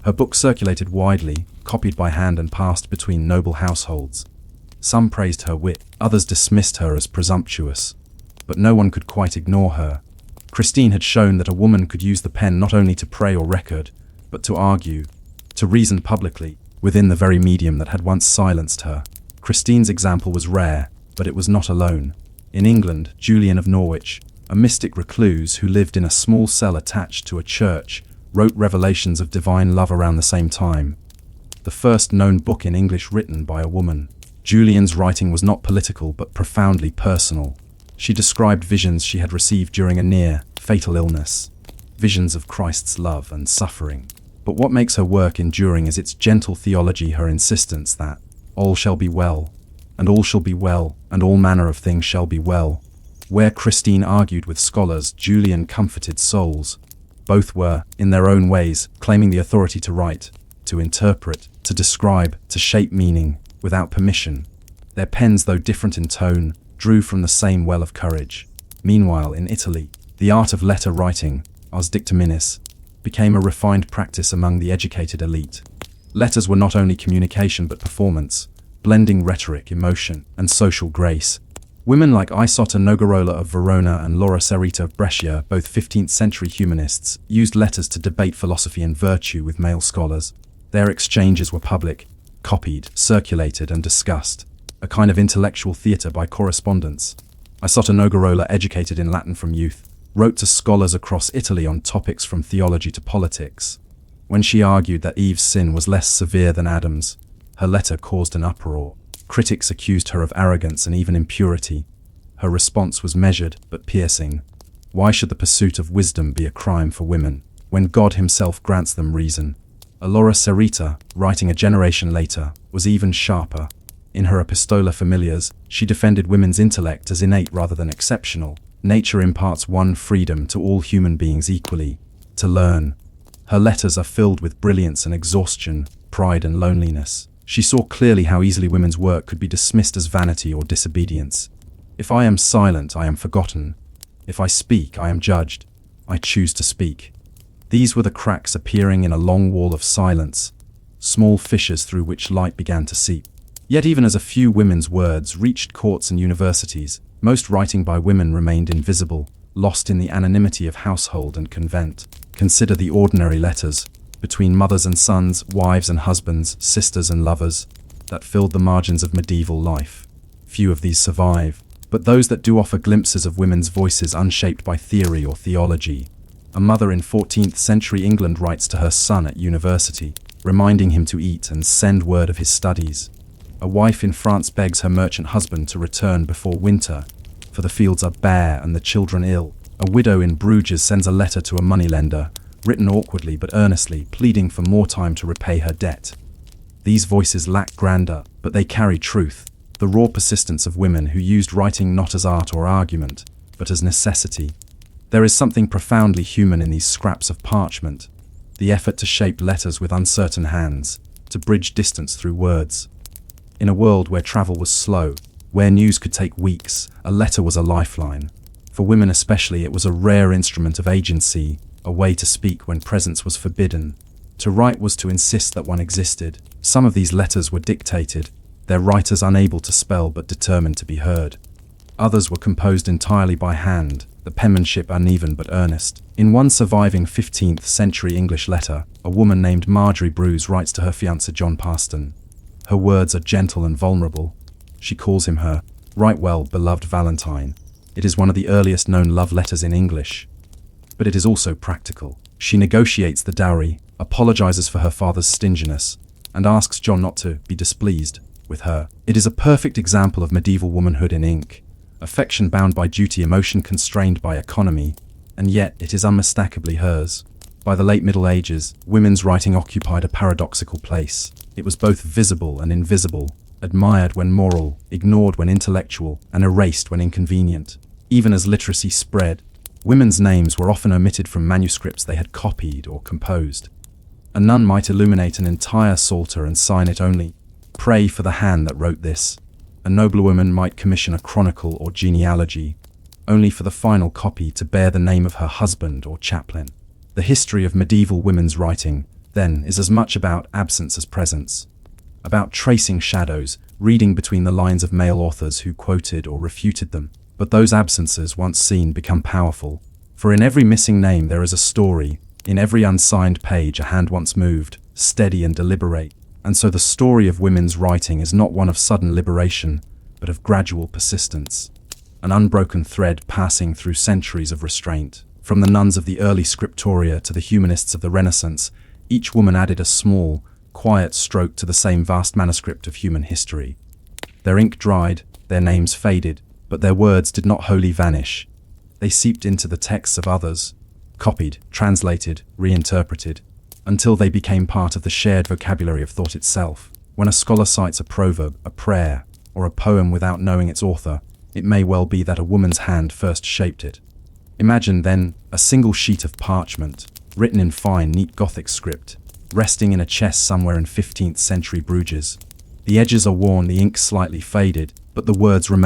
Her book circulated widely, copied by hand and passed between noble households. Some praised her wit, others dismissed her as presumptuous. But no one could quite ignore her. Christine had shown that a woman could use the pen not only to pray or record, but to argue, to reason publicly, within the very medium that had once silenced her. Christine's example was rare, but it was not alone. In England, Julian of Norwich, a mystic recluse who lived in a small cell attached to a church, wrote revelations of divine love around the same time. The first known book in English written by a woman. Julian's writing was not political but profoundly personal. She described visions she had received during a near, fatal illness. Visions of Christ's love and suffering. But what makes her work enduring is its gentle theology, her insistence that all shall be well, and all shall be well, and all manner of things shall be well. Where Christine argued with scholars, Julian comforted souls. Both were, in their own ways, claiming the authority to write, to interpret, to describe, to shape meaning, without permission. Their pens, though different in tone, drew from the same well of courage. Meanwhile, in Italy, the art of letter writing, ars dictaminis, became a refined practice among the educated elite. Letters were not only communication but performance, blending rhetoric, emotion, and social grace. Women like Isotta Nogarola of Verona and Laura Serrita of Brescia, both 15th century humanists, used letters to debate philosophy and virtue with male scholars. Their exchanges were public, copied, circulated, and discussed, a kind of intellectual theatre by correspondence. Isotta Nogarola, educated in Latin from youth, wrote to scholars across Italy on topics from theology to politics. When she argued that Eve's sin was less severe than Adam's, her letter caused an uproar. Critics accused her of arrogance and even impurity. Her response was measured but piercing. Why should the pursuit of wisdom be a crime for women, when God himself grants them reason? Laura Serrita, writing a generation later, was even sharper. In her Epistola Familiars, she defended women's intellect as innate rather than exceptional. Nature imparts one freedom to all human beings equally, to learn. Her letters are filled with brilliance and exhaustion, pride and loneliness. She saw clearly how easily women's work could be dismissed as vanity or disobedience. If I am silent, I am forgotten. If I speak, I am judged. I choose to speak. These were the cracks appearing in a long wall of silence, small fissures through which light began to seep. Yet even as a few women's words reached courts and universities, most writing by women remained invisible, lost in the anonymity of household and convent. Consider the ordinary letters, between mothers and sons, wives and husbands, sisters and lovers, that filled the margins of medieval life. Few of these survive, but those that do offer glimpses of women's voices unshaped by theory or theology. A mother in 14th century England writes to her son at university, reminding him to eat and send word of his studies. A wife in France begs her merchant husband to return before winter, for the fields are bare and the children ill. A widow in Bruges sends a letter to a moneylender, written awkwardly but earnestly, pleading for more time to repay her debt. These voices lack grandeur, but they carry truth, the raw persistence of women who used writing not as art or argument, but as necessity. There is something profoundly human in these scraps of parchment, the effort to shape letters with uncertain hands, to bridge distance through words. In a world where travel was slow, where news could take weeks, a letter was a lifeline. For women especially, it was a rare instrument of agency, a way to speak when presence was forbidden. To write was to insist that one existed. Some of these letters were dictated, their writers unable to spell but determined to be heard. Others were composed entirely by hand, the penmanship uneven but earnest. In one surviving 15th century English letter, a woman named Marjorie Bruce writes to her fiancé John Paston. Her words are gentle and vulnerable. She calls him her right well beloved Valentine. It is one of the earliest known love letters in English. But it is also practical. She negotiates the dowry, apologizes for her father's stinginess, and asks John not to be displeased with her. It is a perfect example of medieval womanhood in ink, affection bound by duty, emotion constrained by economy, and yet it is unmistakably hers. By the late Middle Ages, women's writing occupied a paradoxical place. It was both visible and invisible, admired when moral, ignored when intellectual, and erased when inconvenient. Even as literacy spread, women's names were often omitted from manuscripts they had copied or composed. A nun might illuminate an entire psalter and sign it only, "Pray for the hand that wrote this." A noblewoman might commission a chronicle or genealogy, only for the final copy to bear the name of her husband or chaplain. The history of medieval women's writing, then, is as much about absence as presence, about tracing shadows, reading between the lines of male authors who quoted or refuted them. But those absences, once seen, become powerful. For in every missing name there is a story, in every unsigned page a hand once moved, steady and deliberate. And so the story of women's writing is not one of sudden liberation, but of gradual persistence. An unbroken thread passing through centuries of restraint. From the nuns of the early scriptoria to the humanists of the Renaissance, each woman added a small, quiet stroke to the same vast manuscript of human history. Their ink dried, their names faded, but their words did not wholly vanish. They seeped into the texts of others, copied, translated, reinterpreted, until they became part of the shared vocabulary of thought itself. When a scholar cites a proverb, a prayer, or a poem without knowing its author, it may well be that a woman's hand first shaped it. Imagine, then, a single sheet of parchment, written in fine, neat Gothic script, resting in a chest somewhere in 15th century Bruges. The edges are worn, the ink slightly faded, but the words remain